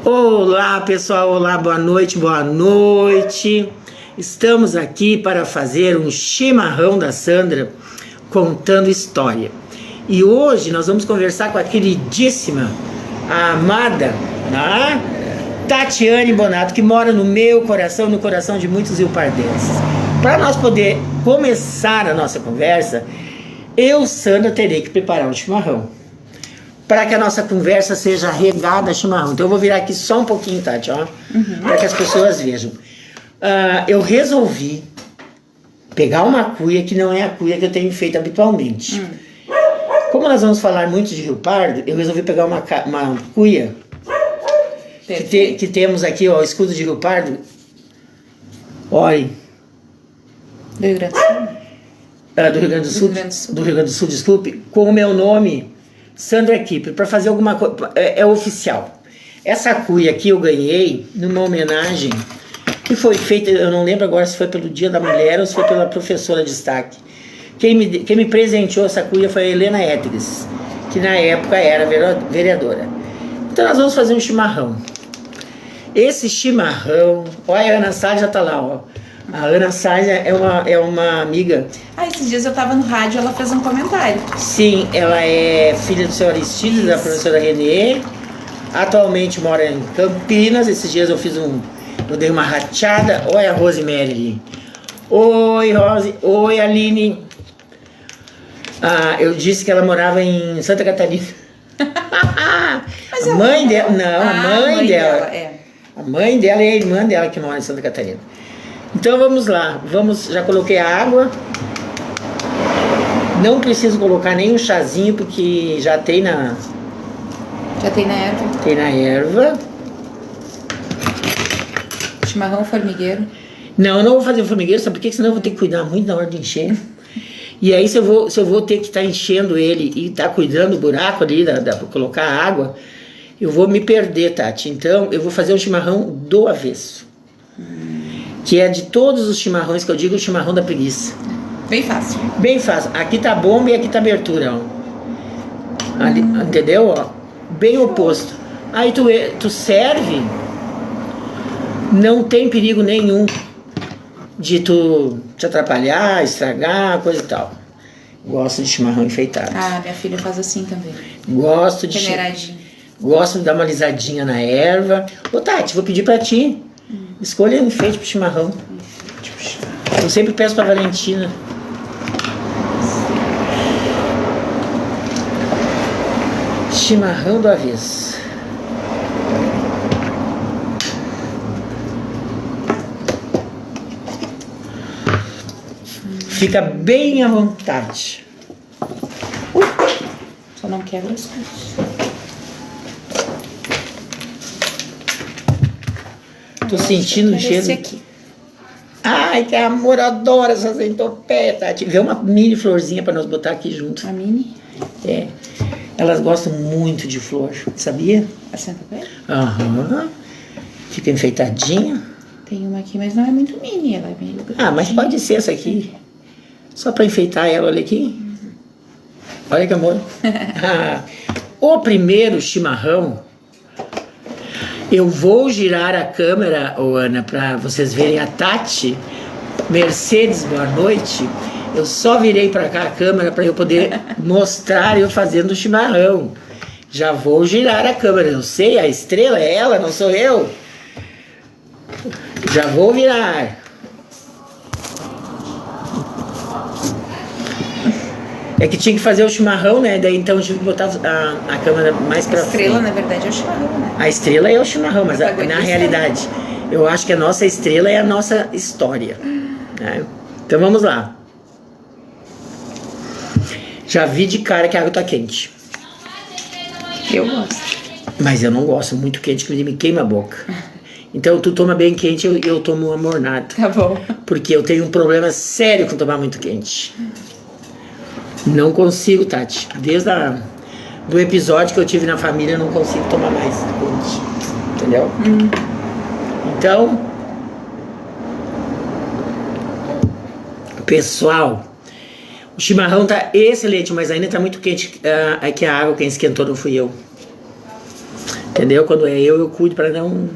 Olá pessoal, olá, boa noite, boa noite. Estamos aqui para fazer um chimarrão da Sandra contando história. E hoje nós vamos conversar com a queridíssima, a amada, Tatiane Bonato, que mora no meu coração, no coração de muitos riopardenses. Para nós poder começar a nossa conversa, eu, Sandra, terei que preparar um chimarrão, para que a nossa conversa seja regada a chimarrão. Então eu vou virar aqui só um pouquinho, Tati, ó, para que as pessoas vejam. Eu resolvi pegar uma cuia que não é a cuia que eu tenho feito habitualmente. Como nós vamos falar muito de Rio Pardo, eu resolvi pegar uma cuia que temos aqui, ó, o escudo de Rio Pardo. Olhem. Do Rio Grande do Sul? Do Rio Grande do Sul. Do Rio Grande do Sul, desculpe. Com o meu nome, Sandra Kipper, para fazer alguma coisa. É oficial. Essa cuia aqui eu ganhei numa homenagem que foi feita, eu não lembro agora se foi pelo Dia da Mulher ou se foi pela professora de destaque. Quem me presenteou essa cuia foi a Helena Etges, que na época era vereadora. Então nós vamos fazer um chimarrão. Esse chimarrão, olha, a Ana Sá já tá lá, ó. A Ana Sá é uma amiga. Esses dias eu tava no rádio, ela fez um comentário. Sim, ela é filha do senhor Aristides, da professora Renê. Atualmente mora em Campinas. Esses dias eu dei uma rachada. Olha a Rosemary. Oi, Rose. Oi, Aline. Eu disse que ela morava em Santa Catarina. Mas a mãe dela. Não, a mãe dela. A mãe dela e a irmã dela que mora em Santa Catarina. Então vamos lá. Já coloquei a água. Não preciso colocar nenhum chazinho, porque já tem na... Já tem na erva. Tem na erva. Chimarrão formigueiro. Não, eu não vou fazer o formigueiro, sabe por quê? Senão eu vou ter que cuidar muito na hora de encher. E aí se eu vou ter que estar enchendo ele e estar cuidando do buraco ali, para colocar a água, eu vou me perder, Tati. Então eu vou fazer um chimarrão do avesso. Que é de todos os chimarrões que eu digo, o chimarrão da preguiça. Bem fácil. Bem fácil. Aqui tá bomba e aqui tá abertura, ó. Ali, entendeu? Ó, bem oposto. Aí tu serve, não tem perigo nenhum de tu te atrapalhar, estragar, coisa e tal. Gosto de chimarrão enfeitado. Minha filha faz assim também. Gosto de... Peneiradinho. Gosto de dar uma lisadinha na erva. Ô Tati, vou pedir pra ti. Escolha um enfeite pro chimarrão. Eu sempre peço pra Valentina. Chimarrão do avesso. Fica bem à vontade. Só não quebra as coisas. Tô sentindo o cheiro. Esse aqui. Ai, que amor, eu adoro essa centopeia, Tati. Vê uma mini florzinha pra nós botar aqui junto. Uma mini? É. Elas gostam muito de flor, sabia? A centopeia? Aham. Fica enfeitadinha. Tem uma aqui, mas não é muito mini. Ela é meio... Mas pode ser essa aqui. Só pra enfeitar ela, olha aqui. Olha que amor. O primeiro chimarrão... Eu vou girar a câmera, Ana, para vocês verem a Tati. Mercedes, boa noite. Eu só virei para cá a câmera para eu poder mostrar eu fazendo o chimarrão. Já vou girar a câmera. Eu sei, a estrela é ela, não sou eu. Já vou virar. É que tinha que fazer o chimarrão, né? Daí então eu tive que botar a câmera mais pra frente. A estrela, na verdade, é o chimarrão, né? A estrela é o chimarrão, mas na realidade, eu acho que a nossa estrela é a nossa história. Né? Então vamos lá. Já vi de cara que a água tá quente. Eu gosto. Mas eu não gosto muito quente, que me queima a boca. Então tu toma bem quente, eu tomo amornado. Tá bom. Porque eu tenho um problema sério com tomar muito quente. Não consigo, Tati. Desde do episódio que eu tive na família, eu não consigo tomar mais quente. Entendeu? Então, pessoal, o chimarrão tá excelente, mas ainda tá muito quente. É que a água quem esquentou não fui eu. Entendeu? Quando é eu cuido para não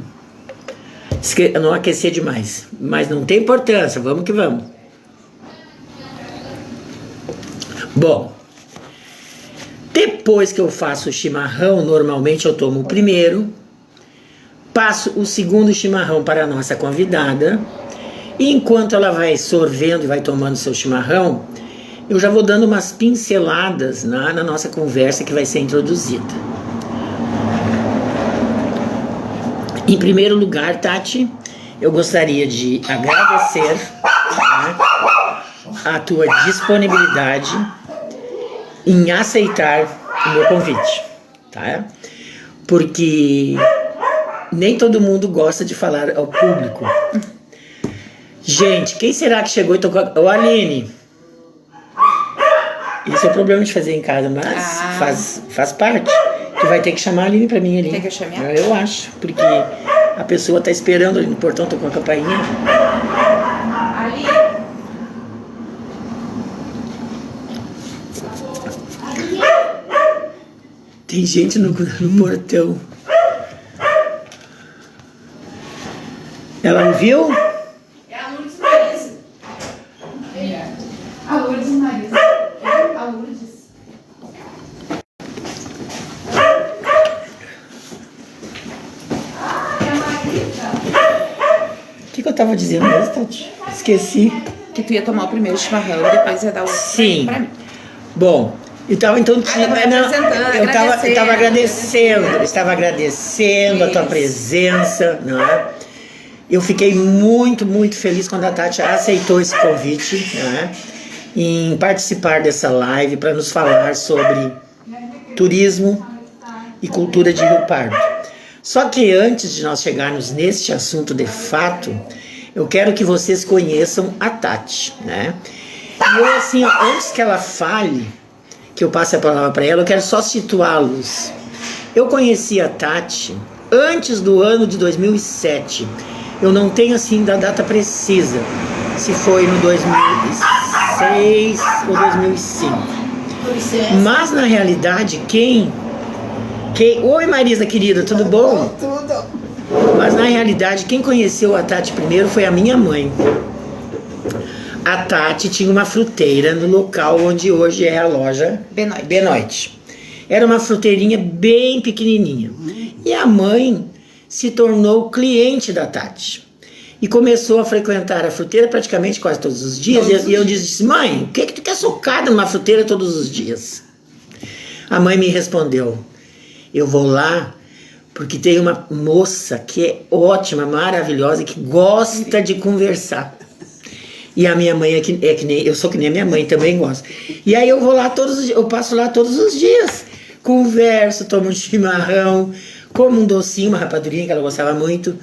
aquecer demais. Mas não tem importância, vamos que vamos. Bom, depois que eu faço o chimarrão, normalmente eu tomo o primeiro, passo o segundo chimarrão para a nossa convidada, e enquanto ela vai sorvendo e vai tomando seu chimarrão, eu já vou dando umas pinceladas na nossa conversa que vai ser introduzida. Em primeiro lugar, Tati, eu gostaria de agradecer, né, a tua disponibilidade em aceitar o meu convite, tá? Porque nem todo mundo gosta de falar ao público. Gente, quem será que chegou e tocou? Ô, Aline! Esse é o problema de fazer em casa, mas faz parte. Tu vai ter que chamar a Aline pra mim ali. Tem que eu chamar? Eu acho, porque a pessoa tá esperando ali no portão, tô com a campainha. Ali. Tem gente no portão. Ela ouviu? É a Lourdes Marisa. A Lourdes Marisa. A Lourdes. O que eu tava dizendo mesmo, Tati? Esqueci. Que tu ia tomar o primeiro chimarrão e depois ia dar o outro. Sim. Pra mim. Bom, então eu estava agradecendo a tua presença, não é? Eu fiquei muito, muito feliz quando a Tati aceitou esse convite, né, em participar dessa live para nos falar sobre turismo e cultura de Rio Pardo. Só que antes de nós chegarmos neste assunto de fato, eu quero que vocês conheçam a Tati, né? E eu, assim, antes que ela fale, que eu passe a palavra para ela, eu quero só situá-los. Eu conheci a Tati antes do ano de 2007. Eu não tenho, assim, da data precisa, se foi no 2006 ou 2005. Mas, na realidade, Oi, Marisa, querida, tudo bom? Tudo. Mas, na realidade, quem conheceu a Tati primeiro foi a minha mãe. A Tati tinha uma fruteira no local onde hoje é a loja Benoit. Era uma fruteirinha bem pequenininha. E a mãe se tornou cliente da Tati. E começou a frequentar a fruteira praticamente quase todos os dias. E eu disse, mãe, o que tu quer socada numa fruteira todos os dias? A mãe me respondeu, eu vou lá porque tem uma moça que é ótima, maravilhosa, que gosta de conversar. E a minha mãe que nem eu sou que nem a minha mãe, também gosta. E aí eu vou lá eu passo lá todos os dias. Converso, tomo um chimarrão, como um docinho, uma rapadurinha que ela gostava muito.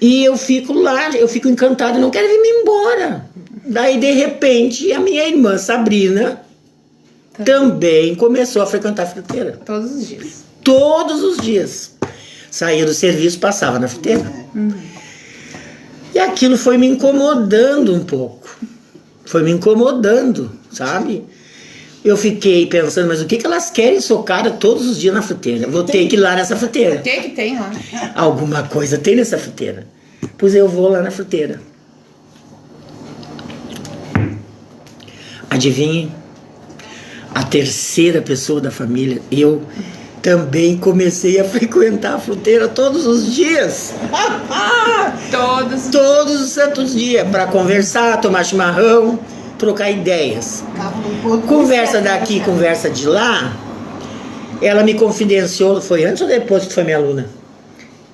E eu fico lá, eu fico encantado, não quero vir-me embora. Daí, de repente, a minha irmã Sabrina também começou a frequentar a fruteira. Todos os dias. Todos os dias. Saía do serviço, passava na fruteira. E aquilo foi me incomodando um pouco. Foi me incomodando, sabe? Eu fiquei pensando, mas o que elas querem socada todos os dias na fruteira? Vou ter que ir lá nessa fruteira. O que tem lá? Alguma coisa tem nessa fruteira. Pois eu vou lá na fruteira. Adivinhe? A terceira pessoa da família, eu também comecei a frequentar a fruteira todos os dias. Todos os santos dias, para conversar, tomar chimarrão, trocar ideias. Conversa daqui, conversa de lá. Ela me confidenciou, foi antes ou depois que tu foi minha aluna?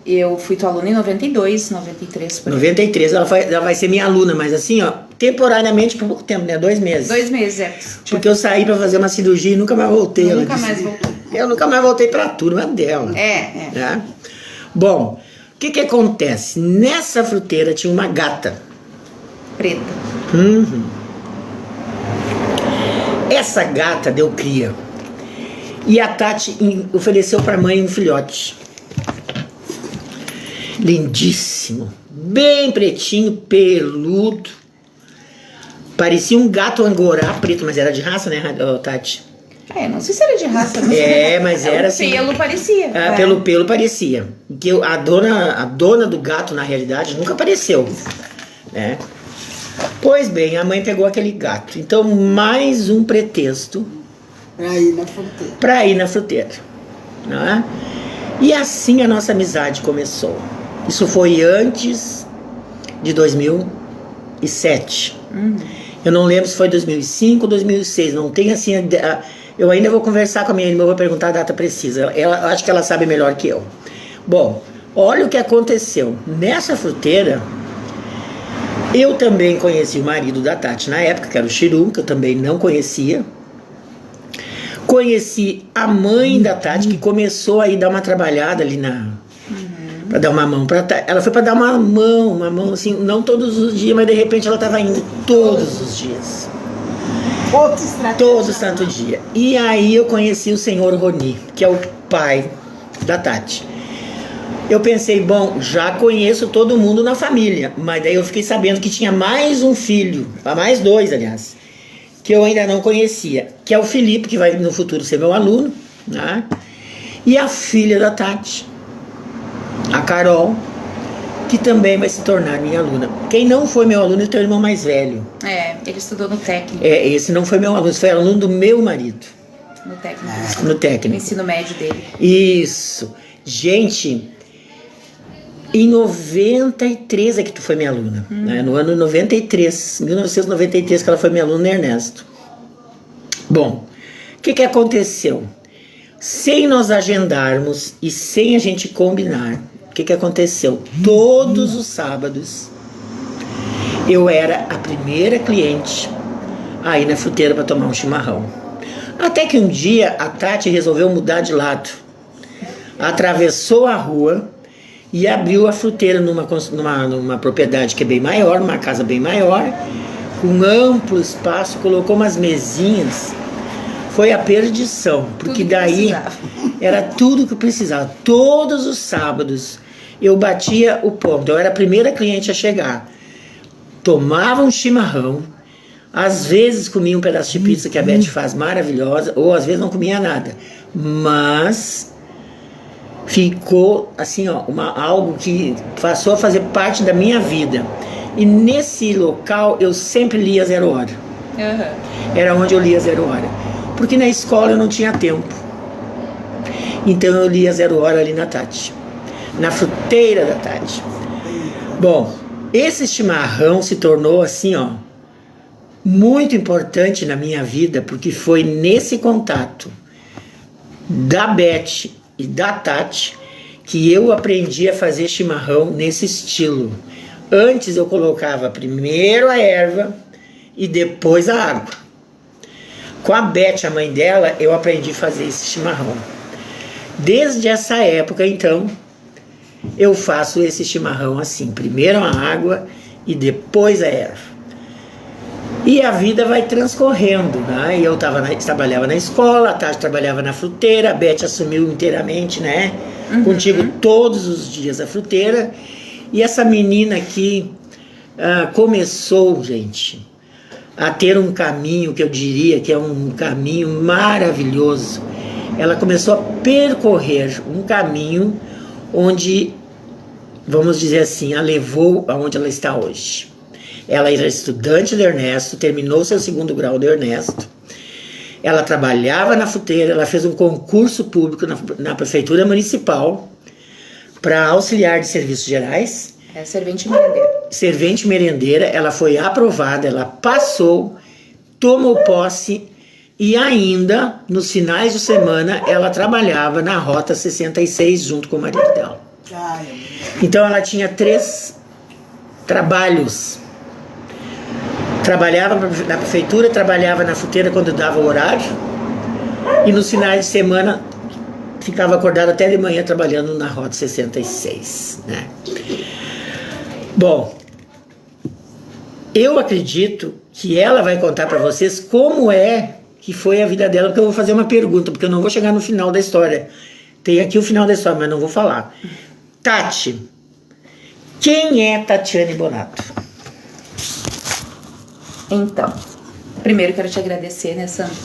Eu fui tua aluna em 92, 93. Por 93, ela vai ser minha aluna, mas assim, ó, temporariamente por pouco tempo, né? 2 meses. 2 meses, é. Porque eu saí pra fazer uma cirurgia e nunca mais voltei. Nunca mais voltou. Eu nunca mais voltei pra turma dela. É. Né? Bom, o que acontece? Nessa fruteira tinha uma gata. Preta. Essa gata deu cria. E a Tati ofereceu pra mãe um filhote. Lindíssimo. Bem pretinho, peludo. Parecia um gato angorá preto, mas era de raça, né, Tati? Não sei se era de raça. Não mas era assim. O pelo parecia. Pelo pelo parecia. Que a dona do gato, na realidade, nunca apareceu, né? Pois bem, a mãe pegou aquele gato. Então, mais um pretexto para ir na fruteira. Né? E assim a nossa amizade começou. Isso foi antes de 2007. Eu não lembro se foi 2005 ou 2006. Não tem assim... Eu ainda vou conversar com a minha irmã, vou perguntar a data precisa. Eu acho que ela sabe melhor que eu. Bom, olha o que aconteceu. Nessa fruteira, eu também conheci o marido da Tati na época, que era o Chiru, que eu também não conhecia. Conheci a mãe da Tati, que começou a ir dar uma trabalhada ali pra dar uma mão pra Tati. Ela foi pra dar uma mão assim, não todos os dias, mas de repente ela tava indo todos os dias. Todo santo dia. E aí eu conheci o senhor Roni, que é o pai da Tati. Eu pensei, bom, já conheço todo mundo na família, mas daí eu fiquei sabendo que tinha mais um filho, mais dois, aliás, que eu ainda não conhecia, que é o Felipe, que vai no futuro ser meu aluno, né? E a filha da Tati, a Carol, que também vai se tornar minha aluna. Quem não foi meu aluno é o teu irmão mais velho. Ele estudou no técnico. Esse não foi meu aluno, foi aluno do meu marido. No técnico. No técnico. No ensino médio dele. Isso. Gente, em 93 é que tu foi minha aluna. Né? No ano 93, 1993, que ela foi minha aluna, Ernesto. Bom, o que aconteceu? Sem nós agendarmos e sem a gente combinar, o que aconteceu? Todos os sábados eu era a primeira cliente a ir na fruteira para tomar um chimarrão. Até que um dia a Tati resolveu mudar de lado. Atravessou a rua e abriu a fruteira numa propriedade que é bem maior, uma casa bem maior, com amplo espaço, colocou umas mesinhas. Foi a perdição, porque daí era tudo que eu precisava. Todos os sábados eu batia o ponto, eu era a primeira cliente a chegar. Tomava um chimarrão, às vezes comia um pedaço de pizza que a Beth faz maravilhosa, ou às vezes não comia nada. Mas ficou assim, ó, algo que passou a fazer parte da minha vida. E nesse local eu sempre lia 0 hora. Era onde eu lia 0 hora. Porque na escola eu não tinha tempo. Então eu lia 0 hora ali na Tati. Na fruteira da Tati. Bom, esse chimarrão se tornou assim, ó, muito importante na minha vida, porque foi nesse contato da Beth e da Tati que eu aprendi a fazer chimarrão nesse estilo. Antes eu colocava primeiro a erva e depois a água. Com a Beth, a mãe dela, eu aprendi a fazer esse chimarrão. Desde essa época, então, eu faço esse chimarrão assim. Primeiro a água e depois a erva. E a vida vai transcorrendo, né? Eu trabalhava na escola, a Tati trabalhava na fruteira, a Beth assumiu inteiramente, né? Contigo todos os dias a fruteira. E essa menina aqui começou, gente, a ter um caminho que eu diria que é um caminho maravilhoso. Ela começou a percorrer um caminho onde, vamos dizer assim, a levou aonde ela está hoje. Ela era estudante do Ernesto, terminou seu 2º grau do Ernesto. Ela trabalhava na fruteira, ela fez um concurso público na prefeitura municipal para auxiliar de serviços gerais. Servente merendeira. Servente merendeira, ela foi aprovada, ela passou, tomou posse e ainda, nos finais de semana, ela trabalhava na Rota 66 junto com o marido dela. Então ela tinha 3 trabalhos. Trabalhava na prefeitura, trabalhava na fruteira quando dava o horário e nos finais de semana ficava acordada até de manhã trabalhando na Rota 66, né? Bom, eu acredito que ela vai contar para vocês como é que foi a vida dela, porque eu vou fazer uma pergunta, porque eu não vou chegar no final da história. Tem aqui o final da história, mas não vou falar. Tati, quem é Tatiane Bonato? Então, primeiro quero te agradecer, né, Sandro?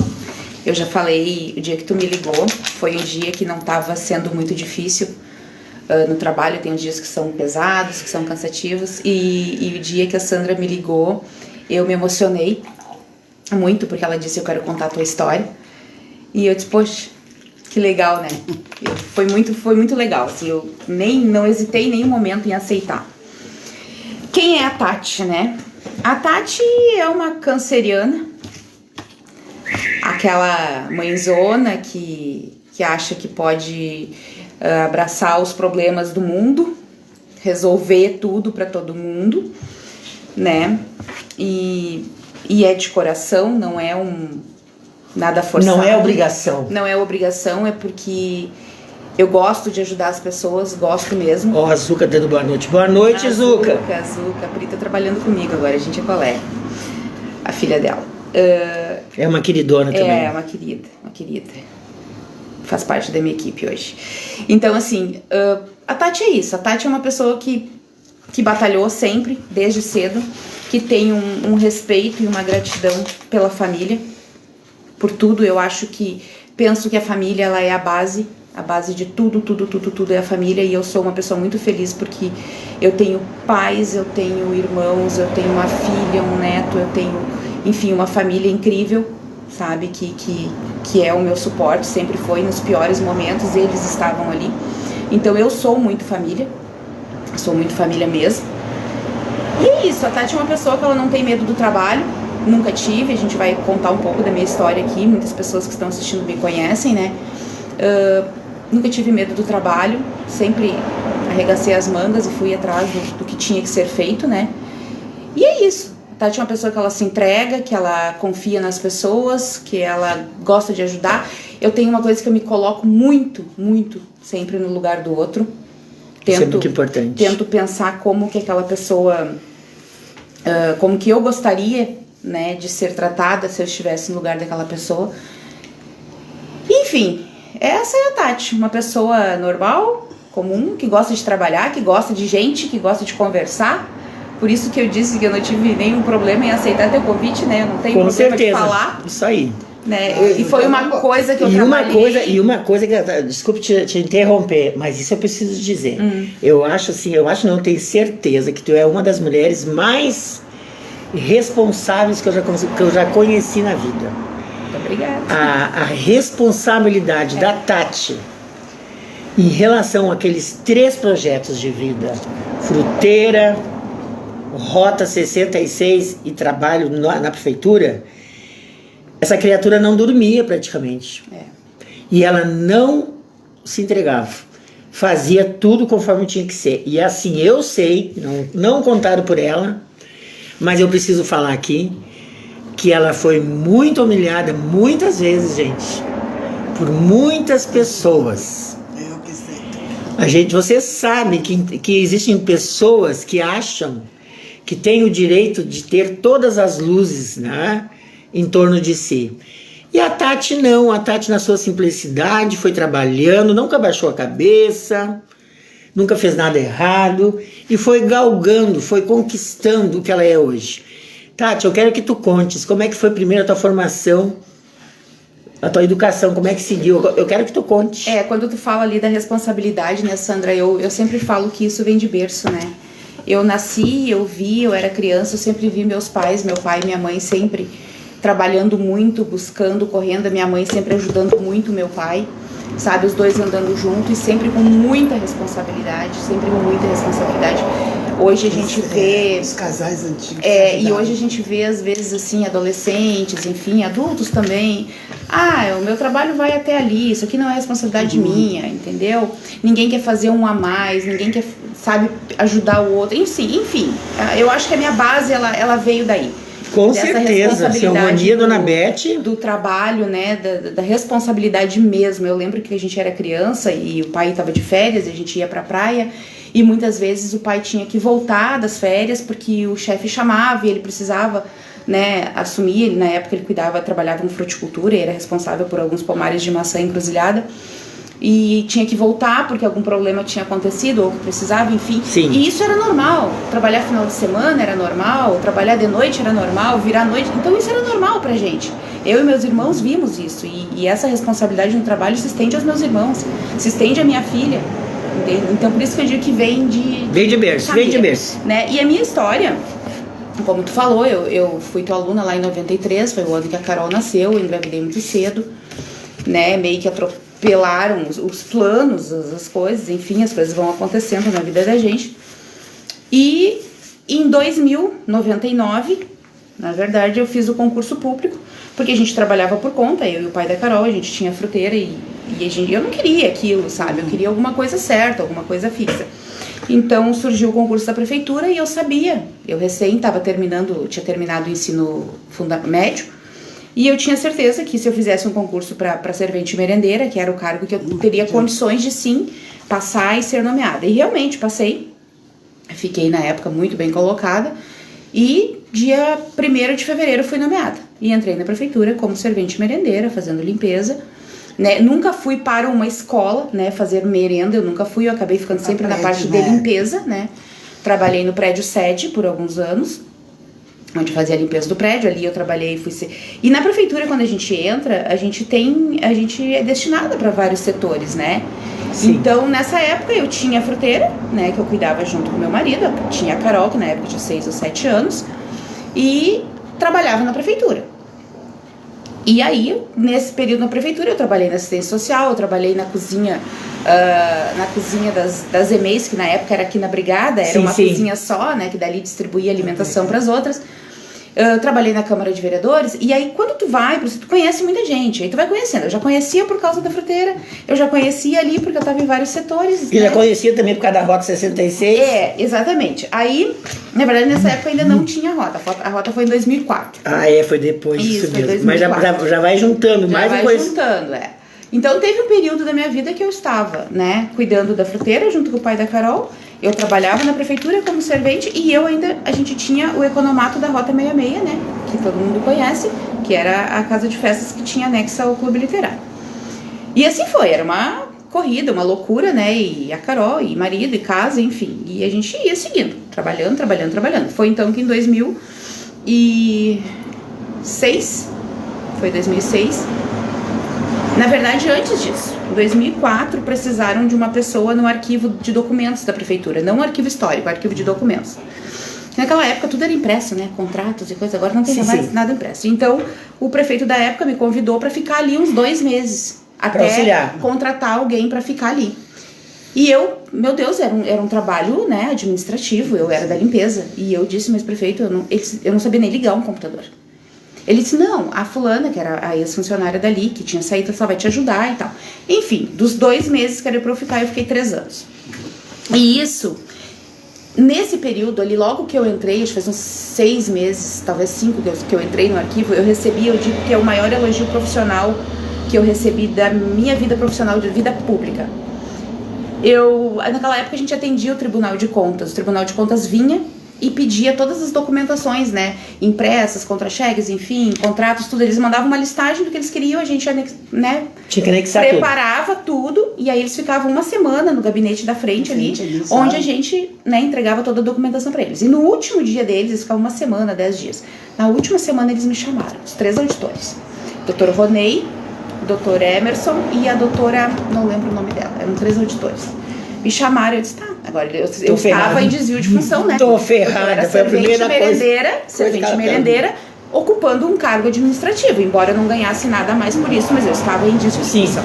Eu já falei, o dia que tu me ligou, foi um dia que não estava sendo muito difícil no trabalho. Tem dias que são pesados, que são cansativos. E o dia que a Sandra me ligou, eu me emocionei muito, porque ela disse, eu quero contar a tua história. E eu disse, poxa, que legal, né? Foi muito legal, assim, eu não hesitei em nenhum momento em aceitar. Quem é a Tati, né? A Tati é uma canceriana, aquela mãezona que acha que pode abraçar os problemas do mundo, resolver tudo para todo mundo, né? E é de coração, não é nada forçado. Não é obrigação. Não é obrigação, é porque eu gosto de ajudar as pessoas, gosto mesmo. Ó, a Zuca dando boa noite. Boa noite, Zuca. A Zuca, a Pri tá trabalhando comigo agora, a gente é colega. A filha dela. É uma queridona também. É, uma querida. Faz parte da minha equipe hoje. Então, assim, a Tati é isso. A Tati é uma pessoa que batalhou sempre, desde cedo, que tem um respeito e uma gratidão pela família, por tudo. Eu penso que a família, ela é a base de tudo é a família, e eu sou uma pessoa muito feliz porque eu tenho pais, eu tenho irmãos, eu tenho uma filha, um neto, eu tenho, enfim, uma família incrível, sabe, que é o meu suporte, sempre foi nos piores momentos, eles estavam ali. Então eu sou muito família mesmo. E é isso, a Tati é uma pessoa que ela não tem medo do trabalho, nunca tive. A gente vai contar um pouco da minha história aqui, muitas pessoas que estão assistindo me conhecem, né? Nunca tive medo do trabalho, sempre arregacei as mangas e fui atrás do que tinha que ser feito, né? E é isso. A Tati é uma pessoa que ela se entrega, que ela confia nas pessoas, que ela gosta de ajudar. Eu tenho uma coisa que eu me coloco muito sempre no lugar do outro. Isso é muito importante. Tento pensar como que aquela pessoa, como que eu gostaria, né, de ser tratada se eu estivesse no lugar daquela pessoa. Enfim, essa é a Tati, uma pessoa normal, comum, que gosta de trabalhar, que gosta de gente, que gosta de conversar. Por isso que eu disse que eu não tive nenhum problema em aceitar teu convite, né? Eu não tenho problema de falar. Isso aí. Né? E foi uma coisa que eu trabalhei. E uma coisa que, desculpe te interromper, mas isso eu preciso dizer. Eu acho, tenho certeza que tu é uma das mulheres mais responsáveis que eu já conheci na vida. Muito obrigada. A responsabilidade da Tati em relação àqueles 3 projetos de vida, Fruteira, Rota 66 e trabalho na prefeitura, essa criatura não dormia praticamente. E ela não se entregava. Fazia tudo conforme tinha que ser. E assim, eu sei, não contado por ela, mas eu preciso falar aqui, que ela foi muito humilhada muitas vezes, gente, por muitas pessoas. Eu que sei. Você sabe que existem pessoas que acham que têm o direito de ter todas as luzes, né, em torno de si. E a Tati não, a Tati na sua simplicidade foi trabalhando, nunca baixou a cabeça, nunca fez nada errado e foi galgando, foi conquistando o que ela é hoje. Tati, eu quero que tu contes como é que foi primeiro a tua formação, a tua educação, como é que seguiu. Eu quero que tu conte. Quando tu fala ali da responsabilidade, né, Sandra, eu sempre falo que isso vem de berço, né? Eu nasci, eu era criança, eu sempre vi meus pais, meu pai e minha mãe sempre trabalhando muito, buscando, correndo, a minha mãe sempre ajudando muito meu pai, sabe, os dois andando junto e sempre com muita responsabilidade, Hoje a gente vê... Os casais antigos. E hoje a gente vê, às vezes, assim, adolescentes, enfim, adultos também. O meu trabalho vai até ali, isso aqui não é responsabilidade minha, entendeu? Ninguém quer fazer um a mais, ninguém quer, sabe, ajudar o outro. Enfim, eu acho que a minha base, ela veio daí. Com certeza, seu Ronia, Dona Beth. Do trabalho, né, da responsabilidade mesmo. Eu lembro que a gente era criança e o pai estava de férias, a gente ia pra praia e muitas vezes o pai tinha que voltar das férias porque o chefe chamava e ele precisava, né, assumir. Ele, na época ele trabalhava em fruticultura e era responsável por alguns pomares de maçã em Encruzilhada. E tinha que voltar porque algum problema tinha acontecido ou que precisava, enfim. Sim. E isso era normal. Trabalhar final de semana era normal, trabalhar de noite era normal, virar noite. Então isso era normal pra gente. Eu e meus irmãos vimos isso, e essa responsabilidade no trabalho se estende aos meus irmãos, se estende à minha filha, entende? Então por isso que eu digo que vem de berço, família, vem de berço. né? E a minha história, como tu falou, eu fui tua aluna lá em 93, foi o ano que a Carol nasceu, eu engravidei muito cedo, né? Meio que atropelaram os planos, as coisas, enfim, as coisas vão acontecendo na vida da gente. E em 2099, na verdade, eu fiz o concurso público, porque a gente trabalhava por conta, eu e o pai da Carol, a gente tinha fruteira e eu não queria aquilo, sabe? Eu queria alguma coisa certa, alguma coisa fixa. Então surgiu o concurso da prefeitura e eu sabia, eu recém tinha terminado o ensino médio, e eu tinha certeza que se eu fizesse um concurso para servente merendeira, que era o cargo que eu teria condições de sim passar e ser nomeada. E realmente passei, fiquei na época muito bem colocada, e dia 1º de fevereiro fui nomeada. E entrei na prefeitura como servente merendeira, fazendo limpeza. Né? Nunca fui para uma escola, né, fazer merenda, eu nunca fui, eu acabei ficando sempre na parte de limpeza, né? Trabalhei no prédio sede por alguns anos, onde fazia a limpeza do prédio, ali eu trabalhei, E na prefeitura, quando a gente entra, a gente é destinada para vários setores, né? Sim. Então, nessa época, eu tinha a fruteira, né, que eu cuidava junto com meu marido, tinha a Carol, que na época tinha 6 ou 7 anos, e trabalhava na prefeitura. E aí, nesse período na prefeitura, eu trabalhei na assistência social, eu trabalhei na cozinha das EMEIs, que na época era aqui na Brigada, era uma cozinha só, né, que dali distribuía alimentação para as outras. Eu trabalhei na Câmara de Vereadores, e aí quando tu vai, tu conhece muita gente, aí tu vai conhecendo. Eu já conhecia por causa da fruteira, eu já conhecia ali porque eu estava em vários setores. E né? Já conhecia também por causa da Rota 66? É, exatamente. Aí, na verdade, nessa época ainda não tinha rota. A rota foi em 2004. Ah, foi depois disso mesmo. Mas já vai juntando mais uma coisa. Já vai juntando, Então teve um período da minha vida que eu estava, né, cuidando da fruteira junto com o pai da Carol. Eu trabalhava na prefeitura como servente e a gente tinha o economato da Rota 66, né, que todo mundo conhece, que era a casa de festas que tinha anexa ao Clube Literário. E assim foi, era uma corrida, uma loucura, né, e a Carol, e marido, e casa, enfim, e a gente ia seguindo, trabalhando. Foi então que em 2006, na verdade, antes disso, em 2004, precisaram de uma pessoa no arquivo de documentos da prefeitura, não o arquivo histórico, o arquivo de documentos. Naquela época tudo era impresso, né, contratos e coisas, agora não tem mais nada impresso. Então, o prefeito da época me convidou para ficar ali uns 2 meses, até contratar alguém para ficar ali. E eu, meu Deus, era um trabalho, né, administrativo, eu era da limpeza. E eu disse, mas prefeito, eu não sabia nem ligar um computador. Ele disse, não, a fulana, que era a ex-funcionária dali, que tinha saído, só vai te ajudar e tal. Enfim, dos 2 meses que era pra eu ficar, eu fiquei 3 anos. E isso, nesse período ali, logo que eu entrei, acho que faz uns 6 meses, talvez 5 que eu entrei no arquivo, eu digo que é o maior elogio profissional que eu recebi da minha vida profissional, de vida pública. Naquela época a gente atendia o Tribunal de Contas. O Tribunal de Contas vinha e pedia todas as documentações, né, impressas, contra-cheques, enfim, contratos, tudo. Eles mandavam uma listagem do que eles queriam, a gente, né, tinha que anexar preparava tudo, e aí eles ficavam uma semana no gabinete da frente ali, onde a gente, né, entregava toda a documentação para eles. E no último dia deles, eles ficavam uma semana, 10 dias. Na última semana eles me chamaram, os 3 auditores. Dr. Ronei, Dr. Emerson e a doutora, não lembro o nome dela, eram 3 auditores. Me chamaram, eu disse, tá, agora eu estava em desvio de função, né? Tô ferrada, foi a primeira servente merendeira, ocupando um cargo administrativo, embora eu não ganhasse nada a mais por isso, mas eu estava em desvio de função.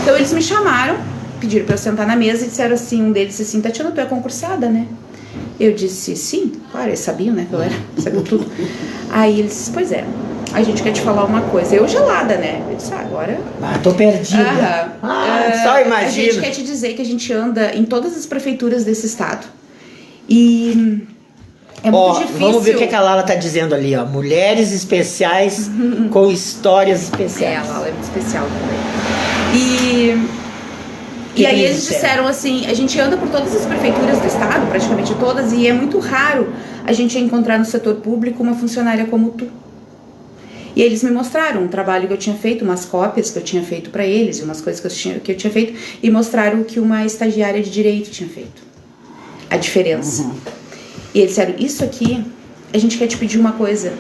Então eles me chamaram, pediram para eu sentar na mesa e disseram assim, um deles disse assim, Tatiana, tu é concursada, né? Eu disse, sim, claro, eles sabiam, né, que eu era, sabiam tudo. Aí eles disse, pois é, a gente quer te falar uma coisa. Eu gelada, né? Eu disse, agora... tô perdida. Só imagina. A gente quer te dizer que a gente anda em todas as prefeituras desse estado. E é muito difícil... Vamos ver o que a Lala tá dizendo ali, ó. Mulheres especiais com histórias especiais. A Lala é muito especial também. E aí eles disseram assim, a gente anda por todas as prefeituras do estado, praticamente todas, e é muito raro a gente encontrar no setor público uma funcionária como tu. E eles me mostraram um trabalho que eu tinha feito, umas cópias que eu tinha feito para eles, e umas coisas que eu tinha feito, e mostraram o que uma estagiária de direito tinha feito. A diferença. E eles disseram, isso aqui, a gente quer te pedir uma coisa.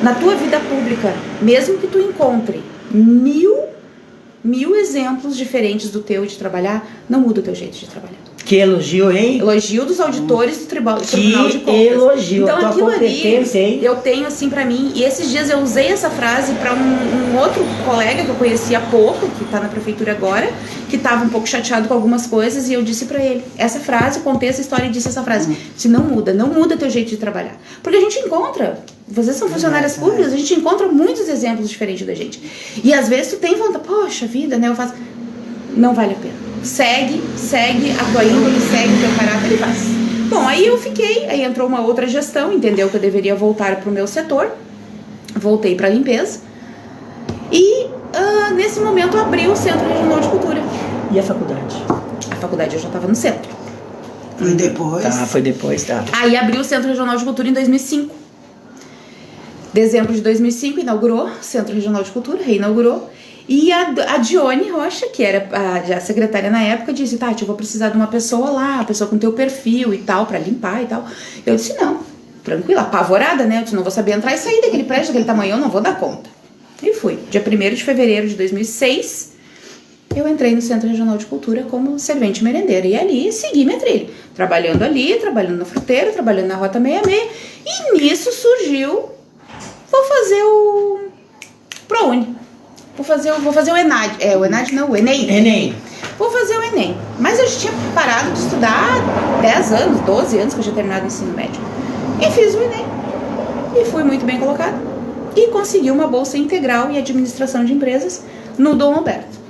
Na tua vida pública, mesmo que tu encontre mil exemplos diferentes do teu de trabalhar, não muda o teu jeito de trabalhar. Que elogio, hein? Elogio dos auditores do Tribunal de Contas. Que elogio, então, tua aquilo competência, ali, hein? eu tenho assim pra mim, e esses dias eu usei essa frase pra um outro colega que eu conheci há pouco, que tá na prefeitura agora, que tava um pouco chateado com algumas coisas, e eu disse pra ele, essa frase, contei essa história e disse essa frase, se não muda teu jeito de trabalhar. Porque a gente encontra, vocês são funcionárias públicas, a gente encontra muitos exemplos diferentes da gente. E às vezes tu tem vontade, poxa vida, né, eu faço, não vale a pena. Segue a tua índole, segue o teu caráter e faz. Bom, aí eu fiquei, aí entrou uma outra gestão, entendeu que eu deveria voltar pro meu setor, voltei pra limpeza, e nesse momento abri o Centro Regional de Cultura. E a faculdade? A faculdade eu já estava no centro. Foi depois? Tá, foi depois, tá. Aí abriu o Centro Regional de Cultura em 2005. Dezembro de 2005 inaugurou o Centro Regional de Cultura, reinaugurou. E a Dione Rocha, que era a secretária na época, disse, Tati, eu vou precisar de uma pessoa lá, uma pessoa com teu perfil e tal, pra limpar e tal. Eu disse, não, tranquila, apavorada, né? Eu disse, não vou saber entrar e sair daquele prédio, daquele tamanho, eu não vou dar conta. E fui. Dia 1º de fevereiro de 2006, eu entrei no Centro Regional de Cultura como servente merendeira. E ali segui minha trilha. Trabalhando na fruteira, trabalhando na Rota 66. E nisso surgiu, vou fazer o ProUni. Vou fazer o ENAD. O ENAD não, o Enem. Enem. Vou fazer o Enem. Mas eu já tinha parado de estudar há 10 anos, 12 anos que eu já tinha terminado o ensino médio. E fiz o Enem. E fui muito bem colocada. E consegui uma bolsa integral em administração de empresas no Dom Alberto.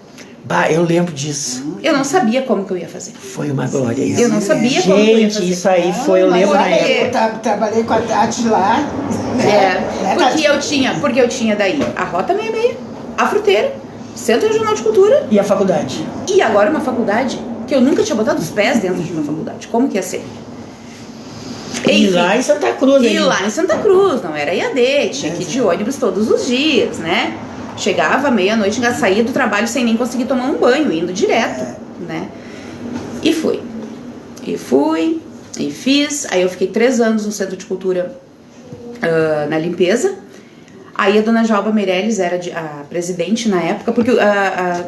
Bah, eu lembro disso. Eu não sabia como que eu ia fazer. Foi uma glória isso. Eu não sabia como que eu ia fazer. Gente, isso aí foi, eu lembro na época. Eu trabalhei com a Tati lá. Porque eu tinha daí a Rota 66, a fruteira, Centro Regional de Cultura. E a faculdade? E agora uma faculdade que eu nunca tinha botado os pés dentro de uma faculdade. Como que ia ser? E lá em Santa Cruz, E lá em Santa Cruz, não era EAD, tinha que ir de ônibus todos os dias, né? Chegava meia-noite, saía do trabalho sem nem conseguir tomar um banho, indo direto, né? E fui. E fiz. Aí eu fiquei 3 anos no Centro de Cultura na limpeza. Aí a dona Joalba Meirelles era a presidente na época, porque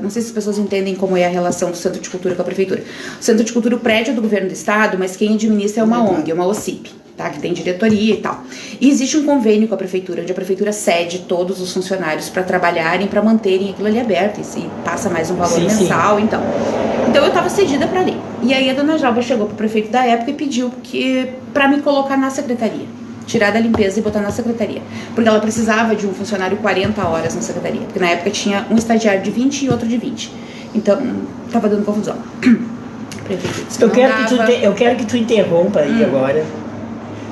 não sei se as pessoas entendem como é a relação do Centro de Cultura com a Prefeitura. O Centro de Cultura, o prédio é do governo do estado, mas quem administra é uma ONG, é uma OCIP, tá? Que tem diretoria e tal. E existe um convênio com a Prefeitura, onde a Prefeitura cede todos os funcionários para trabalharem, para manterem aquilo ali aberto, e passa mais um valor mensal, então eu estava cedida para ali. E aí a dona Joalba chegou para o prefeito da época e pediu para me colocar na secretaria. Tirar da limpeza e botar na secretaria. Porque ela precisava de um funcionário 40 horas na secretaria. Porque na época tinha um estagiário de 20 e outro de 20. Então, tava dando confusão. Eu quero que tu interrompa aí agora.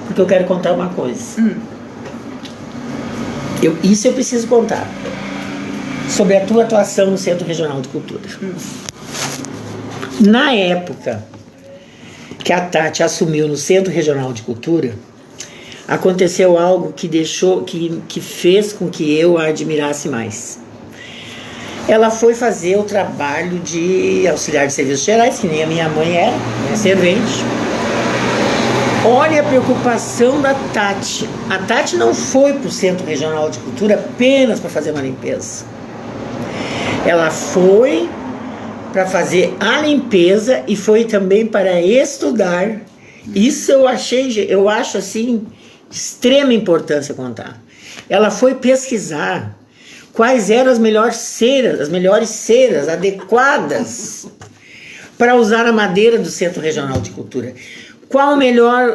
Porque eu quero contar uma coisa. Isso eu preciso contar. Sobre a tua atuação no Centro Regional de Cultura. Na época que a Tati assumiu no Centro Regional de Cultura, aconteceu algo que fez com que eu a admirasse mais. Ela foi fazer o trabalho de auxiliar de serviços gerais, que nem a minha mãe era, minha servente. Olha a preocupação da Tati. A Tati não foi para o Centro Regional de Cultura apenas para fazer uma limpeza. Ela foi para fazer a limpeza e foi também para estudar. Isso eu acho assim, extrema importância contar. Ela foi pesquisar quais eram as melhores ceras adequadas para usar a madeira do Centro Regional de Cultura. Qual o melhor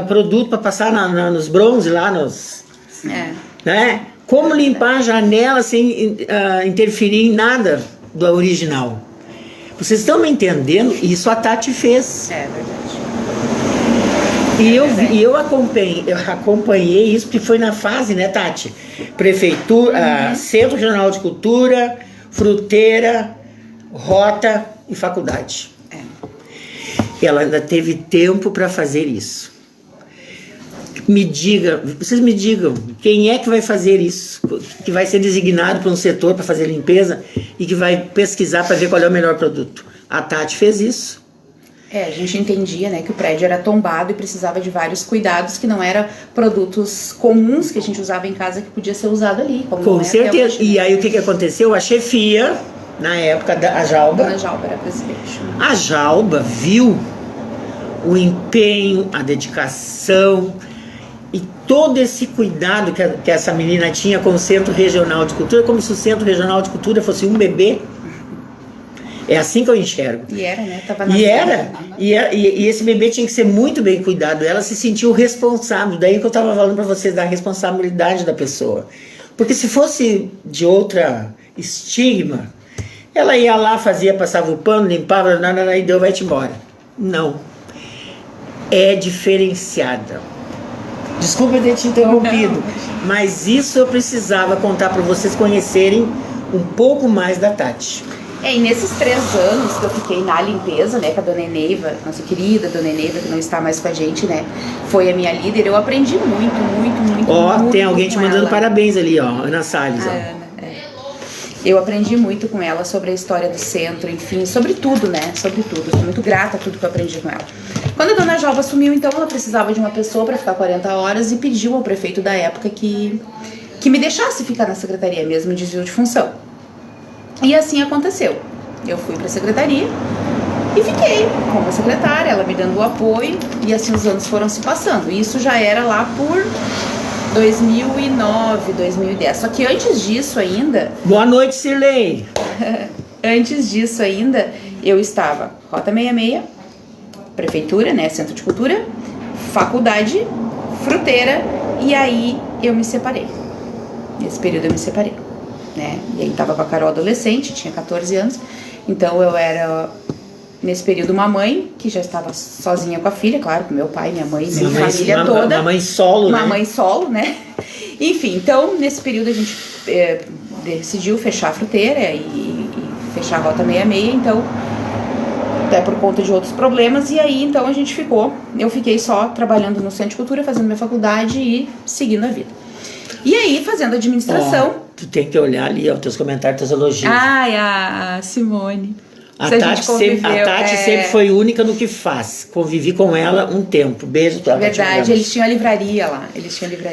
produto para passar nos bronzes lá né? Como limpar a janela sem interferir em nada do original. Vocês estão me entendendo? Isso a Tati fez. É verdade. E eu acompanhei isso, porque foi na fase, né, Tati? Prefeitura, Centro Regional de Cultura, fruteira, rota e faculdade. Ela ainda teve tempo para fazer isso. Vocês me digam, quem é que vai fazer isso? Que vai ser designado para um setor para fazer limpeza e que vai pesquisar para ver qual é o melhor produto? A Tati fez isso. A gente entendia, né, que o prédio era tombado e precisava de vários cuidados, que não eram produtos comuns que a gente usava em casa que podia ser usado ali. Como Com certeza. E aí o que aconteceu? A chefia, na época, a Jalba... Dona Jalba era presidente. A Jalba viu o empenho, a dedicação e todo esse cuidado que essa menina tinha com o Centro Regional de Cultura, como se o Centro Regional de Cultura fosse um bebê. É assim que eu enxergo. E era, né? E esse bebê tinha que ser muito bem cuidado. Ela se sentiu responsável. Daí que eu estava falando para vocês da responsabilidade da pessoa. Porque se fosse de outra estigma, ela ia lá, passava o pano, limpava, e deu, vai-te embora. Não. É diferenciada. Desculpa ter te interrompido, mas isso eu precisava contar para vocês conhecerem um pouco mais da Tati. E nesses 3 anos que eu fiquei na limpeza, né, com a Dona Eneiva, nossa querida Dona Eneiva, que não está mais com a gente, né, foi a minha líder, eu aprendi muito. Tem alguém te mandando ela. Parabéns ali, ó, Ana Salles, ó. Ana, Eu aprendi muito com ela sobre a história do centro, enfim, sobre tudo, né, sobre tudo. Sou muito grata a tudo que eu aprendi com ela. Quando a Dona Jalba assumiu, então, ela precisava de uma pessoa para ficar 40 horas e pediu ao prefeito da época que me deixasse ficar na secretaria mesmo, desvio de função. E assim aconteceu. Eu fui para a secretaria e fiquei como secretária, ela me dando o apoio, e assim os anos foram se passando. E isso já era lá por 2009, 2010. Só que antes disso ainda... Boa noite, Cirlei! Antes disso ainda, eu estava Rota 66, Prefeitura, né, Centro de Cultura, Faculdade, Fruteira, e aí eu me separei. Nesse período eu me separei. Né? E aí tava com a Carol adolescente, tinha 14 anos, então eu era nesse período uma mãe que já estava sozinha com a filha, claro, com meu pai, minha mãe, minha família toda. Uma mãe solo, uma mãe solo, né? Enfim, então nesse período a gente decidiu fechar a Fruteira e fechar a Rota 66, então até por conta de outros problemas, e aí então eu fiquei só trabalhando no Centro de Cultura, fazendo minha faculdade e seguindo a vida. E aí, fazendo administração... Tu tem que olhar ali, ó, teus comentários, teus elogios. Ai, a Simone. A Tati sempre foi única no que faz. Convivi com ela um tempo. Beijo pra ela. Verdade, eles tinham a livraria lá.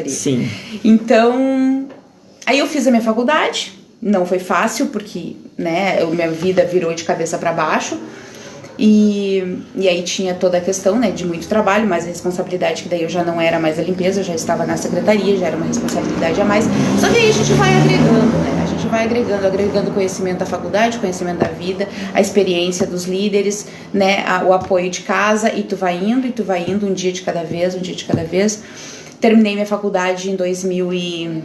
Sim. Então, aí eu fiz a minha faculdade. Não foi fácil, porque, né, minha vida virou de cabeça para baixo. E aí tinha toda a questão, né, de muito trabalho, mas a responsabilidade, que daí eu já não era mais a limpeza, eu já estava na secretaria, já era uma responsabilidade a mais. Só que aí a gente vai agregando, né, a gente vai agregando conhecimento da faculdade, conhecimento da vida, a experiência dos líderes, né, o apoio de casa, e tu vai indo, um dia de cada vez. Terminei minha faculdade em 2000 e...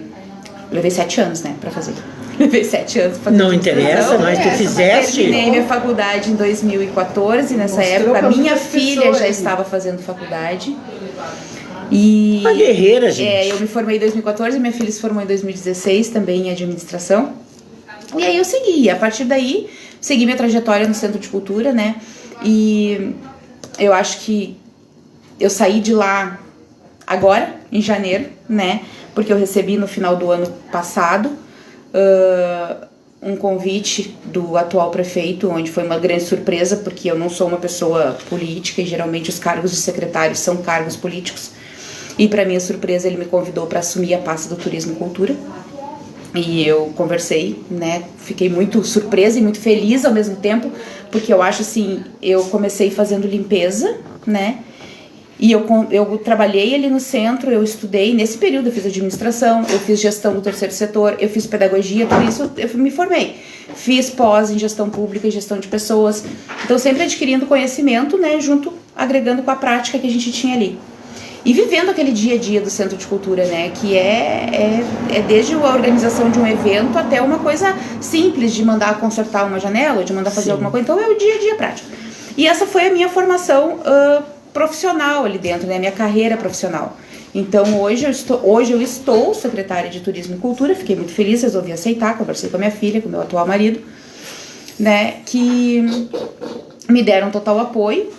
Levei 7 anos, né, pra fazer. Levei 7 anos pra fazer. Não interessa, mas tu fizeste. Terminei minha faculdade em 2014, nessa época. Minha filha já estava fazendo faculdade. E uma guerreira, gente. Eu me formei em 2014, minha filha se formou em 2016, também em administração. E aí eu segui. A partir daí, segui minha trajetória no Centro de Cultura, né? E eu acho que eu saí de lá agora, em janeiro, né? Porque eu recebi no final do ano passado um convite do atual prefeito, onde foi uma grande surpresa, porque eu não sou uma pessoa política e geralmente os cargos de secretário são cargos políticos. E para minha surpresa ele me convidou para assumir a pasta do Turismo e Cultura. E eu conversei, né? Fiquei muito surpresa e muito feliz ao mesmo tempo, porque eu acho assim, eu comecei fazendo limpeza, né? E eu trabalhei ali no centro, eu estudei, nesse período eu fiz administração, eu fiz gestão do terceiro setor, eu fiz pedagogia, tudo isso eu me formei. Fiz pós em gestão pública e gestão de pessoas. Então sempre adquirindo conhecimento, né, agregando com a prática que a gente tinha ali. E vivendo aquele dia a dia do Centro de Cultura, né, que é desde a organização de um evento até uma coisa simples de mandar consertar uma janela, ou de mandar fazer alguma coisa. Então é o dia a dia prático. E essa foi a minha formação profissional ali dentro, né, minha carreira profissional. Então hoje eu estou secretária de Turismo e Cultura, fiquei muito feliz, resolvi aceitar, conversei com a minha filha, com o meu atual marido, né, que me deram total apoio,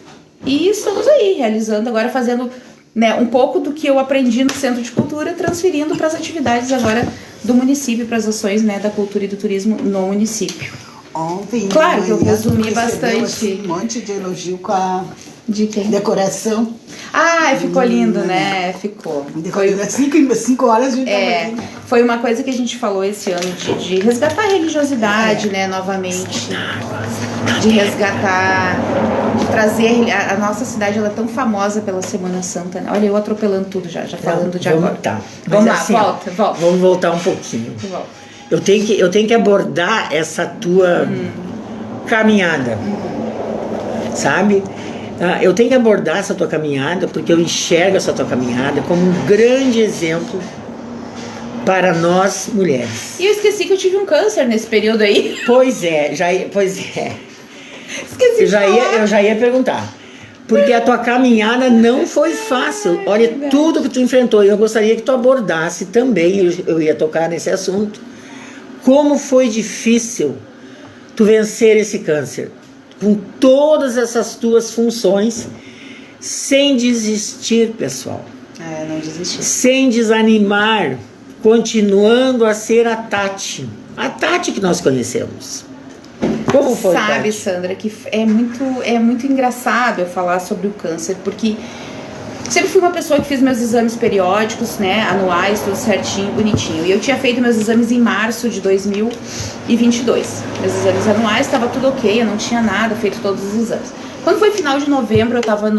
e estamos aí realizando agora, fazendo, né, um pouco do que eu aprendi no Centro de Cultura, transferindo para as atividades agora do município, para as ações, né, da cultura e do turismo no município. Ontem. Claro que eu manhã, resumi tu recebeu, bastante. assim, um monte de elogio com a De quem? decoração. Ah, ficou lindo, né? Ficou. Foi, 5 horas a gente tava é, aqui, né? foi uma coisa que a gente falou esse ano de resgatar a religiosidade, né, novamente. De resgatar, de trazer a nossa cidade, ela é tão famosa pela Semana Santa, né? Olha, eu atropelando tudo já falando de agora. Tá. Vamos Mas lá, assim, volta. Vamos voltar um pouquinho. Volta. Eu tenho que abordar essa tua caminhada, sabe? Eu tenho que abordar essa tua caminhada porque eu enxergo essa tua caminhada como um grande exemplo para nós mulheres. E eu esqueci que eu tive um câncer nesse período aí. Pois é. Esqueci de falar. Eu já ia perguntar. Porque a tua caminhada não foi fácil. Olha tudo que tu enfrentou. E eu gostaria que tu abordasse também, eu ia tocar nesse assunto, como foi difícil tu vencer esse câncer. Com todas essas tuas funções, sem desistir, pessoal. Não desisti. Sem desanimar, continuando a ser a Tati. A Tati que nós conhecemos. Como foi, Sabe, Tati? Sandra, que é muito engraçado eu falar sobre o câncer, porque sempre fui uma pessoa que fiz meus exames periódicos, né, anuais, tudo certinho, bonitinho. E eu tinha feito meus exames em março de 2022. Meus exames anuais, estava tudo ok, eu não tinha nada, feito todos os exames. Quando foi final de novembro, eu estava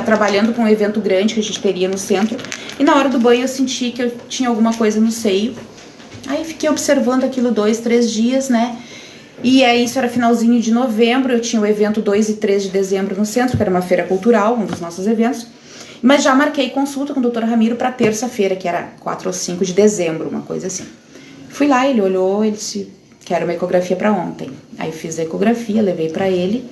trabalhando com um evento grande que a gente teria no centro. E na hora do banho eu senti que eu tinha alguma coisa no seio. Aí fiquei observando aquilo 2, 3 dias, né? E aí isso era finalzinho de novembro, eu tinha o evento 2 e 3 de dezembro no centro, que era uma feira cultural, um dos nossos eventos. Mas já marquei consulta com o Dr. Ramiro para terça-feira, que era 4 ou 5 de dezembro, uma coisa assim. Fui lá, ele olhou, ele disse, quero uma ecografia para ontem. Aí fiz a ecografia, levei para ele.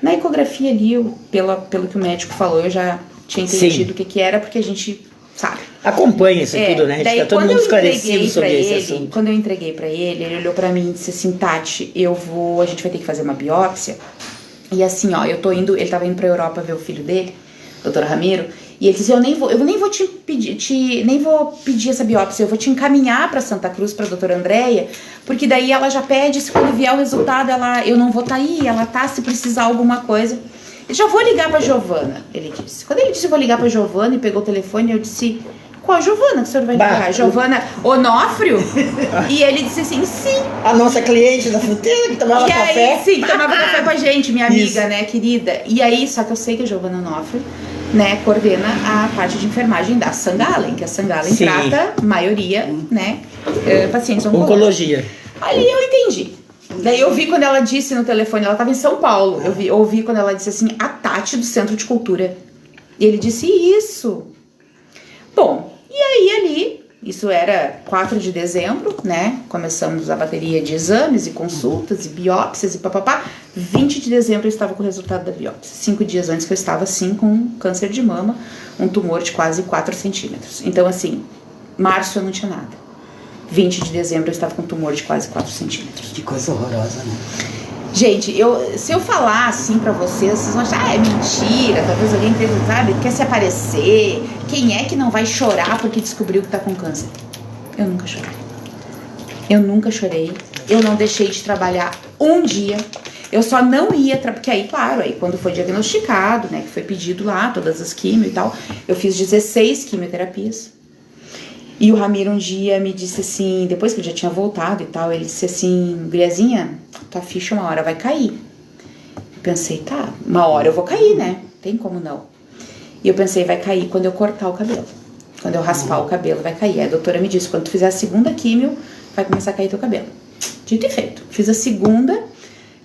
Na ecografia ali, pelo que o médico falou, eu já tinha entendido o que era, porque a gente sabe. Acompanha isso tudo, né? A gente tá todo mundo esclarecido sobre esse assunto. Quando eu entreguei pra ele olhou pra mim e disse assim, Tati, a gente vai ter que fazer uma biópsia. E assim, ó, ele tava indo pra Europa ver o filho dele, Dr. Ramiro, e ele disse, eu nem vou te pedir, nem vou pedir essa biópsia, eu vou te encaminhar pra Santa Cruz, pra doutora Andréia, porque daí ela já pede, se quando vier o resultado, eu não vou estar aí, ela tá, se precisar alguma coisa. Eu já vou ligar pra Giovana, ele disse. Quando ele disse, eu vou ligar pra Giovana, e pegou o telefone, eu disse, qual Giovana que o senhor vai ligar? Giovana Onofrio? E ele disse assim, sim. A nossa cliente da fruteira que tomava café. Sim, tomava café com a gente, minha amiga, Isso. né, querida. E aí, só que eu sei que a Giovana Onofrio, né, coordena a parte de enfermagem da Sangalen, que a Sangalen Sim. trata, maioria, né, pacientes Oncologia. Aí eu entendi. Daí eu vi quando ela disse no telefone, ela estava em São Paulo, eu ouvi quando ela disse assim, a Tati do Centro de Cultura. E ele disse isso. Bom, e aí ali, isso era 4 de dezembro, né? Começamos a bateria de exames e consultas e biópsias e papapá. 20 de dezembro eu estava com o resultado da biópsia. 5 dias antes que eu estava assim com câncer de mama, um tumor de quase 4 centímetros. Então assim, março eu não tinha nada. 20 de dezembro eu estava com um tumor de quase 4 centímetros. Que coisa horrorosa, né? Gente, se eu falar assim pra vocês vão achar, é mentira, talvez alguém sabe, quer se aparecer. Quem é que não vai chorar porque descobriu que tá com câncer? Eu nunca chorei. Eu nunca chorei. Eu não deixei de trabalhar um dia. Eu só não ia, porque aí, claro, aí quando foi diagnosticado, né, que foi pedido lá, todas as quimio e tal, eu fiz 16 quimioterapias. E o Ramiro um dia me disse assim, depois que eu já tinha voltado e tal, ele disse assim, guriazinha, tua ficha uma hora vai cair. Eu pensei, tá, uma hora eu vou cair, né? Tem como não. E eu pensei, vai cair quando eu cortar o cabelo. Quando eu raspar o cabelo, vai cair. Aí a doutora me disse, quando tu fizer a segunda químio, vai começar a cair teu cabelo. Dito e feito. Fiz a segunda,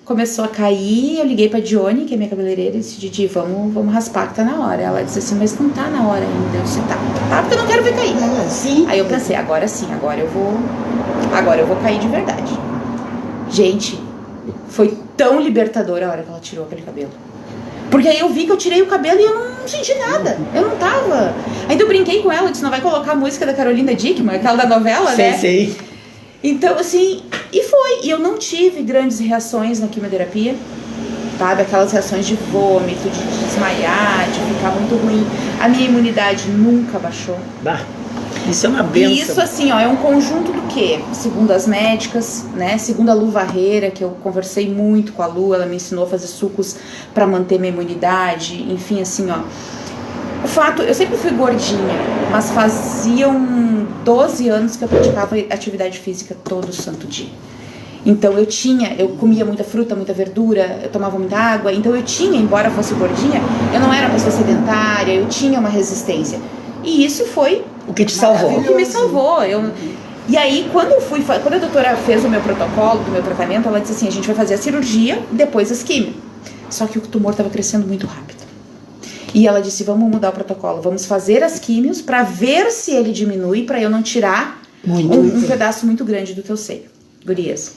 começou a cair, eu liguei pra Dione, que é minha cabeleireira, e disse, Didi, vamos raspar que tá na hora. Ela disse assim, mas não tá na hora ainda. Eu disse, tá, porque eu não quero ver cair. Sim. Aí eu pensei, agora sim, agora eu vou cair de verdade. Gente, foi tão libertador a hora que ela tirou aquele cabelo. Porque aí eu vi que eu tirei o cabelo e eu não senti nada. Eu não tava. Ainda eu brinquei com ela, disse, não vai colocar a música da Carolina Dickman, aquela da novela, né? Sei. Então, assim, e foi. E eu não tive grandes reações na quimioterapia, sabe? Aquelas reações de vômito, de desmaiar, de ficar muito ruim. A minha imunidade nunca baixou. Bah. Isso é uma benção. E isso, assim, ó, é um conjunto do quê? Segundo as médicas, né? Segundo a Lu Varreira, que eu conversei muito com a Lu, ela me ensinou a fazer sucos para manter minha imunidade, enfim, assim, ó. O fato, eu sempre fui gordinha, mas faziam 12 anos que eu praticava atividade física todo santo dia. Então eu comia muita fruta, muita verdura, eu tomava muita água, então eu tinha, embora fosse gordinha, eu não era uma pessoa sedentária, eu tinha uma resistência. E isso foi o que te salvou. O que me salvou. E aí, quando a doutora fez o meu protocolo do meu tratamento, ela disse assim, a gente vai fazer a cirurgia, depois as químio. Só que o tumor estava crescendo muito rápido. E ela disse, vamos mudar o protocolo, vamos fazer as químios para ver se ele diminui, para eu não tirar um pedaço muito grande do teu seio. Gurias.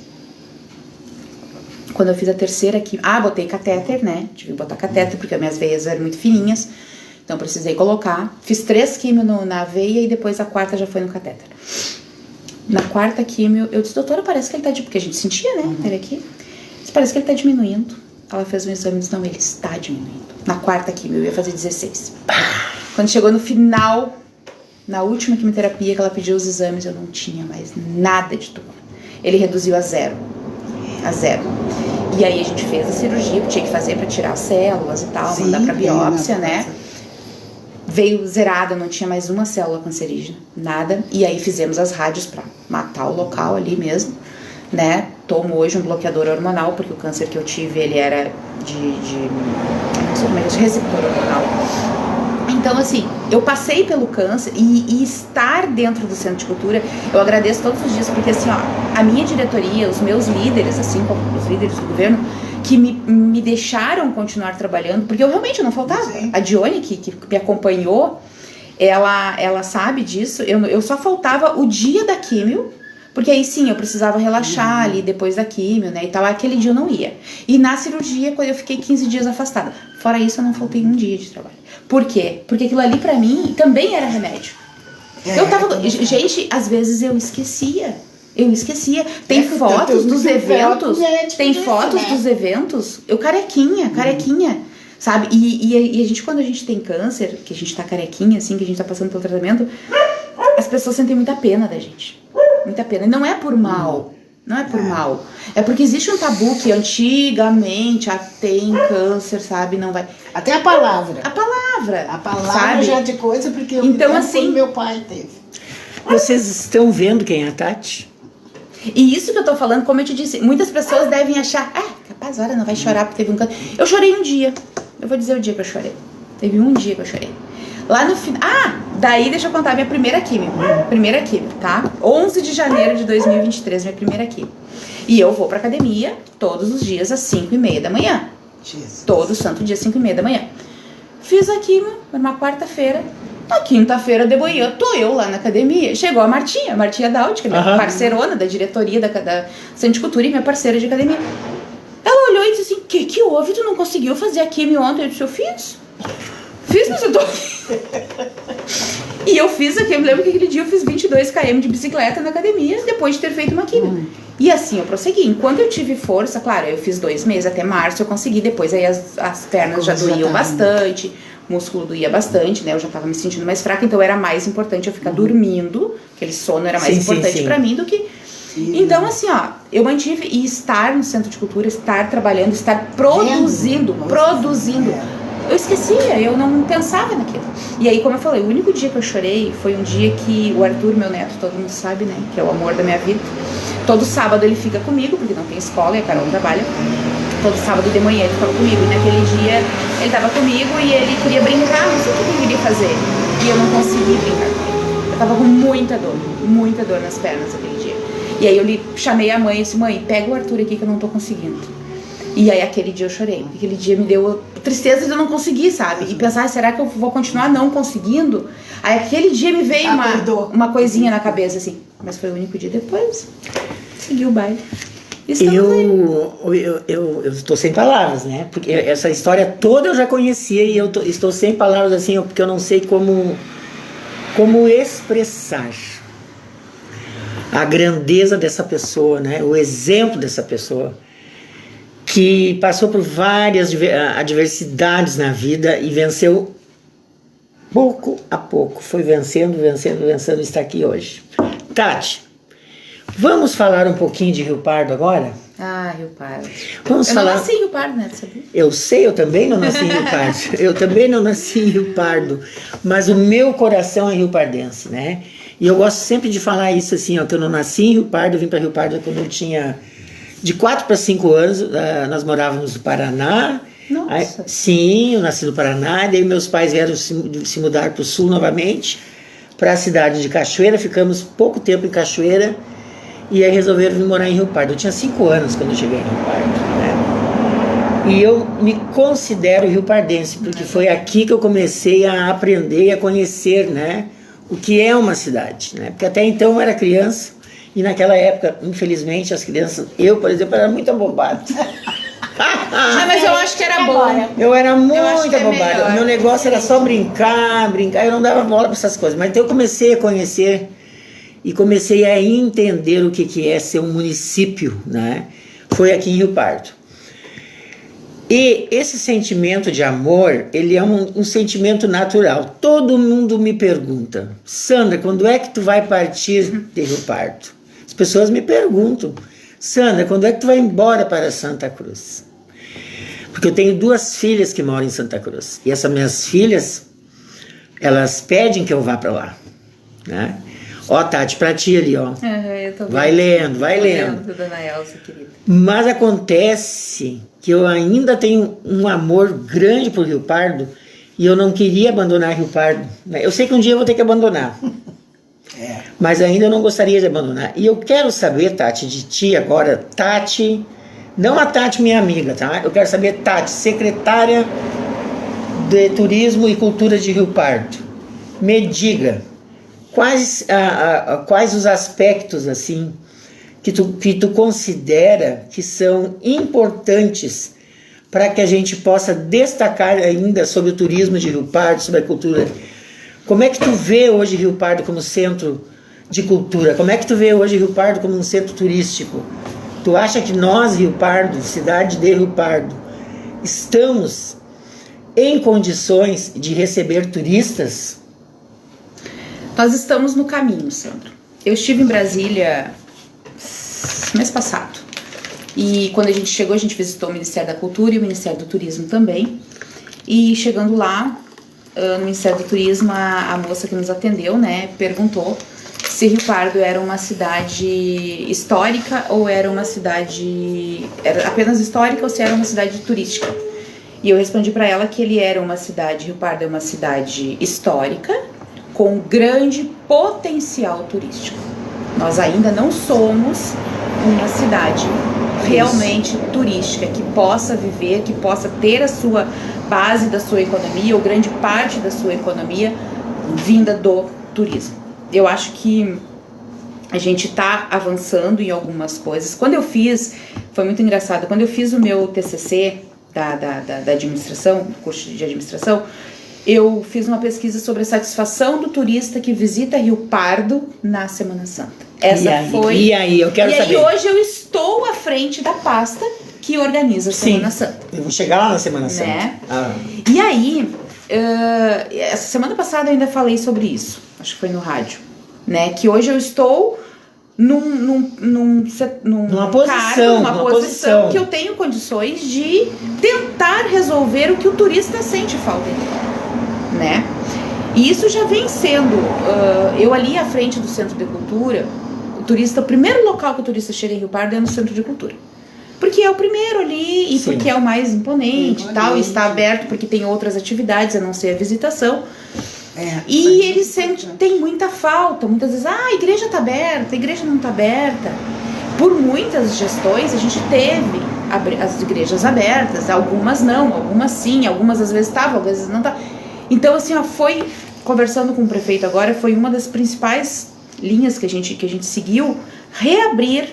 Quando eu fiz a terceira químio... botei catéter, né? Tive que botar catéter, porque as minhas veias eram muito fininhas. Então, precisei colocar. Fiz 3 químio na veia e depois a quarta já foi no catéter. Na quarta químio, eu disse, doutora, parece que ele tá... Porque a gente sentia, né? Ele aqui. Disse, parece que ele tá diminuindo. Ela fez um exame e disse, não, ele está diminuindo. Na quarta químio, eu ia fazer 16. Quando chegou no final, na última quimioterapia que ela pediu os exames, eu não tinha mais nada de tumor. Ele reduziu a zero. A zero. E aí a gente fez a cirurgia que tinha que fazer pra tirar as células e tal, mandar pra biópsia, né? Veio zerada, não tinha mais uma célula cancerígena, nada. E aí fizemos as rádios pra matar o local ali mesmo, né? Tomo hoje um bloqueador hormonal, porque o câncer que eu tive, ele era não sei como é que é, de receptor hormonal. Então, assim, eu passei pelo câncer e estar dentro do Centro de Cultura, eu agradeço todos os dias, porque assim, ó, a minha diretoria, os meus líderes, assim como os líderes do governo, que me deixaram continuar trabalhando, porque eu realmente não faltava. Sim. A Dione, que me acompanhou, ela sabe disso, eu só faltava o dia da químio, porque aí sim, eu precisava relaxar ali depois da químio, né, e tal, aquele dia eu não ia. E na cirurgia, quando eu fiquei 15 dias afastada. Fora isso, eu não faltei um dia de trabalho. Por quê? Porque aquilo ali pra mim também era remédio. Gente, às vezes eu esquecia. Tem fotos dos eventos. Tem fotos dos eventos. Eu carequinha. Sabe? E a gente, quando a gente tem câncer, que a gente tá carequinha, assim, que a gente tá passando pelo tratamento, as pessoas sentem muita pena da gente. Muita pena. E não é por mal. Não é por mal. É porque existe um tabu que antigamente tem câncer, sabe? Não vai. Até a palavra. A palavra, sabe? Já é de coisa, porque eu então, assim, meu pai teve. Vocês estão vendo quem é a Tati? E isso que eu tô falando, como eu te disse, muitas pessoas devem achar, capaz, olha, não vai chorar porque teve um câncer. Eu chorei um dia. Eu vou dizer o dia que eu chorei. Teve um dia que eu chorei. Lá no final... daí deixa eu contar minha primeira químio. Primeira químio, tá? 11 de janeiro de 2023, minha primeira químio. E eu vou pra academia todos os dias às 5:30 da manhã. Jesus. Todo santo dia, 5:30 da manhã. Fiz a químio numa quarta-feira. Na quinta-feira de manhã, tô eu lá na academia. Chegou a Martinha Daud, que é minha parceirona da diretoria da Centro de Cultura e minha parceira de academia. Ela olhou e disse assim, que houve? Tu não conseguiu fazer a químio ontem? Eu disse, eu fiz, mas eu tô... E eu fiz aqui, eu me lembro que aquele dia eu fiz 22 km de bicicleta na academia, depois de ter feito uma químio. E assim eu prossegui. Enquanto eu tive força, claro, eu fiz 2 meses, até março eu consegui, depois aí as pernas já doíam bastante, o músculo doía bastante, né, eu já tava me sentindo mais fraca, então era mais importante eu ficar dormindo, aquele sono era mais importante pra mim do que... Então, assim, ó, eu mantive e estar no Centro de Cultura, estar trabalhando, estar produzindo. Eu esquecia, eu não pensava naquilo. E aí, como eu falei, o único dia que eu chorei foi um dia que o Arthur, meu neto, todo mundo sabe, né, que é o amor da minha vida. Todo sábado ele fica comigo, porque não tem escola e a Carol trabalha. Todo sábado de manhã ele ficava comigo. E naquele dia ele tava comigo e ele queria brincar, não sei o que ele queria fazer. E eu não consegui brincar com ele. Eu tava com muita dor nas pernas aquele dia. E aí eu chamei a mãe e disse, mãe, pega o Arthur aqui que eu não tô conseguindo. E aí aquele dia eu chorei, porque aquele dia me deu tristeza de eu não conseguir, sabe? E pensar, será que eu vou continuar não conseguindo? Aí aquele dia me veio uma coisinha na cabeça, assim. Mas foi o único dia depois. Segui o baile. Eu estou sem palavras, né? Porque essa história toda eu já conhecia e eu estou sem palavras, assim, porque eu não sei como expressar a grandeza dessa pessoa, né? O exemplo dessa pessoa que passou por várias adversidades na vida e venceu pouco a pouco, foi vencendo, está aqui hoje. Tati, vamos falar um pouquinho de Rio Pardo agora? Ah, Rio Pardo. Vamos eu falar... não nasci em Rio Pardo, né? Sabia? Eu sei, eu também não nasci em Rio Pardo. Eu também não nasci em Rio Pardo. Mas o meu coração é rio-pardense, né? E eu gosto sempre de falar isso assim, ó, que eu não nasci em Rio Pardo, eu vim para Rio Pardo quando eu tinha de 4 para 5 anos, nós morávamos no Paraná. Nossa. Aí, sim, eu nasci no Paraná, daí meus pais vieram se mudar para o sul novamente, para a cidade de Cachoeira, ficamos pouco tempo em Cachoeira, e aí resolveram vir morar em Rio Pardo. Eu tinha 5 anos quando eu cheguei em Rio Pardo, né? E eu me considero rio-pardense, porque foi aqui que eu comecei a aprender e a conhecer, né, o que é uma cidade, né? Porque até então eu era criança, e naquela época, infelizmente, as crianças, eu, por exemplo, era muito abobado. Mas eu acho que era bom. Eu era muito é abobada. O meu negócio era só brincar, eu não dava bola para essas coisas. Mas então eu comecei a conhecer e comecei a entender o que é ser um município, né? Foi aqui em Rio Pardo. E esse sentimento de amor, ele é um sentimento natural. Todo mundo me pergunta, Sandra, quando é que tu vai partir de Rio Pardo? As pessoas me perguntam, Sandra, quando é que tu vai embora para Santa Cruz? Porque eu tenho 2 filhas que moram em Santa Cruz. E essas minhas filhas, elas pedem que eu vá para lá, né? Ó, Tati, pra ti ali, ó. Eu tô vai lendo, vai lendo. Dona Elsa, querida. Mas acontece que eu ainda tenho um amor grande por Rio Pardo e eu não queria abandonar Rio Pardo, né? Eu sei que um dia eu vou ter que abandonar. Mas ainda eu não gostaria de abandonar. E eu quero saber, Tati, de ti agora, Tati, não a Tati minha amiga, tá? Eu quero saber, Tati, secretária de Turismo e Cultura de Rio Pardo. Me diga, quais os aspectos, assim, que tu considera que são importantes para que a gente possa destacar ainda sobre o turismo de Rio Pardo, sobre a cultura. Como é que tu vê hoje Rio Pardo como centro de cultura? Como é que tu vê hoje Rio Pardo como um centro turístico? Tu acha que nós, Rio Pardo, cidade de Rio Pardo, estamos em condições de receber turistas? Nós estamos no caminho, Sandra. Eu estive em Brasília mês passado. E quando a gente chegou, a gente visitou o Ministério da Cultura e o Ministério do Turismo também. E chegando lá, no Ministério do Turismo, a moça que nos atendeu, né, perguntou se Rio Pardo era uma cidade histórica ou era uma cidade... Era apenas histórica ou se era uma cidade turística. E eu respondi para ela que ele era uma cidade... Rio Pardo é uma cidade histórica com grande potencial turístico. Nós ainda não somos uma cidade realmente turística, que possa viver, que possa ter a sua base da sua economia, ou grande parte da sua economia, vinda do turismo. Eu acho que a gente está avançando em algumas coisas. Quando eu fiz, foi muito engraçado, quando eu fiz o meu TCC da administração, curso de administração, eu fiz uma pesquisa sobre a satisfação do turista que visita Rio Pardo na Semana Santa. E aí, eu quero saber. E aí hoje eu estou à frente da pasta que organiza a Semana Santa. Eu vou chegar lá na Semana Santa. Né? E aí, essa semana passada eu ainda falei sobre isso, acho que foi no rádio, né? Que hoje eu estou numa posição que eu tenho condições de tentar resolver o que o turista sente falta dele, né? E isso já vem sendo, eu ali à frente do Centro de Cultura, o primeiro local que o turista chega em Rio Pardo é no Centro de Cultura. Porque é o primeiro ali e Sim. porque é o mais imponente e tal, e está aberto porque tem outras atividades, a não ser a visitação. E eles têm muita falta, muitas vezes, a igreja está aberta, a igreja não está aberta. Por muitas gestões a gente teve as igrejas abertas, algumas não, algumas sim, algumas às vezes estavam, às vezes não estavam. Então assim, foi, conversando com o prefeito agora, foi uma das principais linhas que a gente seguiu, reabrir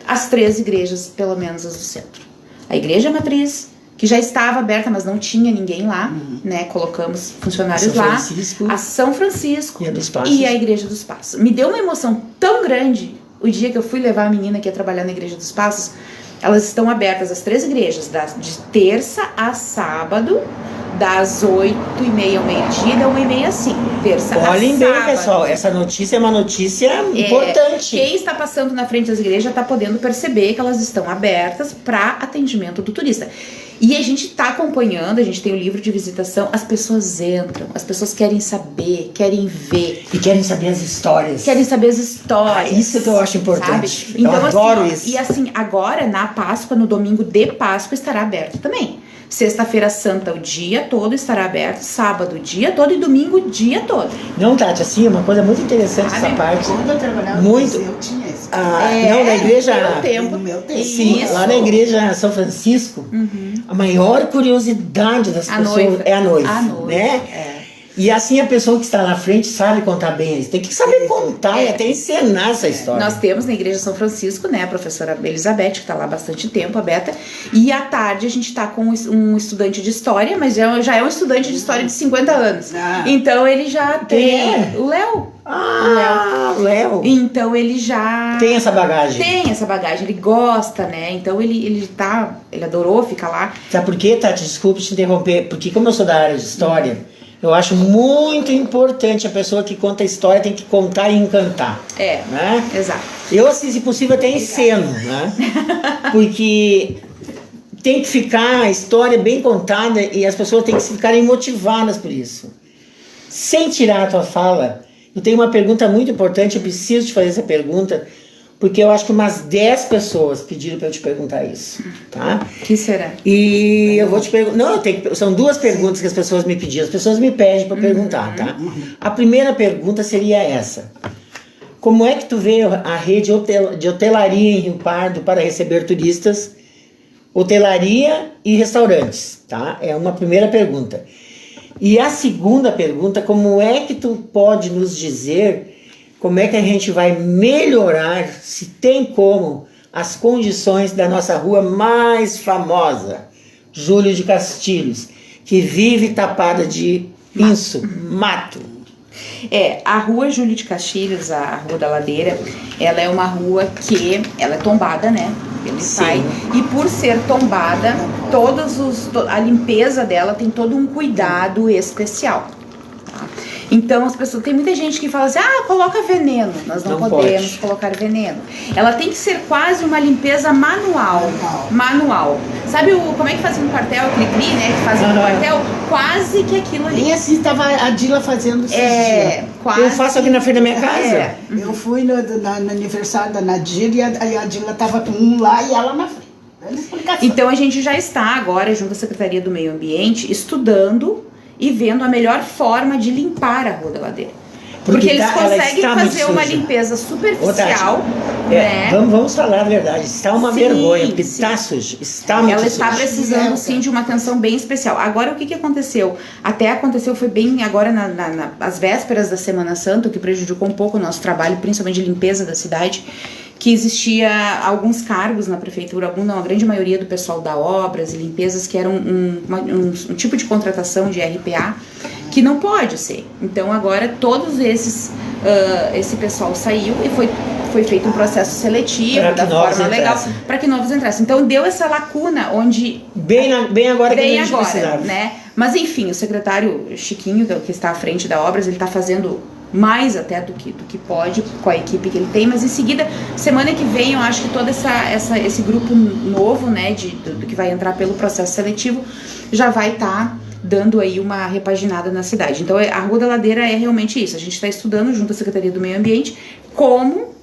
as 3 igrejas, pelo menos as do centro. A igreja matriz, que já estava aberta, mas não tinha ninguém lá, né? Colocamos funcionários lá. A São Francisco e a Igreja dos Passos. Me deu uma emoção tão grande o dia que eu fui levar a menina que ia trabalhar na Igreja dos Passos. Elas estão abertas, as 3 igrejas, de terça a sábado, das 8h30 ao meio-dia, da 1h30 às 5. Terça a Olhem bem, sábado. pessoal, essa notícia é uma notícia importante. Quem está passando na frente das igrejas está podendo perceber que elas estão abertas para atendimento do turista. E a gente está acompanhando, a gente tem o livro de visitação, as pessoas entram, as pessoas querem saber, querem ver. E querem saber as histórias. Querem saber as histórias. Isso que eu acho importante. Sabe? Então, eu adoro assim, isso. E assim, agora na Páscoa, no domingo de Páscoa, estará aberto também. Sexta-feira Santa o dia todo estará aberto, sábado o dia todo e domingo o dia todo. Não, Tati, assim, uma coisa muito interessante essa parte. Quando eu trabalhava Muito. no museu, tinha isso. Não, na igreja. No meu tempo. Sim, Isso. lá na igreja São Francisco, a maior curiosidade das pessoas é a noiva, né? E assim a pessoa que está na frente sabe contar bem isso. Tem que saber contar e até encenar essa história. Nós temos na igreja São Francisco, né, a professora Elizabeth, que está lá há bastante tempo, a Beta, e à tarde a gente está com um estudante de história, mas já é um estudante de história de 50 anos. Então ele já tem... O Léo. O Léo. Então ele já... Tem essa bagagem. Tem essa bagagem, ele gosta, né? Então ele adorou ficar lá. Sabe por quê, Tati? Desculpe te interromper. Porque como eu sou da área de história... Eu acho muito importante a pessoa que conta a história tem que contar e encantar. Né? Exato. Eu, assim, se possível, até enceno, né? Porque tem que ficar a história bem contada e as pessoas têm que ficarem motivadas por isso. Sem tirar a tua fala, eu tenho uma pergunta muito importante, eu preciso te fazer essa pergunta, porque eu acho que umas 10 pessoas pediram para eu te perguntar isso, tá? Que será? E eu vou te perguntar... Não, são 2 perguntas que as pessoas me pediram. As pessoas me pedem para perguntar, tá? A primeira pergunta seria essa. Como é que tu vê a rede de hotelaria em Rio Pardo para receber turistas? Hotelaria e restaurantes, tá? É uma primeira pergunta. E a segunda pergunta, como é que tu pode nos dizer... Como é que a gente vai melhorar, se tem como, as condições da nossa rua mais famosa, Júlio de Castilhos, que vive tapada de mato. A rua Júlio de Castilhos, a Rua da Ladeira, ela é uma rua que ela é tombada, né? Ele sai. E por ser tombada, a limpeza dela tem todo um cuidado especial. Então as pessoas, tem muita gente que fala assim, coloca veneno. Nós não podemos colocar veneno. Ela tem que ser quase uma limpeza manual. Sabe como é que fazia no quartel, aquele cri, né, que fazia no quartel? Quase que aquilo ali. E assim estava a Dila fazendo esses dias. Quase. Eu faço aqui na frente da minha casa. Eu fui no aniversário da Nadir e a Dila estava com um lá e ela na frente. Então a gente já está agora, junto à Secretaria do Meio Ambiente, estudando e vendo a melhor forma de limpar a Rua da Ladeira. Porque eles conseguem fazer uma limpeza superficial, né? Vamos falar a verdade, está uma vergonha, porque está sujo, está muito sujo. Ela está precisando, sim, de uma atenção bem especial. Agora, o que aconteceu? Foi bem agora nas vésperas da Semana Santa, o que prejudicou um pouco o nosso trabalho, principalmente de limpeza da cidade, que existia alguns cargos na prefeitura, a grande maioria do pessoal da obras e limpezas, que eram um tipo de contratação de RPA, que não pode ser. Então agora todos esse pessoal saiu e foi feito um processo seletivo da forma legal para que novos entrassem. Então deu essa lacuna onde... Bem agora que a gente precisava. Né? Mas enfim, o secretário Chiquinho, que está à frente da obras, ele está fazendo mais até do que pode com a equipe que ele tem, mas em seguida, semana que vem, eu acho que todo esse grupo novo, né, do que vai entrar pelo processo seletivo, já vai estar dando aí uma repaginada na cidade. Então a Rua da Ladeira é realmente isso, a gente está estudando junto à Secretaria do Meio Ambiente como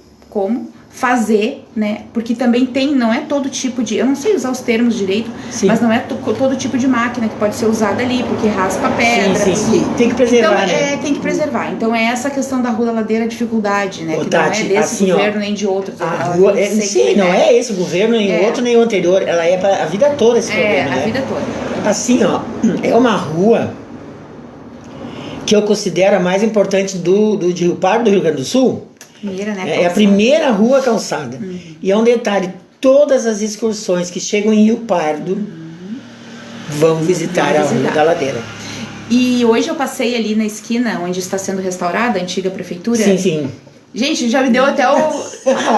fazer, né, porque também não é todo tipo de, eu não sei usar os termos direito, sim, mas não é todo tipo de máquina que pode ser usada ali, porque raspa pedra. Sim. Tem que preservar, então, né? Tem que preservar. Então é essa questão da Rua da Ladeira, a dificuldade, né, que Tati, não é desse assim, governo nem de outros. A rua, não é esse governo, nem outro, nem o anterior, ela é para a vida toda esse problema, né? A vida toda. Assim, é uma rua que eu considero a mais importante de Rio Pardo, do Rio Grande do Sul. É a primeira rua calçada. E é um detalhe, todas as excursões que chegam em Rio Pardo vão visitar a Rua da Ladeira. E hoje eu passei ali na esquina onde está sendo restaurada a antiga prefeitura. Sim. Gente, já me deu até o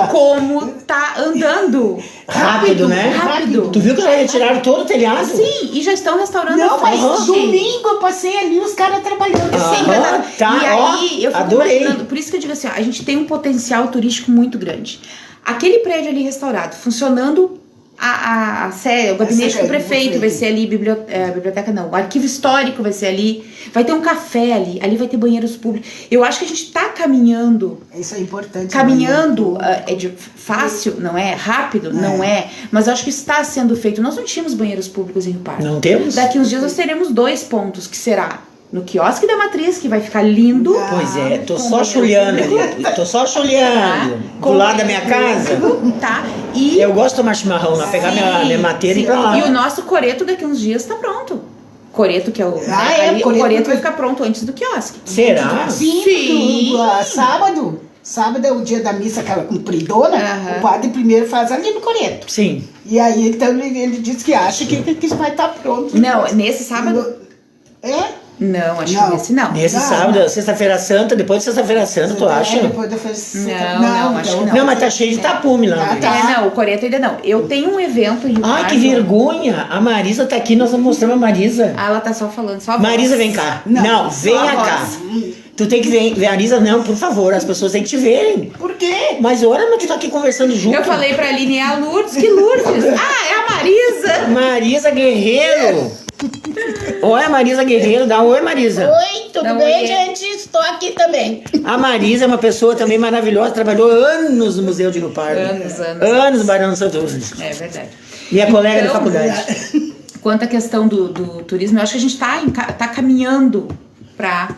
como tá andando. Rápido, né? Rápido. Tu viu que já retiraram todo o telhado? Sim, e já estão restaurando Não, a mas frente. domingo eu passei ali, os caras trabalhando. Sim, verdade. tá, E aí, eu fico adorei. imaginando, por isso que eu digo assim, ó, a gente tem um potencial turístico muito grande. Aquele prédio ali restaurado, funcionando a sede, o gabinete do prefeito vai ser ali, biblioteca não, o arquivo histórico vai ser ali, vai ter um café ali vai ter banheiros públicos. Eu acho que a gente tá caminhando. Isso é importante. Caminhando, fácil, não é? Rápido, não é. Mas eu acho que está sendo feito. Nós não tínhamos banheiros públicos em Rio Pardo. Não temos? Daqui uns dias nós teremos 2 pontos, que será no quiosque da Matriz, que vai ficar lindo. Pois é, tô só chulhando ali. Tô só chulhando. Do lado da minha casa. Tá? E, Eu gosto de tomar chimarrão lá, pegar minha mateira e ir pra lá. e o nosso coreto daqui uns dias tá pronto. Coreto, que é o. o o coreto vai vai ficar pronto antes do quiosque. Será? Sim. Sábado. Sábado é o dia da missa, aquela compridona. Aham. O padre primeiro faz ali no coreto. Sim. E aí, então, ele diz que acha que vai estar pronto. Não, nesse sábado. É? Não, acho Não. que nesse não. Nesse Não, sábado, sexta-feira santa, depois de sexta-feira santa, tu acha? Depois da festa. Não, acho que Não, mas tá cheio de tapume lá. Ah, né? tá. Não, o coreto ainda não. Eu tenho um evento em Rio Ai, que Pardo. vergonha! A Marisa tá aqui, nós vamos mostrar a Marisa. Ah, ela tá só falando, só a Marisa, voz. vem cá. Não, Não, só venha a cá. voz. Tu tem que ver. Marisa, não, por favor, as pessoas têm que te verem. Por quê? Mas ora, mas tu tá aqui conversando junto. Eu falei pra Aline, é a Lourdes, que Lourdes? Ah, é a Marisa! Marisa Guerreiro. Oi, Marisa Guerreiro. Dá um oi, Marisa. Oi, tudo Não, bem, oi. gente? Estou aqui também. A Marisa é uma pessoa também maravilhosa, trabalhou anos no Museu de Rio Pardo. Anos no Barão do Santo Cruz. É verdade. Minha colega de Então, faculdade. Quanto à questão do turismo, eu acho que a gente tá caminhando para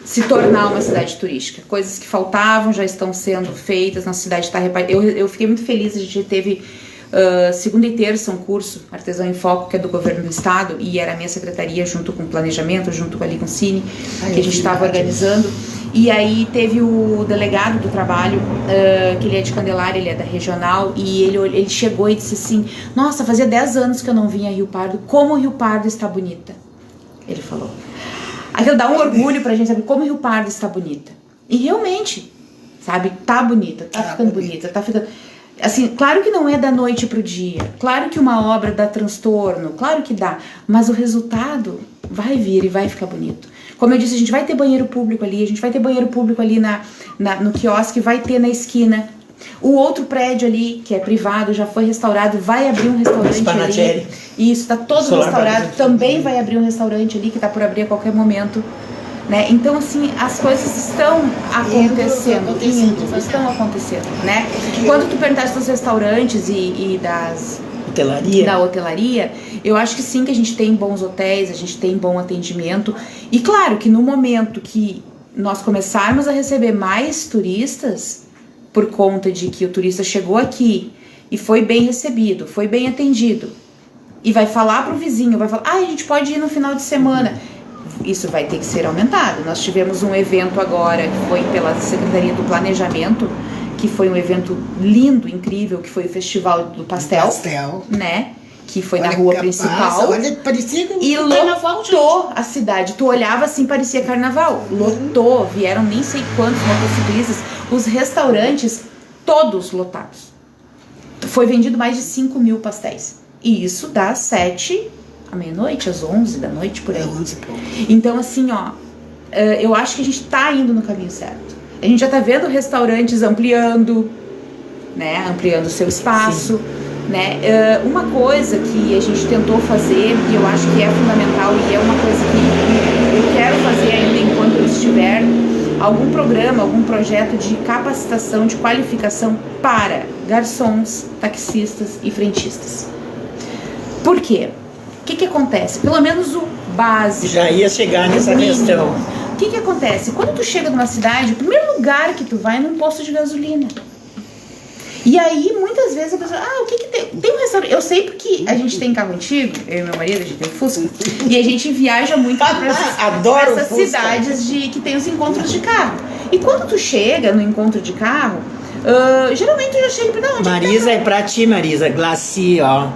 se tornar uma cidade turística. Coisas que faltavam já estão sendo feitas, nossa cidade está repartida. Eu fiquei muito feliz, a gente teve segunda e terça um curso, Artesão em Foco, que é do governo do estado, e era a minha secretaria junto com o planejamento, junto ali com o Cine, que a gente estava organizando. E aí teve o delegado do trabalho, que ele é de Candelária, ele é da regional, e ele chegou e disse assim, nossa, fazia 10 anos que eu não vinha a Rio Pardo, como Rio Pardo está bonita. Ele falou. Aquilo dá um orgulho pra gente saber como Rio Pardo está bonita. E realmente, sabe, tá bonita, tá ficando bonita, tá ficando... Assim, claro que não é da noite pro dia, claro que uma obra dá transtorno, claro que dá, mas o resultado vai vir e vai ficar bonito. Como eu disse, a gente vai ter banheiro público ali, a gente vai ter banheiro público ali no quiosque, vai ter na esquina. O outro prédio ali, que é privado, já foi restaurado, vai abrir um restaurante ali. Isso, tá todo Solar restaurado, Bar. também vai abrir um restaurante ali, que tá por abrir a qualquer momento. Né? Então, assim, as coisas estão acontecendo, estão acontecendo, né? Quando tu perguntaste dos restaurantes e da hotelaria, eu acho que sim, que a gente tem bons hotéis, a gente tem bom atendimento. E claro que no momento que nós começarmos a receber mais turistas, por conta de que o turista chegou aqui e foi bem recebido, foi bem atendido, e vai falar pro vizinho, vai falar, a gente pode ir no final de semana. Isso vai ter que ser aumentado. Nós tivemos um evento agora, que foi pela Secretaria do Planejamento, que foi um evento lindo, incrível, que foi o Festival do Pastel, né? Que foi na rua principal. Parecia que e lotou a cidade. Tu olhava assim, parecia carnaval. Lotou, vieram nem sei quantos motociclistas. Os restaurantes, todos lotados. Foi vendido mais de 5.000 pastéis. E isso dá 7 à meia-noite, às 11 da noite, por aí. Então, assim, ó, eu acho que a gente tá indo no caminho certo. A gente já tá vendo restaurantes ampliando, né? Ampliando o seu espaço. Sim. Né? Uma coisa que a gente tentou fazer, e eu acho que é fundamental, e é uma coisa que eu quero fazer ainda enquanto eu estiver, algum programa, algum projeto de capacitação, de qualificação para garçons, taxistas e frentistas. Por quê? O que acontece? Pelo menos o básico. Já ia chegar nessa questão. O que acontece? Quando tu chega numa cidade, o primeiro lugar que tu vai é num posto de gasolina. E aí, muitas vezes a pessoa, o que tem? Tem um restaurante. Eu sei porque a gente tem carro antigo, eu e meu marido, a gente tem Fusca, e a gente viaja muito para essas cidades que tem os encontros de carro. E quando tu chega no encontro de carro, geralmente tu já chega pra onde? Marisa, é pra ti, Marisa. Glaci, ó.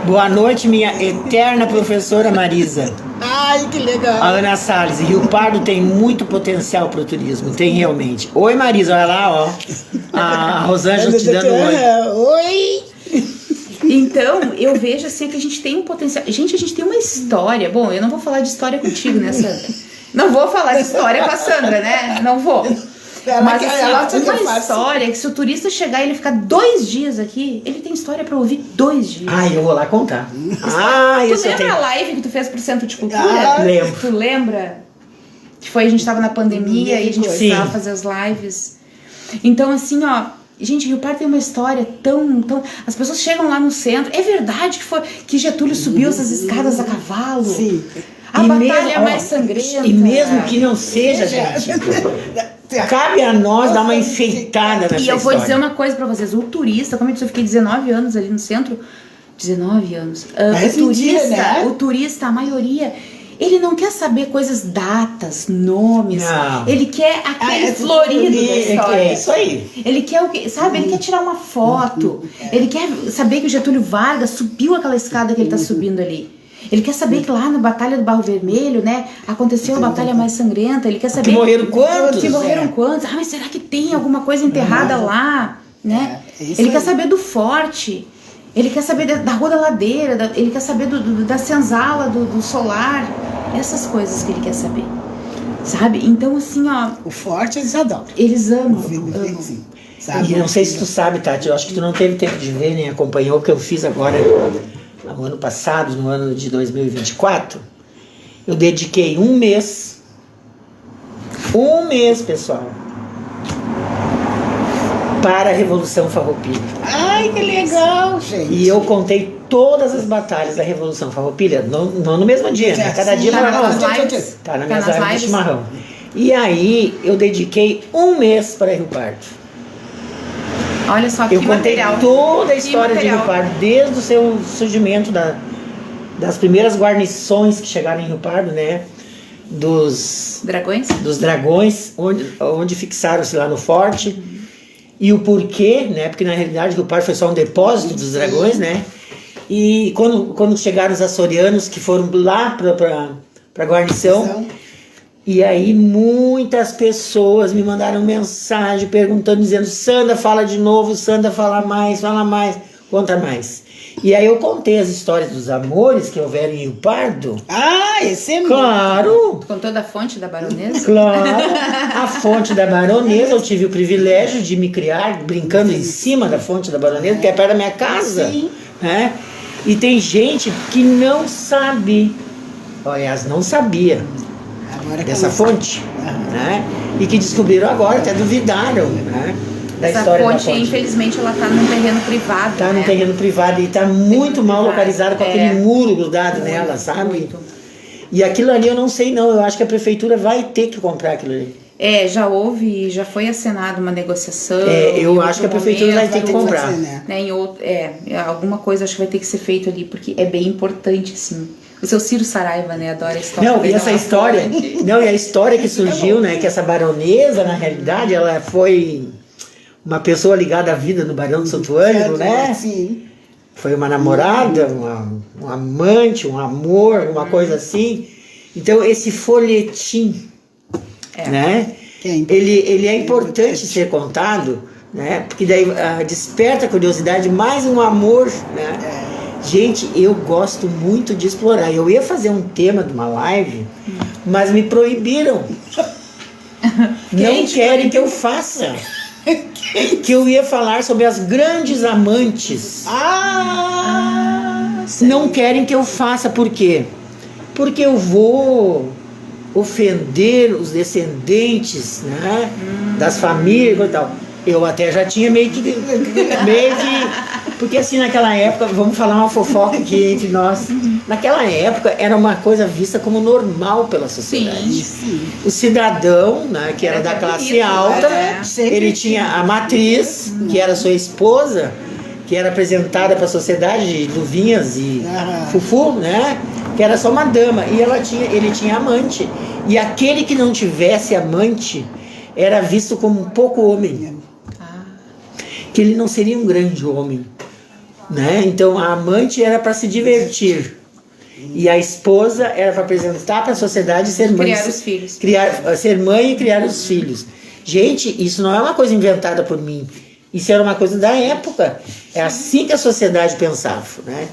Boa noite, minha eterna professora Marisa. Ai, que legal. A Ana Salles, Rio Pardo tem muito potencial para o turismo, tem realmente. Oi, Marisa, olha lá, ó. A Rosângela te dando oi. Oi. Então, eu vejo assim que a gente tem um potencial. Gente, a gente tem uma história. Bom, eu não vou falar de história contigo, né, Sandra? Não vou falar de história com a Sandra, né? Não vou. Mas assim, uma história que se o turista chegar e ele ficar 2 dias aqui, ele tem história pra ouvir 2 dias. Ai, eu vou lá contar. Tu lembra a live que tu fez pro Centro de Cultura? Lembro. Tu lembra? Que foi, a gente tava na pandemia e a gente precisava fazer as lives. Então, assim, ó, gente, Rio Pardo tem uma história tão... As pessoas chegam lá no centro. É verdade que Getúlio subiu essas escadas a cavalo? Sim. A batalha mais sangrenta. E mesmo que não seja, gente, cabe a nós dar uma enfeitada nessa história. E eu vou dizer uma coisa pra vocês. O turista, como eu disse, eu fiquei 19 anos ali no centro. 19 anos. O turista, a maioria... Ele não quer saber coisas, datas, nomes. Não. Ele quer aquele florido da história. É isso aí. Ele quer o quê? Sabe? Ele quer tirar uma foto. Ele quer saber que o Getúlio Vargas subiu aquela escada que ele tá subindo ali. Ele quer saber que lá na Batalha do Barro Vermelho, né, aconteceu a batalha mais sangrenta. Ele quer saber... Que morreram quantos? Que morreram quantos? Ah, mas será que tem alguma coisa enterrada lá? Né? Ele quer saber do forte. Ele quer saber da Rua da Ladeira, ele quer saber da senzala, do solar, essas coisas que ele quer saber, sabe? Então, assim, ó... O forte eles adoram. Eles amam. Sim, sabe? E não sei se tu sabe, Tati, eu acho que tu não teve tempo de ver, nem acompanhou o que eu fiz agora, no ano passado, no ano de 2024. Eu dediquei um mês, pessoal, para a Revolução Farroupilha. Ai, que legal, gente. E eu contei todas as batalhas da Revolução Farroupilha, não no mesmo dia, né? Cada dia tá nas lives. Tá nas minhas lives de chimarrão. E aí eu dediquei um mês para Rio Pardo. Olha só que material. Eu contei toda a história de Rio Pardo, desde o seu surgimento das primeiras guarnições que chegaram em Rio Pardo, né? Dos dragões, onde fixaram-se lá no forte. E o porquê, né? Porque na realidade Rio Pardo foi só um depósito dos dragões, né? E quando chegaram os açorianos, que foram lá para a guarnição, e aí muitas pessoas me mandaram mensagem perguntando, dizendo: Sandra, fala de novo, Sandra, fala mais, conta mais. E aí eu contei as histórias dos amores que houveram em Rio Pardo. Ah, esse é muito. Claro! Tu contou da fonte da baronesa? Claro! A fonte da baronesa, eu tive o privilégio de me criar brincando em cima da fonte da baronesa, que é perto da minha casa. Sim. Né? E tem gente que não sabe, aliás, não sabia dessa fonte, né? E que descobriram agora, até duvidaram, né? Essa fonte, infelizmente, ela tá num terreno privado. Tá, né? Num terreno privado e tá muito mal localizado, com aquele muro grudado nela, sabe? Muito. E aquilo ali eu não sei não, eu acho que a prefeitura vai ter que comprar aquilo ali. Já houve, já foi assinada uma negociação. Eu acho que a prefeitura vai ter que comprar. Alguma coisa acho que vai ter que ser feito ali, porque é bem importante, assim. O seu Ciro Saraiva, né, adora a história. Não, e essa história, e a história que surgiu, né, que essa baronesa, na realidade, ela foi uma pessoa ligada à vida do Barão do Santo Ângelo, né? Sim. Foi uma namorada, um amante, um amor, uma coisa assim. Então, esse folhetim, né? Ele é importante ser contado, né? Porque daí desperta a curiosidade, mais um amor, né? Gente, eu gosto muito de explorar. Eu ia fazer um tema de uma live, mas me proibiram. Não querem que eu faça. Que eu ia falar sobre as grandes amantes. Não querem que eu faça. Por quê? Porque eu vou ofender os descendentes, né, das famílias e tal. Eu até já tinha meio que porque assim, naquela época, vamos falar uma fofoca aqui entre nós, naquela época era uma coisa vista como normal pela sociedade. Sim. O cidadão, né, que era da classe alta, ele tinha a matriz, que era sua esposa, que era apresentada para a sociedade de luvinhas e fufu, né, que era só uma dama, e ele tinha amante, e aquele que não tivesse amante era visto como um pouco homem, que ele não seria um grande homem. né? Então a amante era para se divertir e a esposa era para apresentar para a sociedade e ser mãe, Criar os filhos. ser mãe e criar os filhos. Gente, isso não é uma coisa inventada por mim. Isso era uma coisa da época. É assim que a sociedade pensava, né?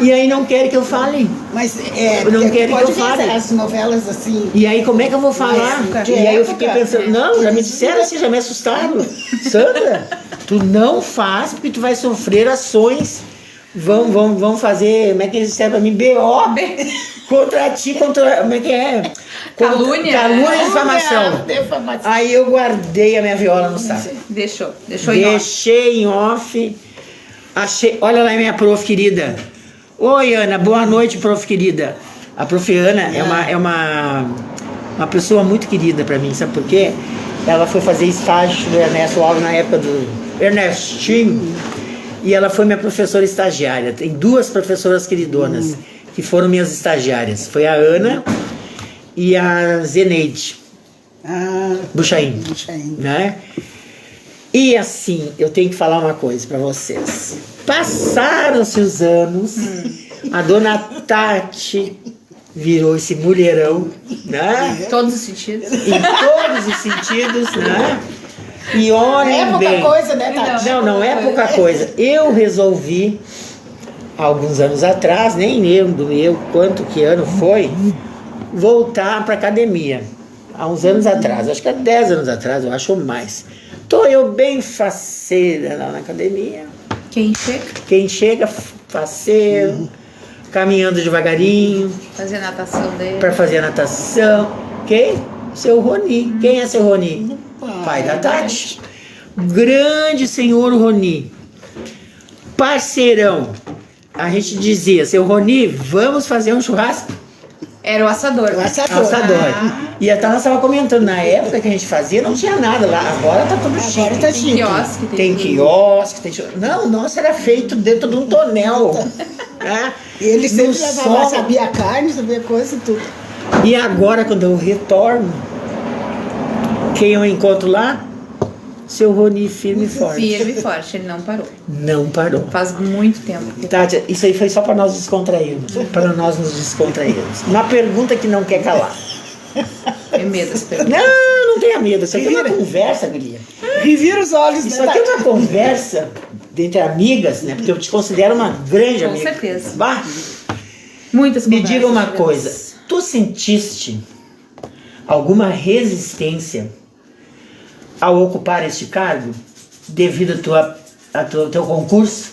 E aí não querem que eu fale. Mas não querem que eu pode ver fale. as novelas assim. E aí como é que eu vou falar? De E aí eu época. fiquei pensando, não, já me disseram assim, já me assustaram. Sandra, tu não faz porque tu vai sofrer ações. Vão fazer, como é que eles disseram pra mim? BO contra ti, como é que é? Calúnia. Calúnia e difamação. Defamação. Aí eu guardei a minha viola no saco. Deixou em off. Deixei em off. Achei, olha lá minha prof querida. Oi, Ana, boa noite, prof querida. A prof Ana é uma pessoa muito querida pra mim, sabe por quê? Ela foi fazer estágio do Ernesto Alves na época do Ernestinho. E ela foi minha professora estagiária. Tem 2 professoras queridonas que foram minhas estagiárias. Foi a Ana e a Zeneide Buchaim, né? E assim, eu tenho que falar uma coisa pra vocês. Passaram-se os anos, a dona Tati virou esse mulherão, né? Em todos os sentidos. Em todos os sentidos, né? E olhem É pouca bem. coisa, né, Tati? Não é pouca coisa. Eu resolvi, alguns anos atrás, nem lembro eu quanto que ano foi, voltar pra academia. Há uns anos atrás, acho que há 10 anos atrás, eu acho mais. Tô eu bem faceira lá na academia. Quem chega, faceiro, caminhando devagarinho. Fazer natação dele. Pra fazer a natação. Quem? Seu Roni. Quem é seu Roni? Pai da Tati. Grande senhor Roni. Parceirão. A gente dizia, seu Roni, vamos fazer um churrasco? Era o assador. Assador. E a Tana estava comentando, na época que a gente fazia, não tinha nada lá. Agora tá tudo chique. Agora tá Tem chique. quiosque. Tem quiosque, tem... Não, o nosso era feito dentro de um tonel. Né? E ele sempre No levava, sol. sabia carne, sabia coisa e tudo. E agora, quando eu retorno, quem eu encontro lá? Seu Roni, firme e forte. Firme e forte, ele não parou. Não parou. Faz muito tempo. Tati, isso aí foi só para nós descontrairmos. Para nós nos descontrairmos. Uma pergunta que não quer calar. Tenho medo dessa pergunta. Não tenha medo. Isso aqui é uma conversa, guria. Revira os olhos, Isso né, aqui é Tati? uma conversa entre amigas, né? Porque eu te considero uma grande Com amiga. certeza. Bah, Muitas me conversas diga uma tivemos. coisa. Tu sentiste alguma resistência ao ocupar este cargo devido ao teu concurso?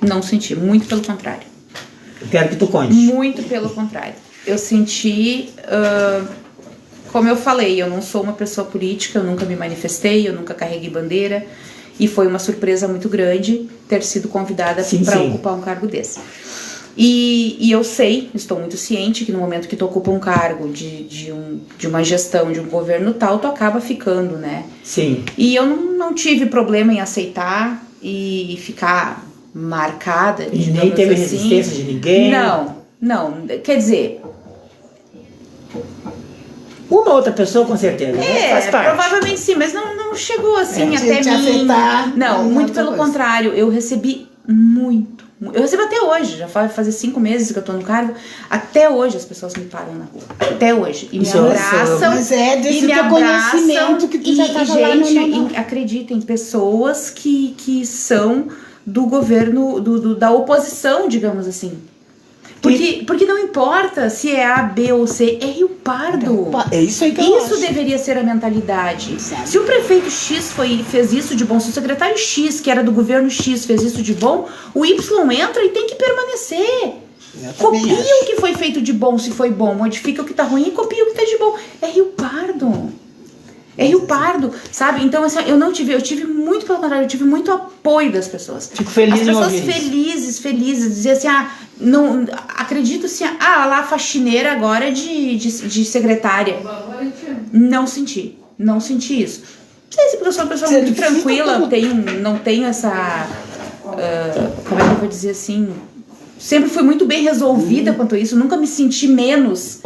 Não senti, muito pelo contrário. Eu quero que tu conte. Muito pelo contrário. Eu senti, como eu falei, eu não sou uma pessoa política, eu nunca me manifestei, eu nunca carreguei bandeira. E foi uma surpresa muito grande ter sido convidada para ocupar um cargo desse. E eu sei, estou muito ciente que no momento que tu ocupa um cargo de uma gestão, de um governo tal, tu acaba ficando, né? Sim. E eu não tive problema em aceitar e ficar marcada. E nem teve resistência de ninguém? Não. Quer dizer... Uma outra pessoa, com certeza, né? Faz parte. Provavelmente sim, mas não chegou assim até te mim. afetar, Não, muito pelo coisa. contrário. Eu recebi muito. Eu recebo até hoje, já vai fazer 5 meses que eu tô no cargo. Até hoje as pessoas me param na rua. Até hoje. E me Isso, abraçam. mas é desse e me teu abraçam. conhecimento que tu já tava lá no- gente, acreditem, pessoas que são do governo, da oposição, digamos assim. Porque não importa se é A, B ou C, é Rio Pardo. É isso aí que eu Isso acho. deveria ser a mentalidade. Sabe. Se o prefeito X fez isso de bom, se o secretário X, que era do governo X, fez isso de bom, o Y entra e tem que permanecer. Eu também Copia acho. o que foi feito de bom, se foi bom. Modifica o que tá ruim e copia o que tá de bom. É Rio Pardo. É Rio Pardo, sabe? Então, assim, eu tive muito pelo contrário, eu tive muito apoio das pessoas. Fico feliz As em pessoas ouvir isso. felizes, dizer assim, não, acredito assim, lá a faxineira agora de secretária. Não senti isso. Não sei se eu sou uma pessoa muito tranquila, não tenho essa, como é que eu vou dizer assim, sempre fui muito bem resolvida quanto a isso, nunca me senti menos.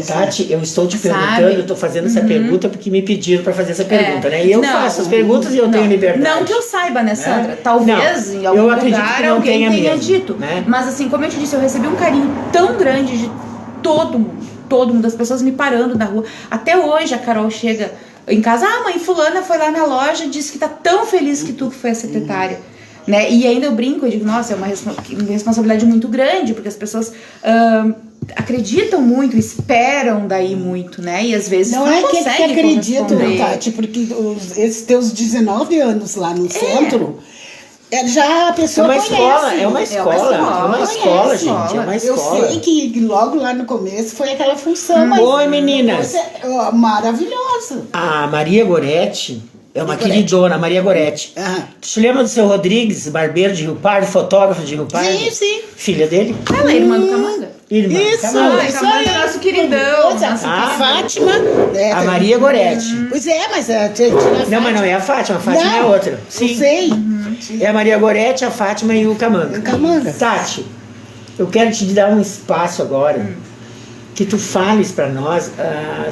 Tati, eu estou te Sabe? perguntando, eu estou fazendo essa pergunta porque me pediram para fazer essa pergunta, né? E eu Não, faço as perguntas e eu tenho liberdade. Não que eu saiba, né, Sandra? Né? Talvez Não, em algum eu acredito lugar que não alguém tenha tenha mesmo, dito. né? Mas assim, como eu te disse, eu recebi um carinho tão grande de todo mundo, das pessoas me parando na rua. Até hoje a Carol chega em casa, mãe, fulana foi lá na loja e disse que tá tão feliz que tu que foi a secretária. Né? E ainda eu brinco, eu digo, nossa, é uma responsabilidade muito grande, porque as pessoas acreditam muito, esperam daí muito, né? E às vezes não é que acreditam, corresponder. Tati, porque esses teus 19 anos lá no centro, já a pessoa conhece. É uma escola, gente. É uma escola. Eu sei que logo lá no começo foi aquela função, mas Oi, meninas. Maravilhosa. A Maria Goretti é uma queridona, Maria Goretti. Tu te lembra do seu Rodrigues, barbeiro de Rio Pardo, fotógrafo de Rio Pardo? Sim. Filha dele? Ela é irmã do Camanga. Irmã do Camanga. Camanga é nosso queridão. A Fátima. A Maria Goretti. Pois é, mas a Não, mas não é a Fátima é outra. Sim. Eu sei. É a Maria Goretti, a Fátima e o Camanga. Tati, eu quero te dar um espaço agora que tu fales para nós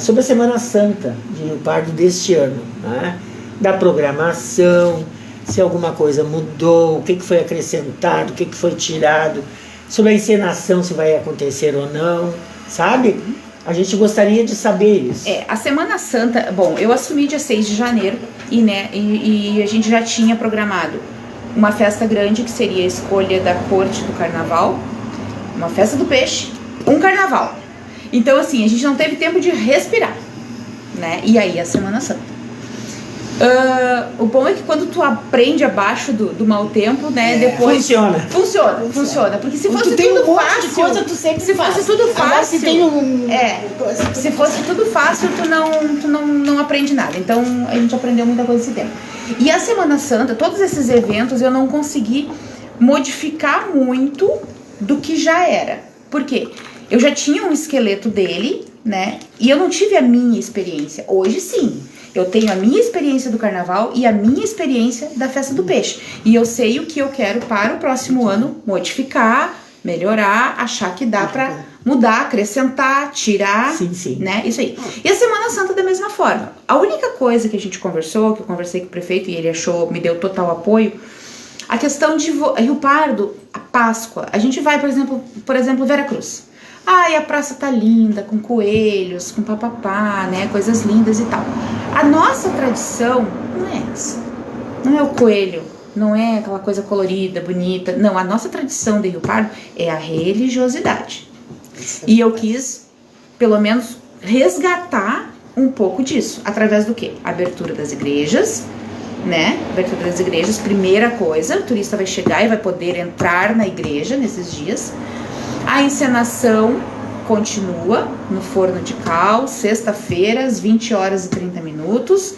sobre a Semana Santa de Rio Pardo deste ano, né? Da programação, se alguma coisa mudou, o que foi acrescentado, o que foi tirado, sobre a encenação, se vai acontecer ou não, sabe? A gente gostaria de saber isso. A Semana Santa, bom, eu assumi dia 6 de janeiro e a gente já tinha programado uma festa grande que seria a escolha da corte do carnaval, uma festa do peixe, um carnaval. Então assim, a gente não teve tempo de respirar, né? E aí a Semana Santa. O bom é que quando tu aprende abaixo do mau tempo, né, depois funciona, porque se fosse tudo fácil, se fosse tudo fácil, se fosse tudo fácil, tu não aprende nada. Então a gente aprendeu muita coisa esse tempo. E a Semana Santa, todos esses eventos, eu não consegui modificar muito do que já era. Por quê? Eu já tinha um esqueleto dele, né, e eu não tive a minha experiência. Hoje sim. Eu tenho a minha experiência do carnaval e a minha experiência da festa do peixe. E eu sei o que eu quero para o próximo ano modificar, melhorar, achar que dá pra mudar, acrescentar, tirar, né? Isso aí. E a Semana Santa da mesma forma. A única coisa que a gente conversou, que eu conversei com o prefeito e ele me deu total apoio, a questão de Rio Pardo, a Páscoa. A gente vai, por exemplo, Veracruz. A praça tá linda, com coelhos, com papapá, né, coisas lindas e tal. A nossa tradição não é essa. Não é o coelho, não é aquela coisa colorida, bonita. Não, a nossa tradição de Rio Pardo é a religiosidade. E eu quis, pelo menos, resgatar um pouco disso. Através do quê? Abertura das igrejas, né? Abertura das igrejas, primeira coisa. O turista vai chegar e vai poder entrar na igreja nesses dias. A encenação continua no Forno de Cal, sexta-feira, às 20 horas e 30 minutos.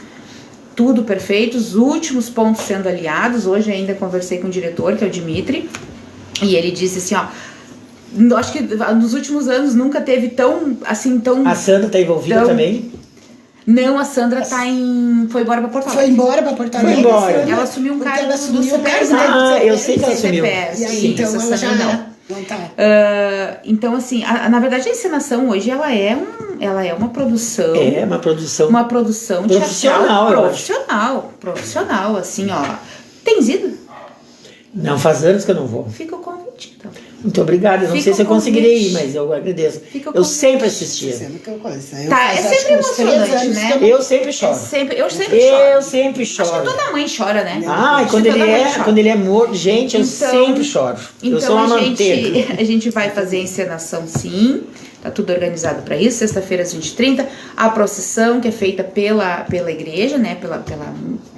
Tudo perfeito, os últimos pontos sendo alinhados. Hoje ainda conversei com o diretor, que é o Dimitri, e ele disse assim, acho que nos últimos anos nunca teve tão... A Sandra está envolvida também? Não, a Sandra foi embora pra Porto Alegre. Foi embora pra Porto Alegre. Ela assumiu um cargo do CPERS, né? Eu sei que ela assumiu. Então ela já não. Então assim, na verdade a encenação hoje ela é uma produção. É uma produção. Uma produção profissional, assim, Tens ido? Não, faz anos que eu não vou. Fica o convite, então. Muito obrigada. Não sei se eu conseguirei ir, mas eu agradeço. Eu sempre assistia. É sempre emocionante, né? Eu sempre choro. Eu sempre choro. Acho que toda mãe chora, né? E quando ele é morto, gente, eu sempre choro. Eu sou uma manteiga. A gente vai fazer a encenação, sim. Tá tudo organizado para isso. Sexta-feira às 20h30. A procissão que é feita pela igreja, né?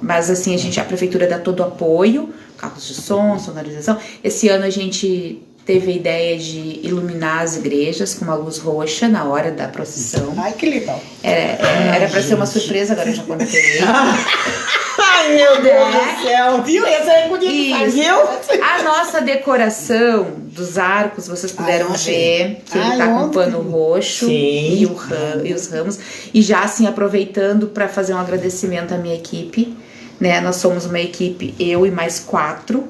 Mas assim, a prefeitura dá todo o apoio. Carros de som, sonorização. Esse ano a gente teve a ideia de iluminar as igrejas com uma luz roxa na hora da procissão. Ai, que legal. Era pra ser uma surpresa, agora eu já contei. Ai, meu Deus do céu. Viu? Essa é bonita, viu? A nossa decoração dos arcos, vocês puderam ver, que ele tá com pano roxo e os ramos. E já, assim, aproveitando para fazer um agradecimento à minha equipe, né? Nós somos uma equipe, eu e mais 4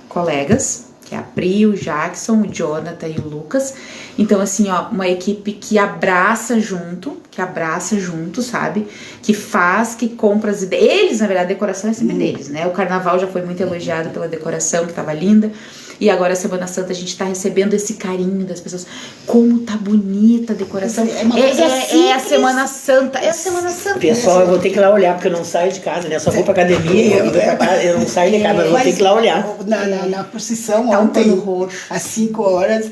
colegas, que é a Pri, o Jackson, o Jonathan e o Lucas. Então, assim, ó, uma equipe que abraça junto, sabe? Que faz, que compra as ideias. Eles, na verdade, a decoração é sempre deles, né? O carnaval já foi muito elogiado pela decoração, que tava linda. E agora a Semana Santa a gente tá recebendo esse carinho das pessoas. Como tá bonita a decoração. É a Semana Santa. É a Semana Santa. Pessoal, eu vou ter que ir lá olhar, porque eu não saio de casa, né? Eu só vou pra academia, eu não saio de casa, mas eu vou ter que ir lá olhar. Na procissão, Tá um ontem, pano roxo. às 5 horas,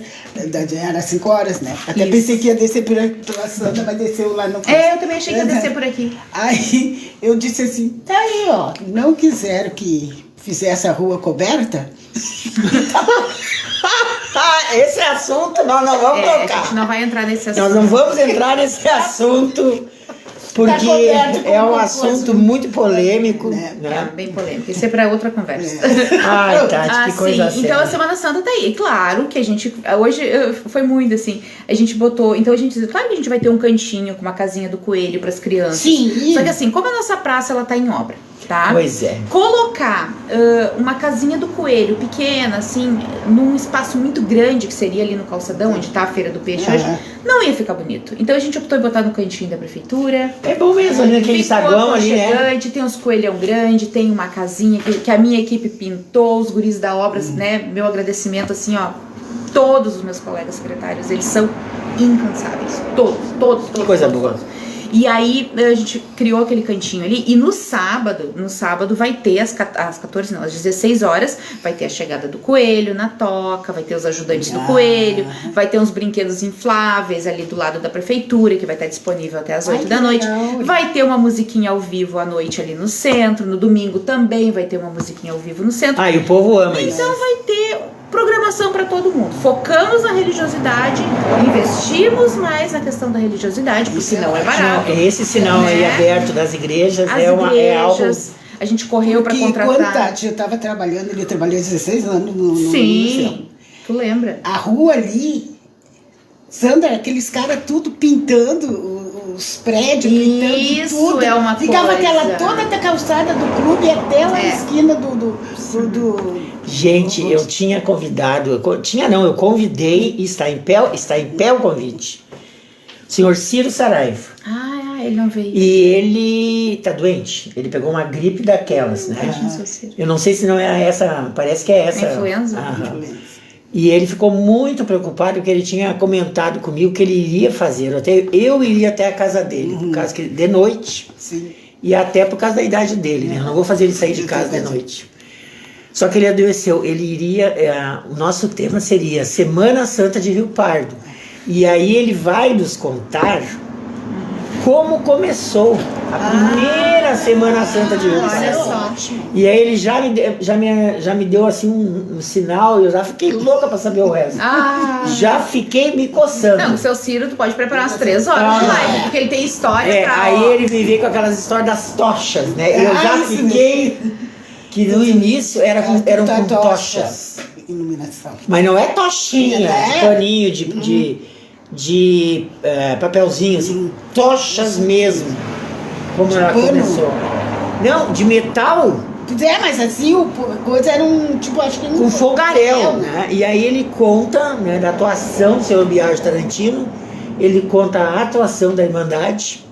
era 5 horas, né? Até pensei que ia descer pela Santa, mas desceu lá no... Eu também achei que ia descer por aqui. Aí eu disse assim, tá aí, ó, não quiseram que fizesse a rua coberta? Esse assunto nós não vamos A tocar. gente não vai entrar nesse assunto. Nós não vamos entrar nesse assunto, porque coberto com é um alguma assunto coisa. muito polêmico, É né? bem polêmico. Isso é pra outra conversa. Ai, Tati, que coisa Sim, então a séria. Semana Santa tá aí. Claro que a gente. Hoje foi muito assim. A gente botou. Então a gente. Claro que a gente vai ter um cantinho com uma casinha do coelho pras crianças. Sim. Só que assim, como a nossa praça ela tá em obra, tá? Pois é. Colocar uma casinha do coelho pequena, assim, num espaço muito grande, que seria ali no calçadão, onde tá a Feira do Peixe hoje, não ia ficar bonito. Então a gente optou em botar no cantinho da prefeitura. É bom mesmo, ali naquele Ficou saguão ali, né? aconchegante, tem uns coelhão grande, tem uma casinha que a minha equipe pintou, os guris da obra, né? Meu agradecimento, assim, ó. Todos os meus colegas secretários, eles são incansáveis. Todos. Que coisa boa. E aí a gente criou aquele cantinho ali. E no sábado vai ter às 14, não, às 16 horas, vai ter a chegada do coelho na toca, vai ter os ajudantes do coelho, vai ter uns brinquedos infláveis ali do lado da prefeitura, que vai estar disponível até às 8 da noite. Legal. Vai ter uma musiquinha ao vivo à noite ali no centro. No domingo também vai ter uma musiquinha ao vivo no centro. Ah, e o povo ama isso. Então vai ter programação para todo mundo. Focamos na religiosidade, investimos mais na questão da religiosidade, porque não é barato. Esse sinal aí né? aberto das igrejas As é algo. igrejas, a gente correu para Porque quando contratar. Tati, eu estava trabalhando, ele trabalhou 16 anos no Sim, tu lembra? A rua ali, Sandra, aqueles caras tudo pintando os prédios, pintando Isso tudo. é uma Ficava coisa. aquela toda da calçada do clube até lá na É. esquina do Gente, eu tinha convidado, eu convidei e está em pé o convite. O senhor Ciro Saraiva. Ele não veio. E ele tá doente. Ele pegou uma gripe daquelas, né? Tadinho, seu Ciro. Eu não sei se não é essa, parece que é essa. Influenza? Aham. E ele ficou muito preocupado porque ele tinha comentado comigo que ele iria fazer. Eu iria até a casa dele, por causa que de noite. Sim. E até por causa da idade dele, né? Eu não vou fazer ele sair de casa de noite. Só que ele adoeceu. Ele iria. O nosso tema seria Semana Santa de Rio Pardo. E aí ele vai nos contar como começou a primeira Semana Santa de Rio Olha Pardo. só. E aí ele já me deu assim um sinal e eu já fiquei louca pra saber o resto. Já fiquei me coçando. Não, o seu Ciro, tu pode preparar umas 3 horas de live, porque ele tem história pra... Aí ele me veio com aquelas histórias das tochas, né? Eu já isso fiquei... Que no início eram com tochas. Iluminação. Mas não é tochinha, É. paninho de papelzinho, assim, tochas mesmo. Como ela pano? começou. Não, de metal Mas assim, coisa era um, tipo, acho que... com fogaréu, né? E aí ele conta, né, da atuação do senhor Biagio Tarantino, ele conta a atuação da Irmandade,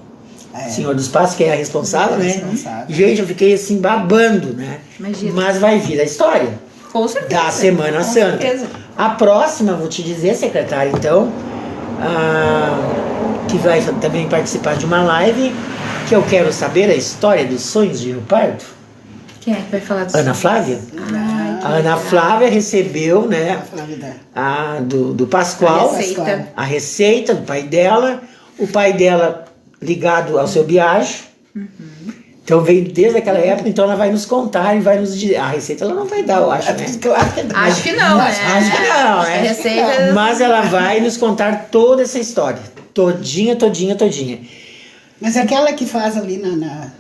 Senhor do Espaço, que é a responsável, né? Gente, eu fiquei assim babando, né? Imagina. Mas vai vir a história Com certeza. da Semana Com Santa. certeza. A próxima, vou te dizer, secretária, então, que vai também participar de uma live, que eu quero saber a história dos sonhos de Rio Pardo. Quem é que vai falar disso? Ana Flávia. Ai, que A Ana legal. Flávia recebeu, né, do Pascoal, A a receita do pai dela, o pai dela ligado ao seu Biagio. Então veio desde aquela época, então ela vai nos contar e vai nos dizer. A receita ela não vai dar, eu acho, né? Claro que não. Acho que não, né? Acho que não, Acho que a né? receita... Mas ela vai nos contar toda essa história. Todinha. Mas aquela que faz ali na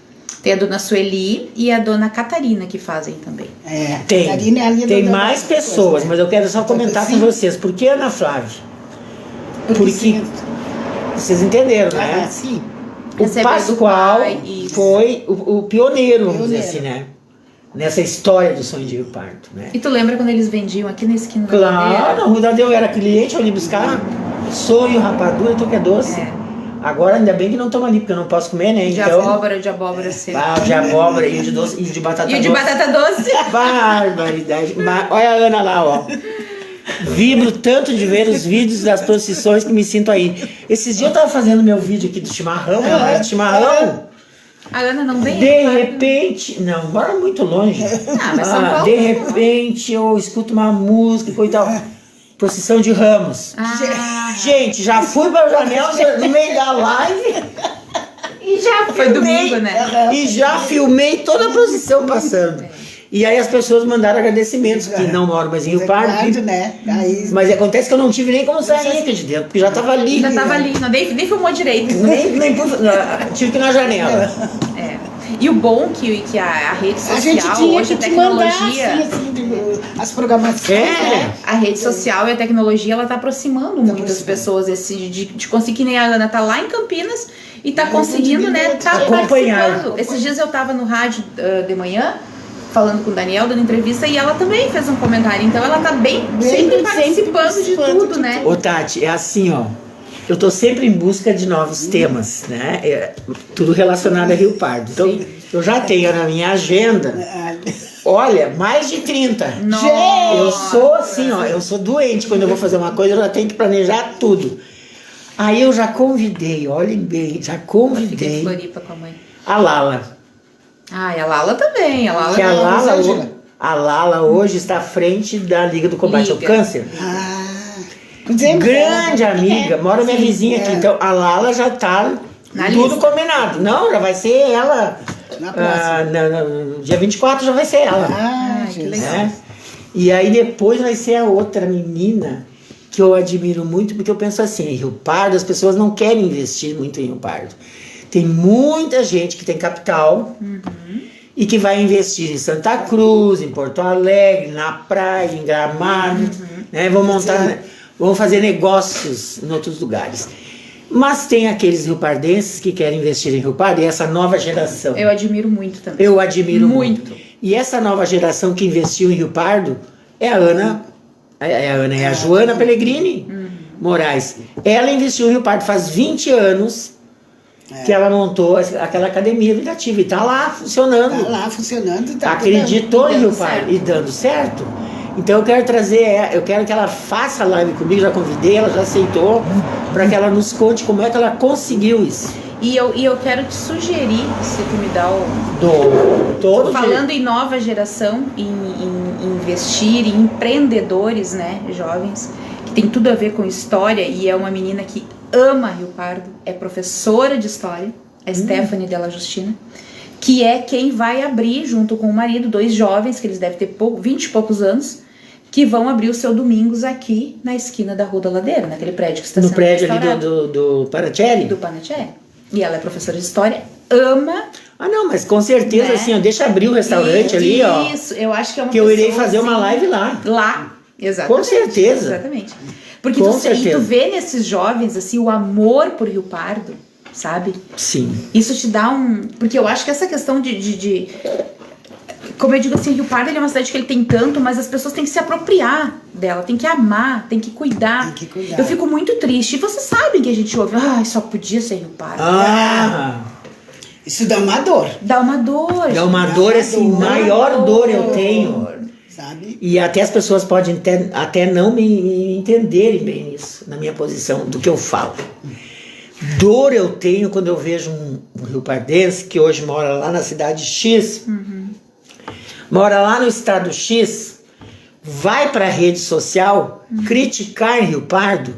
Tem a dona Sueli e a dona Catarina que fazem também. Tem, Catarina é ali tem da mais coisa, pessoas, né? mas eu quero só comentar com vocês. Por que Ana Flávia? Porque sim. vocês entenderam, né? Sim. O Recebeu do Pascoal pai, isso. foi o pioneiro, vamos dizer assim, né? nessa história do sonho de Rio Pardo, né? E tu lembra quando eles vendiam aqui na esquina da Claro, Bandeira? na Rua da Deu, eu era cliente, eu ia buscar sonho, rapadura, tu que é doce. É. Agora ainda bem que não estamos ali, porque eu não posso comer, né? De Então, abóbora seca. o de abóbora e o de doce e o de batata E o de doce. batata doce. Barbaridade. Olha a Ana lá, ó. Vibro tanto de ver os vídeos das procissões que me sinto aí. Esses dias eu tava fazendo meu vídeo aqui do chimarrão, do chimarrão. A Ana não vem? De repente, não, agora é muito longe. Mas São Paulo. De repente eu escuto uma música e tal. Procissão de Ramos. Ah, Gente, já fui pra janela no meio da live e já foi domingo, né? E já filmei toda a procissão passando. E aí as pessoas mandaram agradecimentos, que não moram mais em Rio Pardo. Né? Aí, Mas acontece que eu não tive nem como sair aqui de dentro, porque já tava ali. Já tava ali, não, nem filmou direito. Tive que ir na janela. É. E o bom que a rede a gente social, tinha hoje a que te mandar tecnologia. assim, as programações. É. A rede social e a tecnologia, ela tá aproximando muitas pessoas de conseguir, que nem a Ana tá lá em Campinas e tá conseguindo, né, tá acompanhar. participando. Esses dias eu tava no rádio de manhã, falando com o Daniel, dando entrevista, e ela também fez um comentário. Então ela tá sempre participando de tudo, né? Ô Tati, é assim, ó. Eu tô sempre em busca de novos temas, né? Tudo relacionado a Rio Pardo. Então, Sim. eu já tenho na minha agenda, olha, mais de 30. Nossa. Eu sou assim, ó, eu sou doente. Quando eu vou fazer uma coisa, eu já tenho que planejar tudo. Aí eu já convidei, olhem bem, já Fiquei em convidei Floripa com a mãe. a Lala. Ah, e a Lala também. Que a Lala hoje está à frente da Liga do Combate ao Liga. Câncer. Grande amiga, mora minha vizinha aqui. Então a Lala já tá Na tudo lista. combinado. Não, já vai ser ela. Na próxima. No dia 24 já vai ser ela. que Jesus. legal. Né? E aí depois vai ser a outra menina que eu admiro muito, porque eu penso assim, em Rio Pardo as pessoas não querem investir muito em Rio Pardo. Tem muita gente que tem capital e que vai investir em Santa Cruz, em Porto Alegre, na praia, em Gramado, né? Vão fazer negócios em outros lugares. Mas tem aqueles riopardenses que querem investir em Rio Pardo, e essa nova geração. Eu admiro muito também. Eu admiro muito. Muito. E essa nova geração que investiu em Rio Pardo é a Ana, é a Joana Pellegrini Moraes. Ela investiu em Rio Pardo faz 20 anos que ela montou aquela academia Vidativa e tá lá funcionando. Tá lá funcionando. Tá Acreditou em Rio dando Pardo certo. e dando certo. Então eu quero que ela faça live comigo, já convidei, ela já aceitou, para que ela nos conte como é que ela conseguiu isso. E eu quero te sugerir, se tu me dá o... Todo Falando em nova geração, em investir, em empreendedores, né, jovens, que tem tudo a ver com história, e é uma menina que ama Rio Pardo, é professora de história, a Stephanie Della Justina, que é quem vai abrir, junto com o marido, 2 jovens, que eles devem ter 20 e poucos anos, que vão abrir o seu Domingos aqui na esquina da Rua da Ladeira, naquele prédio que está no sendo prédio ali restaurado. do Panatieri? Do Panatieri. E ela é professora de história, ama. Ah, não, mas com certeza, Né? assim, ó, deixa abrir o restaurante ali, ó. Isso, eu acho que é uma Que eu irei pessoa, fazer uma assim, live lá. Lá, exatamente. Com certeza. Exatamente. Porque Com e tu certeza. vê nesses jovens, assim, o amor por Rio Pardo, sabe? Sim. Isso te dá um... Porque eu acho que essa questão como eu digo assim, Rio Pardo ele é uma cidade que ele tem tanto, mas as pessoas têm que se apropriar dela, tem que amar, tem que cuidar. Tem que cuidar. Eu fico muito triste. E vocês sabem que a gente ouve, só podia ser Rio Pardo. Isso dá uma dor, Dá uma dor. É uma dor, assim, maior dor eu tenho. sabe? E até as pessoas podem até não me entenderem bem nisso, na minha posição, do que eu falo. Dor eu tenho quando eu vejo um riopardense que hoje mora lá na cidade X, mora lá no estado X, vai para a rede social criticar Rio Pardo,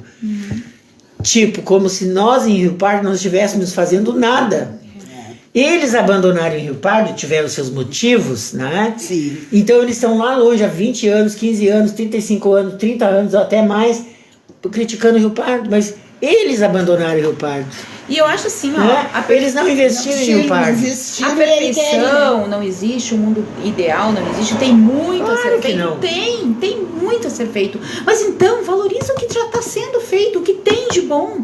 tipo, como se nós em Rio Pardo não estivéssemos fazendo nada. Eles abandonaram Rio Pardo, tiveram seus motivos, né? Sim. Então eles estão lá longe há 20 anos, 15 anos, 35 anos, 30 anos, até mais, criticando Rio Pardo, mas eles abandonaram Rio Pardo. E eu acho assim, ó, Né? Eles não investiram em Rio Pardo. a perfeição não existe, o mundo ideal não existe, tem muito a Claro ser que feito. não. Tem muito a ser feito. Mas então, valoriza o que já está sendo feito, o que tem de bom.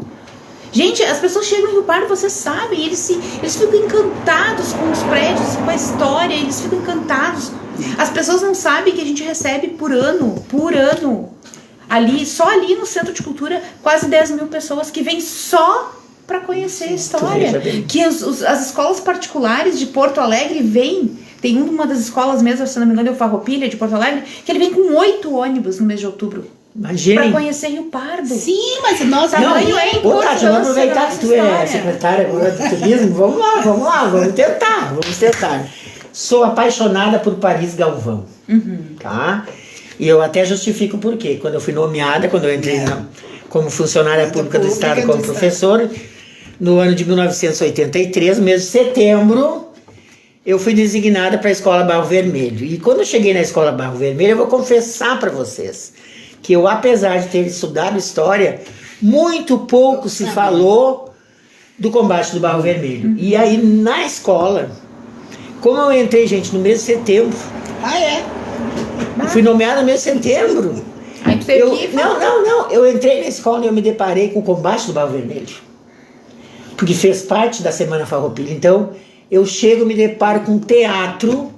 Gente, as pessoas chegam em Rio Pardo, vocês sabem, eles ficam encantados com os prédios, com a história, eles ficam encantados. As pessoas não sabem que a gente recebe por ano, só ali no Centro de Cultura, quase 10 mil pessoas que vêm só para conhecer a história. Que as escolas particulares de Porto Alegre vêm. Tem uma das escolas mesmo, se não me engano, é o Farroupilha de Porto Alegre, que ele vem com 8 ônibus no mês de outubro. Imagina. Pra conhecer Rio Pardo. Sim, mas nós... Tamanho é Ô, Tati, vamos aproveitar que tu é história. secretária agora de turismo. Vamos lá, vamos tentar. Sou apaixonada por Paris Galvão. Tá? E eu até justifico por quê. Quando eu fui nomeada, quando eu entrei como funcionária pública do Estado, como professor, no ano de 1983, mês de setembro, eu fui designada para a Escola Barro Vermelho. E quando eu cheguei na Escola Barro Vermelho, eu vou confessar para vocês que eu, apesar de ter estudado história, muito pouco se falou do combate do Barro Vermelho. E aí, na escola, como eu entrei, gente, no mês de setembro... Fui nomeada no mês de setembro. Aí tu teve que ir, Não. Eu entrei na escola e eu me deparei com o combate do Barro Vermelho. Porque fez parte da Semana Farroupilha. Então, eu chego e me deparo com um teatro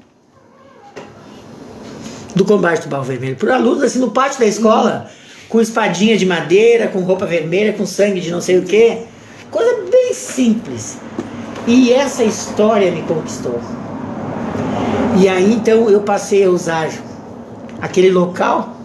do combate do Barro Vermelho. Por alunos, assim, no pátio da escola, com espadinha de madeira, com roupa vermelha, com sangue de não sei o quê. Coisa bem simples. E essa história me conquistou. E aí, então, eu passei a usar aquele local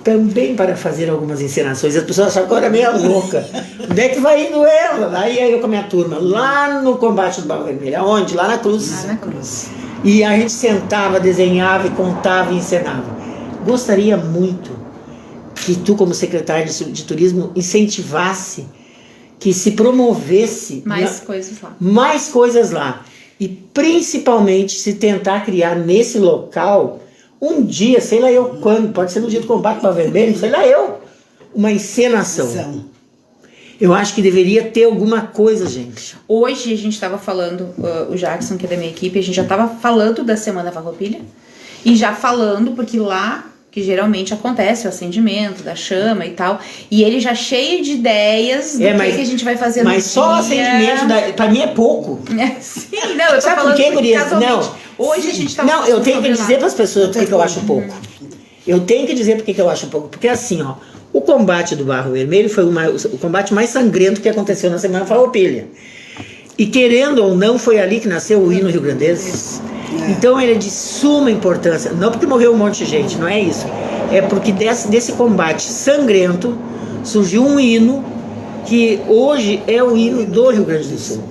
também para fazer algumas encenações. As pessoas achavam que eu era meio louca. Onde é que vai indo ela? Aí eu com a minha turma, lá no combate do Barro Vermelho. Aonde? Lá na Cruz. Lá na Cruz. E a gente sentava, desenhava, e contava e encenava. Gostaria muito que tu, como secretário de turismo, incentivasse, que se promovesse mais coisas lá. E principalmente se tentar criar nesse local um dia, sei lá eu quando, pode ser no dia do combate para vermelho, sei lá eu, uma encenação. Eu acho que deveria ter alguma coisa, gente. Hoje a gente estava falando, o Jackson, que é da minha equipe, a gente já estava falando da Semana Farroupilha e já falando, porque lá que geralmente acontece o acendimento da chama e tal, e ele já cheio de ideias do que a gente vai fazer no dia. Mas só o acendimento, pra mim é pouco. Sim, não, eu tô Sabe falando por quê, gurias? casualmente. Hoje a gente tá... Não, eu tenho que dizer para as pessoas por que eu acho pouco. Eu tenho que dizer por que eu acho pouco. Porque assim, ó, o combate do Barro Vermelho foi o combate mais sangrento que aconteceu na Semana Farroupilha. E querendo ou não, foi ali que nasceu o hino rio-grandense. Então ele é de suma importância. Não porque morreu um monte de gente, não é isso. É porque desse combate sangrento surgiu um hino que hoje é o hino do Rio Grande do Sul.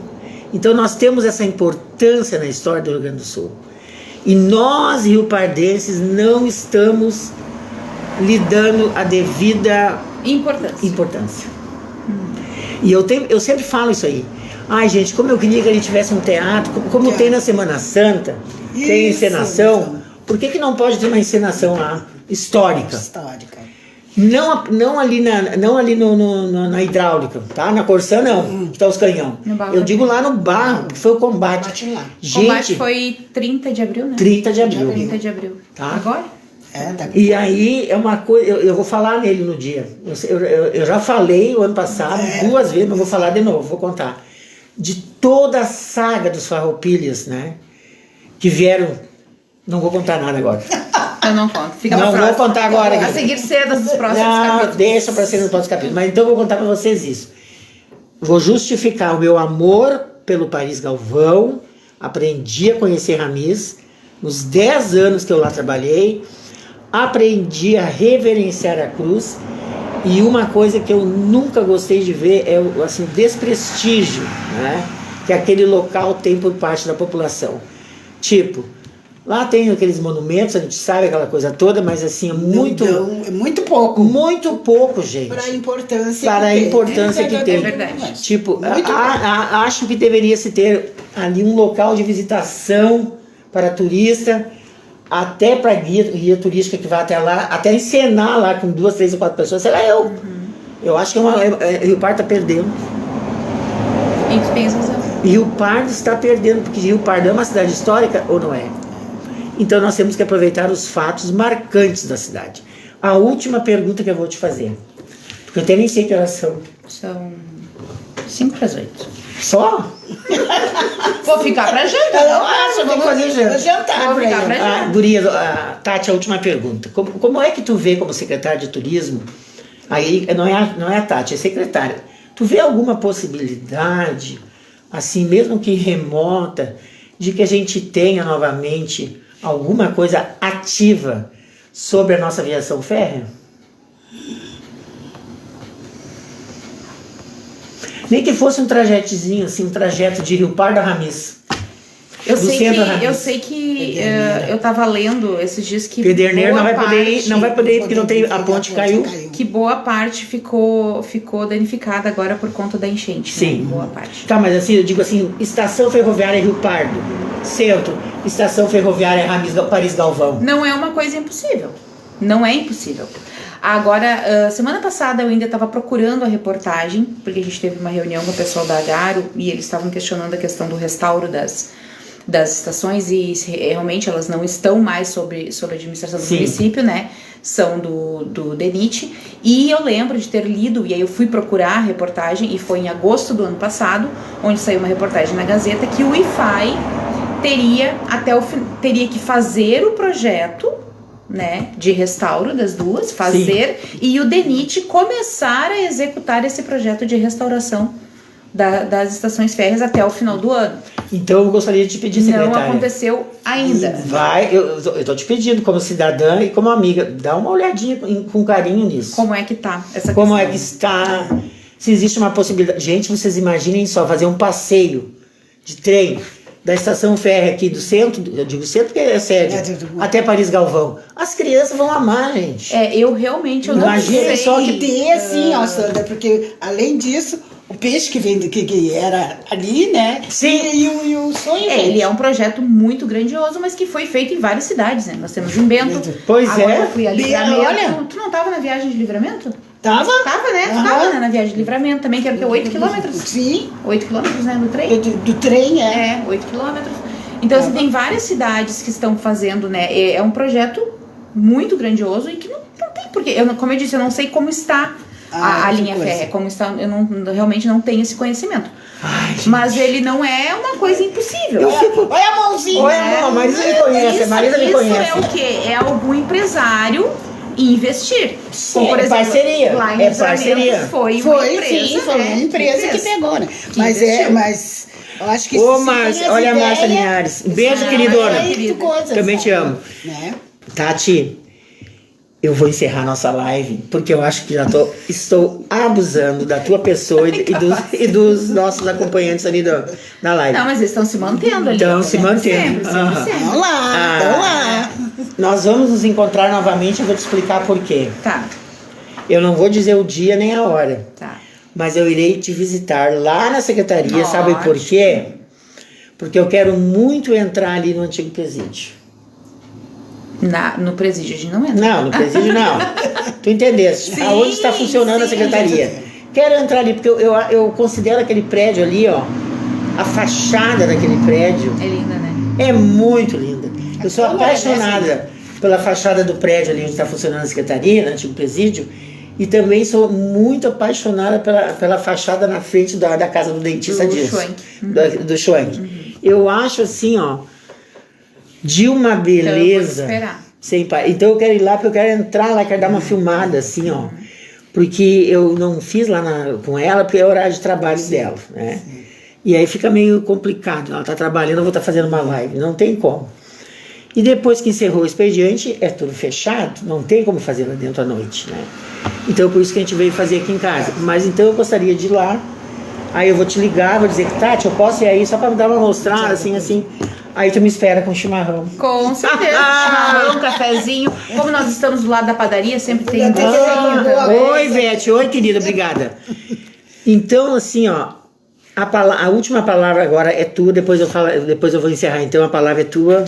Então nós temos essa importância na história do Rio Grande do Sul. E nós, riopardenses, não estamos lhe dando a devida importância. E eu sempre falo isso aí. Ai, gente, como eu queria que ele tivesse um teatro, como tem na Semana Santa, tem encenação. Por que não pode ter uma encenação lá, histórica? Não ali na hidráulica, tá? Na Corsã não, que tá os canhão. Eu digo lá no barro, que foi o combate. O combate foi 30 de abril, né? 30 de abril. 30 de abril. Tá? Agora? E aí é uma coisa, eu vou falar nele no dia. Eu já falei o ano passado 2 vezes, mas vou falar de novo, vou contar. De toda a saga dos Farroupilhas, né? Que vieram. Não vou contar nada agora. Eu não conto. Fica não vou contar agora. A seguir cedo dos próximos capítulos. Deixa para ser nos próximos capítulos. Mas então eu vou contar para vocês isso. Vou justificar o meu amor pelo Paris Galvão. Aprendi a conhecer Ramis nos 10 anos que eu lá trabalhei. Aprendi a reverenciar a cruz. E uma coisa que eu nunca gostei de ver é o assim, desprestígio, né, que aquele local tem por parte da população. Tipo, lá tem aqueles monumentos, a gente sabe aquela coisa toda, mas assim, é muito... é muito pouco. Muito pouco, gente. Para a importância que tem. É verdade. Tipo, acho que deveria se ter ali um local de visitação para turista, até para guia turística que vai até lá, até encenar lá com 2, 3 ou 4 pessoas, sei lá eu. Eu acho que Rio Pardo está perdendo. E tu tens razão. Rio Pardo está perdendo, porque Rio Pardo é uma cidade histórica ou não é? Então nós temos que aproveitar os fatos marcantes da cidade. A última pergunta que eu vou te fazer, porque eu até nem sei que horas são. São 7:55. Só? Vou ficar pra janta. Eu acho, eu tenho que fazer janta. Jantar Vou pra ficar ele. pra janta. Gurias, Tati, a última pergunta. Como é que tu vê como secretária de turismo? Aí não é a Tati, é secretária. Tu vê alguma possibilidade, assim, mesmo que remota, de que a gente tenha novamente alguma coisa ativa sobre a nossa aviação férrea? Nem que fosse um trajetezinho, assim, um trajeto de Rio Pardo a Ramis. Eu Do sei centro que, Ramis. eu sei que eu tava lendo esses dias que Pederneiro boa não vai poder ir, parte- não vai poder ir porque não tem, a ponte caiu. que boa parte ficou danificada agora por conta da enchente. Sim. Né? Boa parte. Tá, mas assim, eu digo assim, estação ferroviária Rio Pardo, centro, estação ferroviária Ramis, Paris Galvão. Não é uma coisa impossível. Não é impossível. Agora, semana passada eu ainda estava procurando a reportagem, porque a gente teve uma reunião com o pessoal da Agaro e eles estavam questionando a questão do restauro das estações e realmente elas não estão mais sob a administração do Sim. município, né? São do DENIT. E eu lembro de ter lido, e aí eu fui procurar a reportagem, e foi em agosto do ano passado, onde saiu uma reportagem na Gazeta, que o IFAI teria que fazer o projeto, né, de restauro das duas, fazer, e o DENIT começar a executar esse projeto de restauração das estações férreas até o final do ano. Então eu gostaria de te pedir, secretária. Não aconteceu ainda. Eu tô te pedindo, como cidadã e como amiga, dá uma olhadinha com carinho nisso. Como é que tá essa Como questão? é que está? Se existe uma possibilidade. Gente, vocês imaginem só, fazer um passeio de trem da estação férrea aqui do centro, eu digo centro porque é sede, até Paris Galvão. As crianças vão amar, gente. Eu realmente eu não Imagina sei. só Que ter assim, ó, Sandra, porque além disso, o peixe que vem que era ali, né? Sim. E o sonho. Ele é um projeto muito grandioso, mas que foi feito em várias cidades, né? Nós temos em Bento. Pois agora é. eu fui a Bem, Livramento. olha. Tu não tava na viagem de Livramento? Tava? Tava, né? Tu Aham. tava, né, na viagem de Livramento também, que era o quê? 8 quilômetros? Sim. 8 quilômetros, né? No trem? Do trem, é. 8 quilômetros. Então, assim, tem várias cidades que estão fazendo, né? É um projeto muito grandioso e que não tem porquê. Como eu disse, eu não sei como está a que linha coisa. férrea, como está, realmente não tenho esse conhecimento. Ai, gente. Mas ele não é uma coisa impossível. Olha a mãozinha. Olha, a Marisa me conhece, a Marisa me conhece. Isso é o quê? É algum empresário investir. Como, por exemplo, parceria. lá em É Livramento parceria. Foi uma empresa, sim, foi né, uma empresa que pegou, né? Que Mas investiu. mas eu acho que Ô, se Márcia, tem as olha a Márcia ideias, Linhares. Beijo, Ah, queridona. é muito coisa, Também te sabe? amo. Né? Tati, eu vou encerrar nossa live, porque eu acho que estou abusando da tua pessoa e dos nossos acompanhantes ali na live. Não, mas eles estão se mantendo ali. Estão se mantendo. Sempre, Aham. sempre. Vamos lá, vamos lá. Nós vamos nos encontrar novamente, eu vou te explicar por quê. Tá, Eu não vou dizer o dia nem a hora, tá. mas eu irei te visitar lá na secretaria, Ótimo. sabe por quê? Porque eu quero muito entrar ali no antigo presídio. No presídio a gente não entra. Não, no presídio não. Tu entendeste? Sim, Aonde está funcionando a sim. secretaria. Quero entrar ali, porque eu considero aquele prédio ali, ó, a fachada daquele prédio É linda, né? é muito linda. Eu sou Como é apaixonada pela fachada do prédio ali onde está funcionando a secretaria, no antigo presídio, e também sou muito apaixonada pela fachada na frente da casa do dentista Do disso. Schwank. Do Schwank. Eu acho assim, ó, de uma Então eu vou beleza. esperar. Sem pai. Então eu quero ir lá, porque eu quero entrar lá, quero dar uma filmada, assim, ó. Porque eu não fiz lá com ela, porque é o horário de trabalho dela, né? E aí fica meio complicado. Ela tá trabalhando, eu vou estar fazendo uma live. Não tem como. E depois que encerrou o expediente, é tudo fechado. Não tem como fazer lá dentro à noite, né? Então por isso que a gente veio fazer aqui em casa. Mas então eu gostaria de ir lá. Aí eu vou te ligar, vou dizer que, Tati, eu posso ir aí só pra me dar uma mostrada, assim. Aí tu me espera com chimarrão. Com certeza. Chimarrão, cafezinho. Como nós estamos do lado da padaria, sempre tem um cafezinho. Oi, Vete. Oi, querida. Obrigada. Então, assim, ó. A última palavra agora é tua, depois eu vou encerrar. Então a palavra é tua.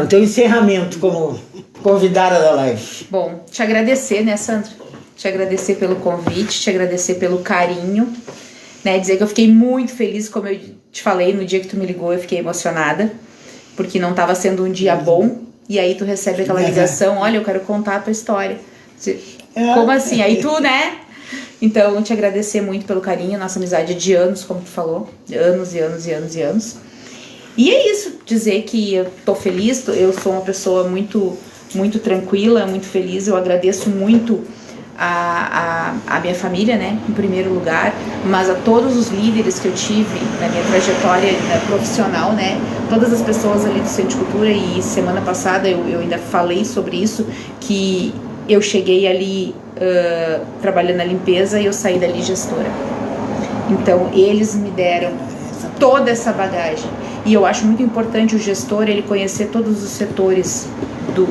O teu encerramento como convidada da live. Bom, te agradecer, né, Sandra? Te agradecer pelo convite, te agradecer pelo carinho, né? Dizer que eu fiquei muito feliz, como eu te falei, no dia que tu me ligou, eu fiquei emocionada, porque não estava sendo um dia bom, e aí tu recebe aquela ligação, olha, eu quero contar a tua história. Como assim? Aí tu, né? Então, te agradecer muito pelo carinho, nossa amizade é de anos, como tu falou, anos e anos e anos e anos. E é isso, dizer que eu tô feliz, eu sou uma pessoa muito, muito tranquila, muito feliz, eu agradeço muito a minha família, né, em primeiro lugar, mas a todos os líderes que eu tive na minha trajetória profissional, né, todas as pessoas ali do Centro de Cultura, e semana passada eu ainda falei sobre isso, que eu cheguei ali trabalhando na limpeza e eu saí dali gestora. Então, eles me deram toda essa bagagem. E eu acho muito importante o gestor, ele conhecer todos os setores do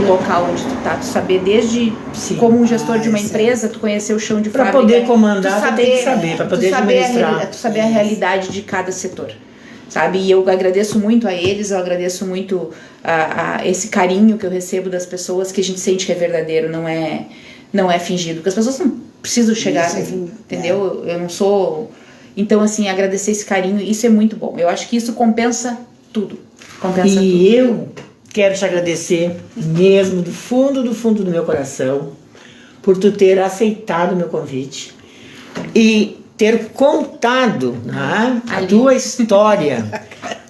local onde tu tá. Tu saber desde, como um gestor de uma empresa, tu conhecer o chão de fábrica. Para poder comandar, tu tem que saber, para poder administrar. Tu saber a realidade de cada setor. Sabe? E eu agradeço muito a eles, eu agradeço muito a esse carinho que eu recebo das pessoas, que a gente sente que é verdadeiro, não é fingido. Porque as pessoas não precisam chegar, entendeu? Eu não sou... Então, assim, agradecer esse carinho, isso é muito bom. Eu acho que isso compensa tudo. E eu quero te agradecer mesmo, do fundo do meu coração, por tu ter aceitado o meu convite e ter contado, né, a tua história.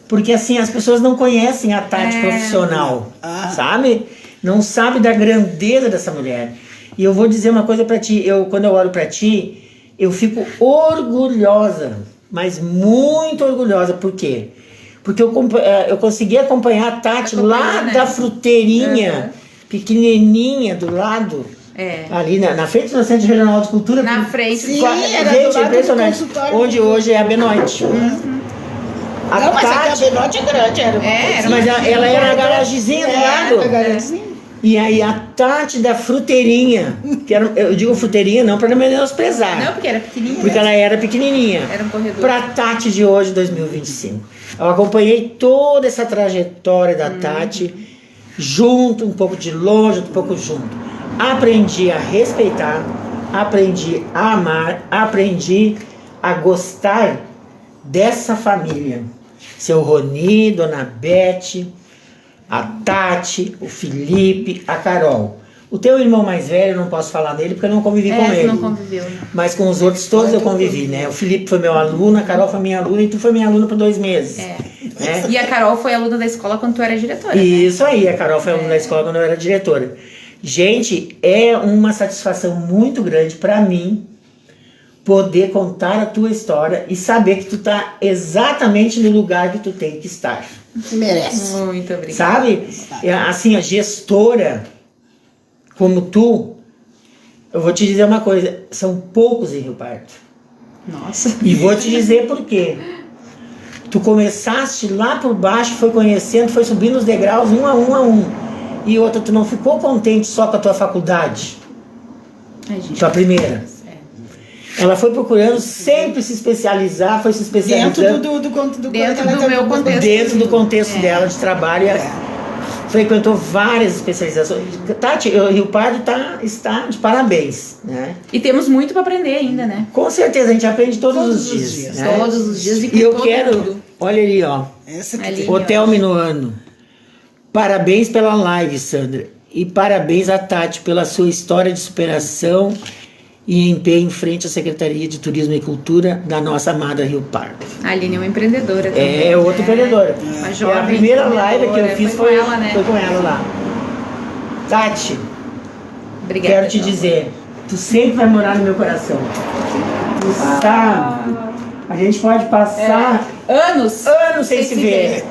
Porque, assim, as pessoas não conhecem a Tati profissional, sabe? Não sabe da grandeza dessa mulher. E eu vou dizer uma coisa pra ti, quando eu olho pra ti, eu fico orgulhosa, mas muito orgulhosa. Por quê? Porque eu consegui acompanhar a Tati lá, né, da fruteirinha, pequenininha, do lado, ali na frente do Centro Regional de Cultura. Na frente. Sim, era gente, do lado impressionante. Onde hoje é a Benoit. Não, mas Tati, a Benoit é grande. Mas ela era a garagezinha do lado. E aí a Tati da fruteirinha, que era, eu digo fruteirinha não para menosprezar. Não, porque era pequenininha. Porque ela era pequenininha. Era um corredor. Pra Tati de hoje, 2025. Eu acompanhei toda essa trajetória da Tati, junto, um pouco de longe, um pouco junto. Aprendi a respeitar, aprendi a amar, aprendi a gostar dessa família. Seu Roni, Dona Beth, a Tati, o Felipe, a Carol. O teu irmão mais velho, eu não posso falar dele porque eu não convivi com ele. Não conviveu, né? Mas com os outros todos eu convivi, né? O Felipe foi meu aluno, a Carol foi minha aluna e tu foi minha aluna por 2 meses. Né? E a Carol foi aluna da escola quando tu era diretora. Isso, né? Aí, a Carol foi aluna da escola quando eu era diretora. Gente, é uma satisfação muito grande pra mim poder contar a tua história e saber que tu tá exatamente no lugar que tu tem que estar. Merece. Muito obrigada. Sabe? Assim, a gestora como tu, eu vou te dizer uma coisa, são poucos em Rio Pardo. Nossa. E vou te dizer por quê. Tu começaste lá por baixo, foi conhecendo, foi subindo os degraus um a um. E outra, tu não ficou contente só com a tua faculdade. Tua primeira. Ela foi procurando sempre se especializar, foi se especializando. Dentro do meu contexto. Dentro do contexto dela de trabalho. Frequentou várias especializações. Tati, o Rio Pardo está de parabéns, né? E temos muito para aprender ainda, né? Com certeza, a gente aprende todos os dias. Né? Todos os dias. E eu quero, olha ali, ó. Hotel Minuano. Parabéns pela live, Sandra. E parabéns a Tati pela sua história de superação e empenho em frente à Secretaria de Turismo e Cultura da nossa amada Rio Pardo. A Aline é uma empreendedora também. É outra empreendedora. Uma jovem a primeira live que eu fiz foi com ela, né? Foi com ela lá. Tati, obrigada, quero te dizer, tu sempre vai morar no meu coração. Tu sabe? A gente pode passar anos sem se ver.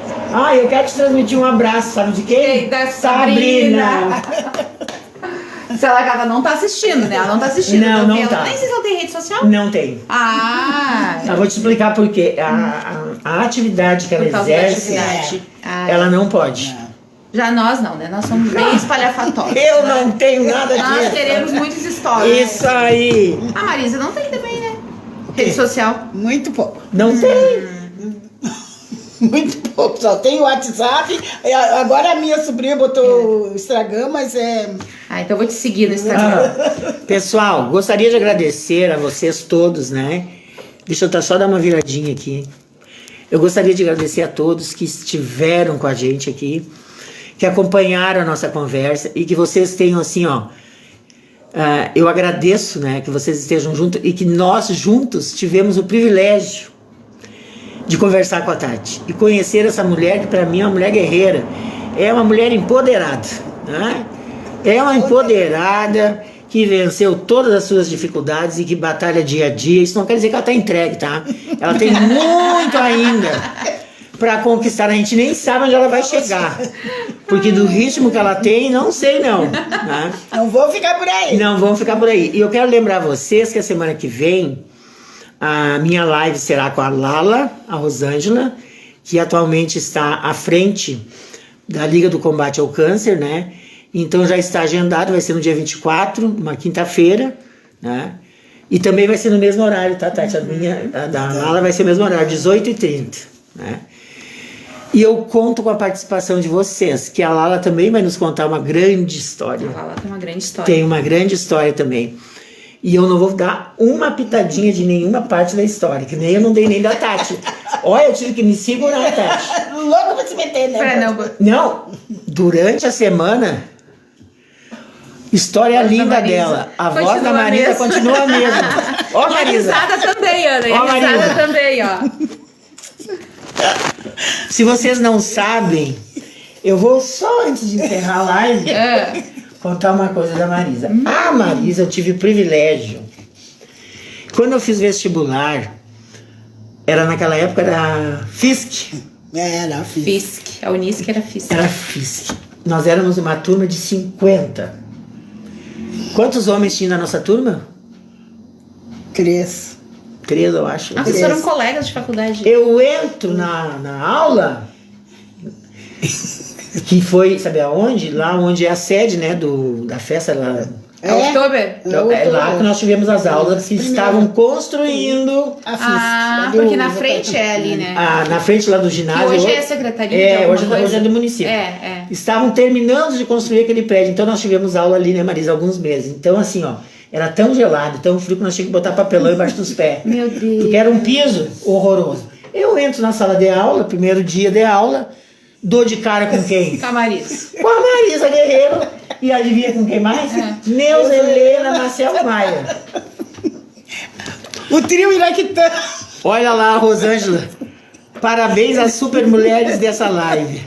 Eu quero te transmitir um abraço, sabe de quem? Da Sabrina. Se ela não tá assistindo, né? Ela não tá assistindo. Não tá. Nem sei se ela tem rede social. Não tem. Eu vou te explicar por quê. A atividade que ela exerce, ela não pode. Já nós não, né? Nós somos bem espalhafatórios. Eu não tenho nada disso. Nós teremos muitas histórias. Isso aí. A Marisa não tem também, né? Rede social. Muito pouco. Não tem. Muito pouco, só tem o WhatsApp. Agora a minha sobrinha botou o Instagram, mas então eu vou te seguir no Instagram. Pessoal, gostaria de agradecer a vocês todos, né? Deixa eu só dar uma viradinha aqui. Eu gostaria de agradecer a todos que estiveram com a gente aqui, que acompanharam a nossa conversa e que vocês tenham, assim, ó, eu agradeço, né, que vocês estejam juntos e que nós juntos tivemos o privilégio de conversar com a Tati e conhecer essa mulher que para mim é uma mulher guerreira, é uma mulher empoderada, né? É uma empoderada que venceu todas as suas dificuldades e que batalha dia a dia. Isso não quer dizer que ela está entregue, tá? Ela tem muito ainda para conquistar. A gente nem sabe onde ela vai chegar, porque do ritmo que ela tem, não sei não, né? Não vou ficar por aí. Não vão ficar por aí. E eu quero lembrar vocês que a semana que vem a minha live será com a Lala, a Rosângela, que atualmente está à frente da Liga do Combate ao Câncer, né? Então já está agendado, vai ser no dia 24, uma quinta-feira, né? E também vai ser no mesmo horário, tá, Tati? A da Lala vai ser no mesmo horário, 18h30, né? E eu conto com a participação de vocês, que a Lala também vai nos contar uma grande história. A Lala tem uma grande história. Tem uma grande história também. E eu não vou dar uma pitadinha de nenhuma parte da história, que nem eu não dei nem da Tati. Olha, eu tive que me segurar, Tati. Louco pra se meter, né? Não, durante a semana, história linda dela. A voz da Marisa continua a mesma. Ó, Marisa. E a risada também, Ana. E a risada também, ó. Se vocês não sabem, eu vou só antes de encerrar a live contar uma coisa da Marisa. A Marisa, eu tive o privilégio. Quando eu fiz vestibular, era naquela época da FISC. Era a FISC. A Unisc era FISC. Era FISC. Nós éramos uma turma de 50. Quantos homens tinha na nossa turma? 3. 3, eu acho. Ah, vocês foram colegas de faculdade? Eu entro na aula, que foi, sabe aonde? Lá onde é a sede, né, da festa lá. Outubro? É lá que nós tivemos as aulas que estavam construindo A FISC. Ah, porque na frente é ali, né? na frente lá do ginásio. E hoje é a secretaria de alguma hoje é do município. Estavam terminando de construir aquele prédio, então nós tivemos aula ali, né, Marisa, alguns meses. Então assim, ó, era tão gelado, tão frio que nós tínhamos que botar papelão embaixo dos pés. Meu Deus. Porque era um piso horroroso. Eu entro na sala de aula, primeiro dia de aula, dou de cara com quem? Com a Marisa. Com a Marisa Guerreiro. E adivinha com quem mais? Neuza Helena Marcel Maia. O trio iraquitã. Olha lá, Rosângela. Parabéns às super mulheres dessa live.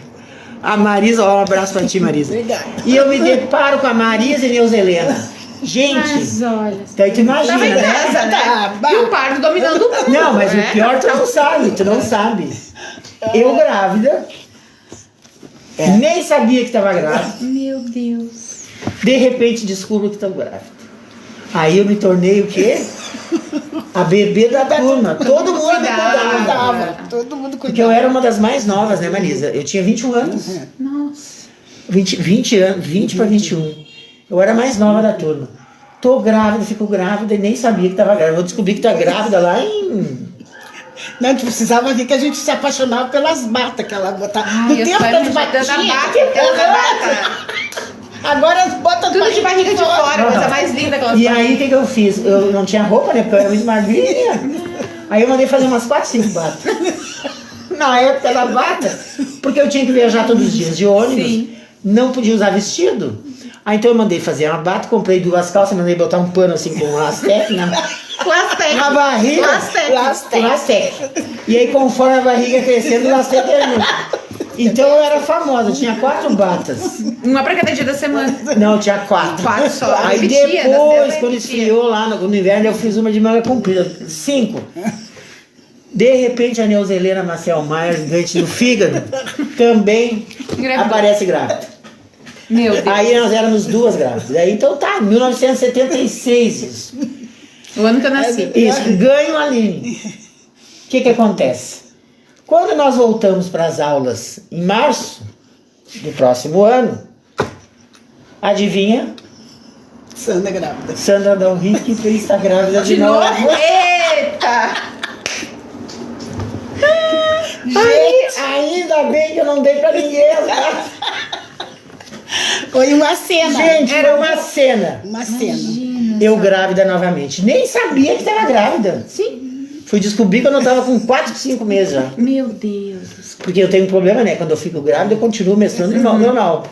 A Marisa, ó, um abraço pra ti, Marisa. Obrigada. E eu me deparo com a Marisa e Neuza Helena. Gente, Mas olha. então tu imagina, Tava em né? casa, né? E o pardo dominando o mundo. Não, mas né? o pior tu não sabe, tu não sabe. Eu grávida, nem sabia que tava grávida. Meu Deus. De repente descubro que tô grávida. Aí eu me tornei o quê? A bebê da turma. Todo mundo me cuidava. Todo mundo Porque eu era uma das mais novas, né, Marisa? Eu tinha 21 anos. Nossa. 20 anos, 20 para 21. Eu era a mais nova da turma. Tô grávida, fico grávida e nem sabia que tava grávida. Vou descobrir que tá grávida lá em... Não, tu precisava ver que a gente se apaixonava pelas batas que ela botava. Ai, No eu tempo só das imaginando batinhas. a bata. Agora as botas Tudo de barriga de fora, a coisa mais linda que elas E aí, o que eu fiz? Eu não tinha roupa, né? Porque eu era muito magrinha. Aí eu mandei fazer umas 4, 5 batas. Na época da bata, porque eu tinha que viajar todos os dias de ônibus. Sim. Não podia usar vestido. Aí então eu mandei fazer uma bata, comprei 2 calças, mandei botar um pano assim com um lastec na barriga. Lastec. E aí conforme a barriga crescendo, o lastec era muito. Então eu era famosa, eu tinha 4 batas. Uma pra cada dia da semana. Não, eu tinha 4. 4 só. Aí Repetia, depois, nasceu, quando repetia. esfriou lá no inverno, eu fiz uma de manga comprida. 5. De repente a Neuza Helena Marcel Maia, doente do fígado, também Engravidou. aparece grávida. Meu Deus. Aí nós éramos 2 grávidas. Aí então tá, 1976 isso. O ano que eu nasci. Isso, ganho a Aline. O que acontece? Quando nós voltamos para as aulas em março do próximo ano, adivinha? Sandra grávida. Sandra Dal Rick está grávida de novo. Eita! Aí, ainda bem que eu não dei pra ninguém. Foi uma cena. Gente, foi uma cena. Uma cena. Eu grávida novamente. Nem sabia que estava grávida. Sim. Fui descobrir quando eu tava com 4, 5 meses já. Meu Deus. Porque eu tenho um problema, né? Quando eu fico grávida, eu continuo menstruando normal.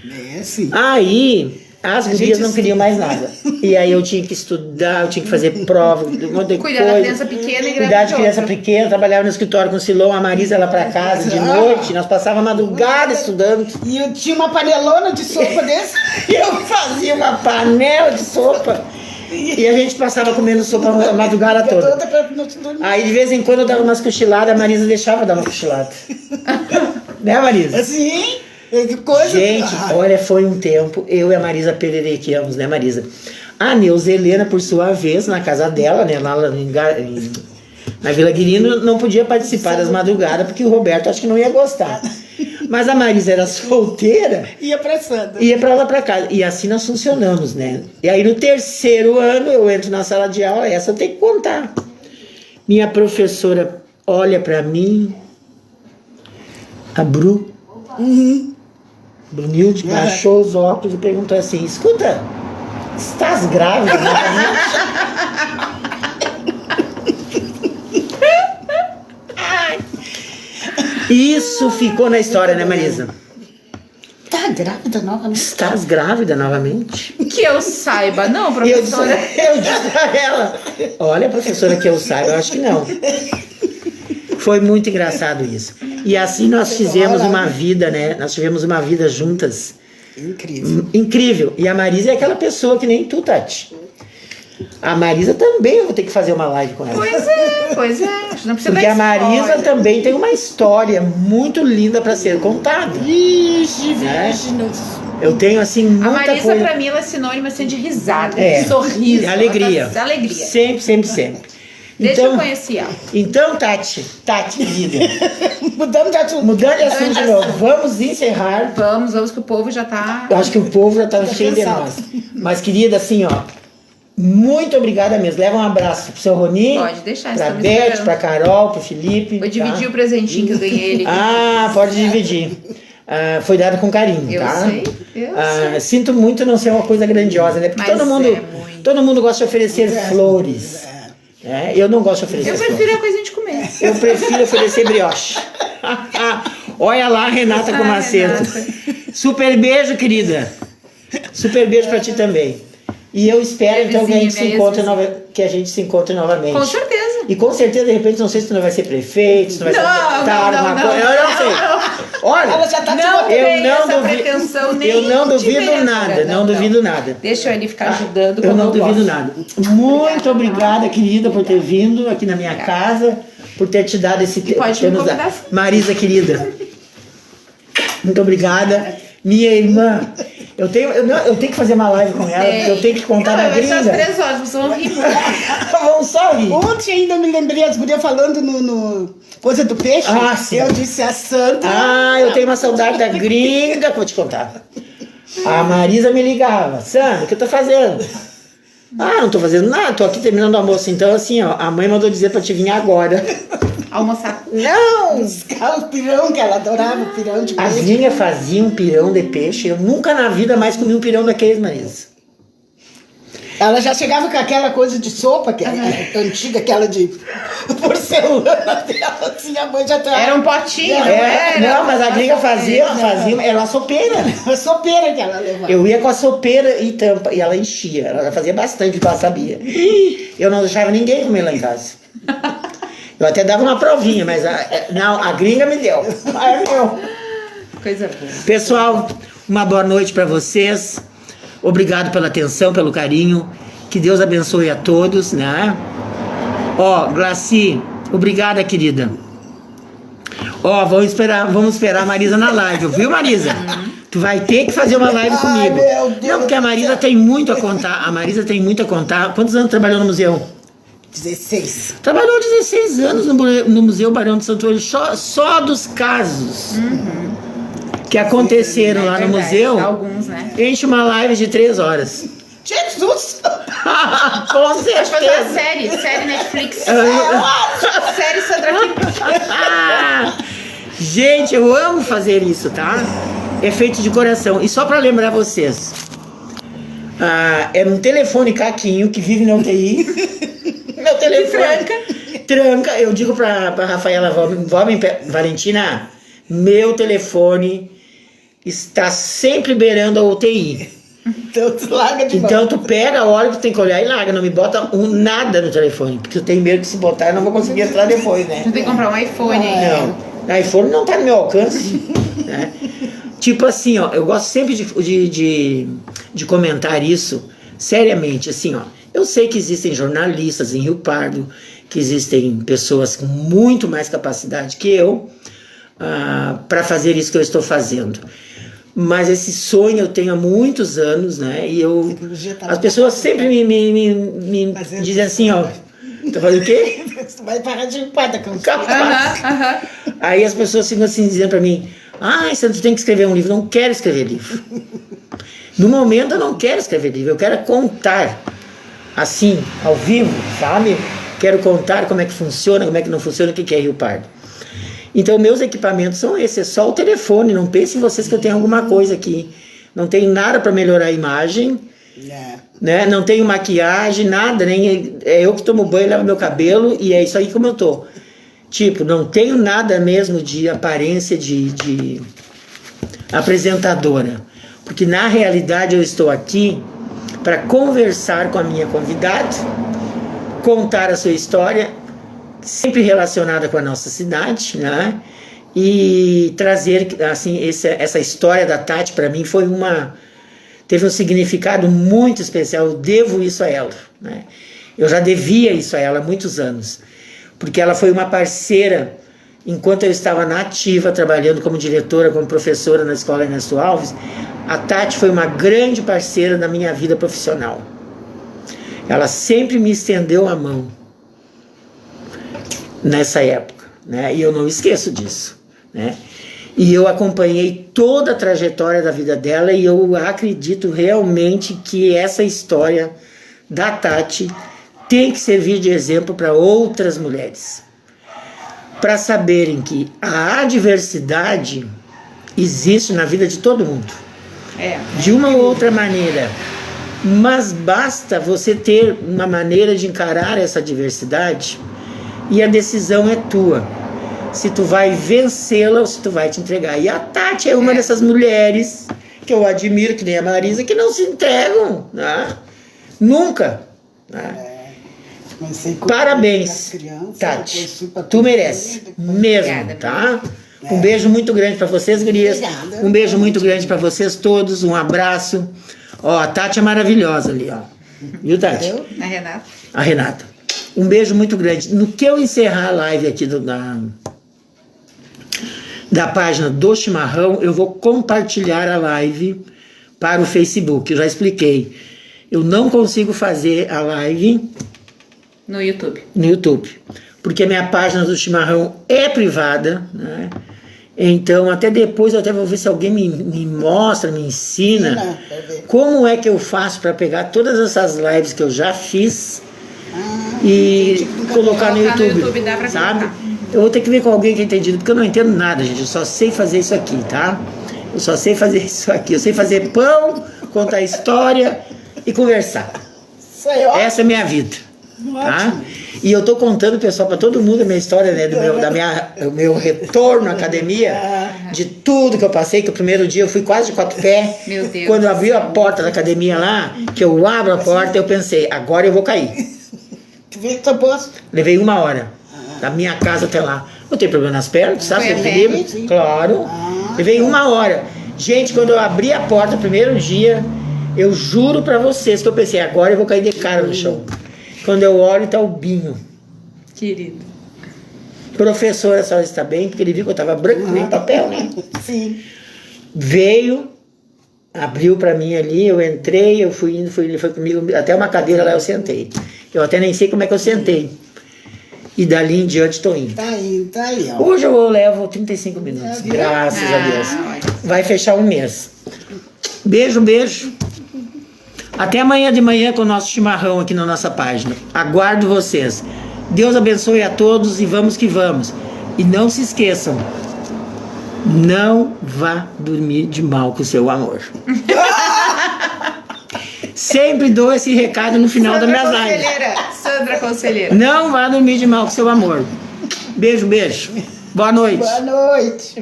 É, sim. Aí, As gurias não queriam mais nada. E aí eu tinha que estudar, eu tinha que fazer prova, um monte de Cuidar da coisa. criança pequena e Cuidar de criança outra. pequena, trabalhava no escritório com o Silão, a Marisa ela pra casa de noite, nós passávamos a madrugada estudando. E eu tinha uma panelona de sopa desse. E eu fazia uma panela de sopa. E a gente passava comendo sopa a madrugada toda. Pra não se dormir. Aí de vez em quando eu dava umas cochiladas, a Marisa deixava eu dar uma cochilada. Né, Marisa? Assim, que coisa. Gente, olha, foi um tempo, eu e a Marisa pererequeamos, né, Marisa? A Neuza Helena, por sua vez, na casa dela, né, lá na Vila Guirino, não podia participar das madrugadas, porque o Roberto acho que não ia gostar. Mas a Marisa era solteira, Ia pra Sandra. ia pra lá pra casa. E assim nós funcionamos, né? E aí no terceiro ano eu entro na sala de aula, essa eu tenho que contar. Minha professora olha pra mim, a Bru, Brunilde, baixou os óculos e perguntou assim: escuta, estás grávida novamente? Isso ficou na história, né, Marisa? Tá grávida novamente? Estás grávida novamente? Que eu saiba, não, Eu disse, professora. eu disse pra ela: olha, professora, que eu saiba, eu acho que não. Foi muito engraçado isso. E assim nós fizemos uma vida, né? Nós tivemos uma vida juntas. Incrível. Incrível. E a Marisa é aquela pessoa que nem tu, Tati. A Marisa também eu vou ter que fazer uma live com ela. Pois é. Não precisa Porque dar a Marisa spoiler. também tem uma história muito linda para ser contada. Ixi, Né? nossa. Eu tenho assim A muita Marisa, coisa. pra mim, ela é sinônima assim, de risada, É. de sorriso. De alegria. Ela tá- alegria. Sempre, sempre, sempre. Desde que eu conheci ela. Então, Tati, querida, Mudamos de assunto. mudando de assunto de novo, vamos encerrar. Vamos que o povo já tá... Eu acho que o povo já tá cheio de cansado. nós. Mas, querida, assim, ó, muito obrigada mesmo. Leva um abraço pro seu Roni, Pode deixar, pra estamos Beth, esperando. pra Carol, pro Felipe. Vou dividir tá? o presentinho que eu ganhei ele. Ah, pode dividir. Ah, foi dado com carinho, Eu tá? sei, eu sei. Sinto muito não ser uma coisa grandiosa, né? Porque Mas todo mundo, é muito. todo mundo gosta de oferecer flores. É, eu não gosto de oferecer Eu flores. prefiro a coisinha de comer. Eu prefiro oferecer brioche. Olha lá a Renata com acerto. Renata. Super beijo, querida. Super beijo pra ti também. E eu espero então que a gente Minha se encontre ex-vizinha. que a gente se encontre novamente. Com certeza. E com certeza, de repente, não sei se tu não vai ser prefeito, se tu vai ser deputado, não, alguma não, coisa. Eu não sei. Olha, Ela já tá te Não botando. eu tem não essa duvido, pretensão nem eu não de duvido vereadora. nada, não duvido nada. Deixa ele ficar ajudando Eu como não duvido gosto. nada. Muito obrigada, querida, por ter vindo aqui na minha casa, por ter te dado esse tempo. pode me convidar. Marisa, querida, muito obrigada. Minha irmã, eu tenho que fazer uma live com ela, porque eu tenho que contar Não, na vai ser às gringa. 3 horas, vocês vão rir muito. Vamos só rir. Ontem ainda me lembrei as gurias falando no coisa do peixe. Ah, sim. Eu disse a Sandra. Ah, eu tenho uma saudade da gringa que eu vou te contar. A Marisa me ligava: Sandra, o que eu tô fazendo? Ah, não tô fazendo nada, tô aqui terminando o almoço. Então, assim, ó, a mãe mandou dizer pra te vir agora. Almoçar. Não! Buscar o pirão, que ela adorava o pirão de A peixe. gringa fazia um pirão de peixe. Eu nunca na vida mais comi um pirão daqueles, Marisa. Ela já chegava com aquela coisa de sopa, que é antiga, aquela de porcelana dela, assim, a mãe já tá. Era um potinho, não É, era? não, mas a gringa fazia, era uma sopeira. a sopeira que ela levava. Eu ia com a sopeira e tampa, e ela enchia. Ela fazia bastante, porque ela sabia. Eu não deixava ninguém comer lá em casa. Eu até dava uma provinha, mas a gringa me deu. Ai, meu. Coisa boa. Pessoal, uma boa noite para vocês. Obrigado pela atenção, pelo carinho. Que Deus abençoe a todos, né? Ó, Glaci, obrigada, querida. Ó, vamos esperar a Marisa na live, viu, Marisa? Tu vai ter que fazer uma live comigo. meu Deus Não, porque a do Marisa céu. tem muito a contar. A Marisa tem muito a contar. Quantos anos trabalhou no museu? 16. Trabalhou 16 anos no Museu Barão de Santo Olho, só dos casos que aconteceram lá no Verdade, museu. Alguns, né? Enche uma live de 3 horas. Jesus! Com Pode fazer uma certeza. série Netflix. Série Sandra Kim. Gente, eu amo fazer isso, tá? É feito de coração. E só pra lembrar vocês, é um telefone caquinho que vive na UTI. Meu telefone. Tranca. Eu digo pra Rafaela Valentina, meu telefone está sempre beirando a UTI. Então tu larga de Então volta. tu pega, olha que tu tem que olhar e larga. Não me bota nada no telefone. Porque eu tenho medo que se botar eu não vou conseguir entrar depois, né? Tu tem que comprar um iPhone aí. Não, iPhone não tá no meu alcance. Né? Tipo assim, ó, eu gosto sempre de comentar isso seriamente, assim, ó. Eu sei que existem jornalistas em Rio Pardo, que existem pessoas com muito mais capacidade que eu para fazer isso que eu estou fazendo. Mas esse sonho eu tenho há muitos anos, né? E as pessoas sempre me dizem assim, ó. Tu faz o quê? Tu vai parar de empada com Capaz. Aí as pessoas ficam assim dizendo pra mim: você tem que escrever um livro. Não quero escrever livro. No momento eu não quero escrever livro. Eu quero contar assim, ao vivo, sabe? Quero contar como é que funciona, como é que não funciona, o que é Rio Pardo. Então meus equipamentos são esses, é só o telefone. Não pensem vocês que eu tenho alguma coisa aqui. Não tenho nada para melhorar a imagem. Né? Não tenho maquiagem, nada, nem é eu que tomo banho, levo meu cabelo e é isso aí como eu tô. Tipo, não tenho nada mesmo de aparência de apresentadora, porque na realidade eu estou aqui para conversar com a minha convidada, contar a sua história, sempre relacionada com a nossa cidade, né? E trazer assim essa história da Tati para mim teve um significado muito especial. Eu devo isso a ela, né? Eu já devia isso a ela há muitos anos, porque ela foi uma parceira enquanto eu estava na ativa, trabalhando como diretora, como professora na Escola Ernesto Alves. A Tati foi uma grande parceira na minha vida profissional. Ela sempre me estendeu a mão nessa época, né? E eu não esqueço disso, né? E eu acompanhei toda a trajetória da vida dela e eu acredito realmente que essa história da Tati tem que servir de exemplo para outras mulheres. Para saberem que a adversidade existe na vida de todo mundo. De uma ou outra maneira. Mas basta você ter uma maneira de encarar essa adversidade e a decisão é tua. Se tu vai vencê-la ou se tu vai te entregar. E a Tati é uma dessas mulheres que eu admiro, que nem a Marisa, que não se entregam, né? Nunca, né? Parabéns, Tati, tu merece mesmo. Obrigada, tá? Um beijo muito grande para vocês, gurias. Um beijo muito grande para vocês todos, um abraço. Ó, a Tati é maravilhosa ali, ó. Viu, Tati? A Renata. Um beijo muito grande. No que eu encerrar a live aqui da página do Chimarrão, eu vou compartilhar a live para o Facebook. Eu já expliquei. Eu não consigo fazer a live no YouTube. No YouTube. Porque a minha página do Chimarrão é privada, né? Então, até depois eu até vou ver se alguém me mostra, me ensina como é que eu faço para pegar todas essas lives que eu já fiz e colocar no YouTube, dá pra sabe? colocar. Eu vou ter que ver com alguém que é entendido, porque eu não entendo nada, gente. Eu só sei fazer isso aqui, tá? Eu só sei fazer isso aqui. Eu sei fazer pão, contar história e conversar. Essa é a minha vida, tá? E eu tô contando, pessoal, para todo mundo a minha história, né? Do meu retorno à academia, de tudo que eu passei, que o primeiro dia eu fui quase de 4 pés. Meu Deus. Quando eu abri a porta da academia lá, que eu abro a porta, eu pensei, agora eu vou cair. Levei 1 hora, da minha casa até lá. Não tem problema nas pernas, sabe? Claro. Levei 1 hora. Gente, quando eu abri a porta o primeiro dia, eu juro pra vocês que eu pensei, agora eu vou cair de cara no chão. Quando eu olho, tá o Binho. Querido. Professor, a senhora está bem? Porque ele viu que eu tava branco, nem papel, né? Sim. Veio, abriu pra mim ali, eu entrei, eu fui indo, ele foi comigo, até uma cadeira lá eu sentei. Eu até nem sei como é que eu sentei. E dali em diante tô indo. Tá aí, ó. Hoje eu levo 35 minutos, graças a Deus. Vai fechar 1 mês. Beijo, beijo. Até amanhã de manhã com o nosso chimarrão aqui na nossa página. Aguardo vocês. Deus abençoe a todos e vamos que vamos. E não se esqueçam, não vá dormir de mal com o seu amor. Sempre dou esse recado no final das minhas lives. Sandra Conselheira. Não vá dormir de mal com o seu amor. Beijo, beijo. Boa noite. Boa noite.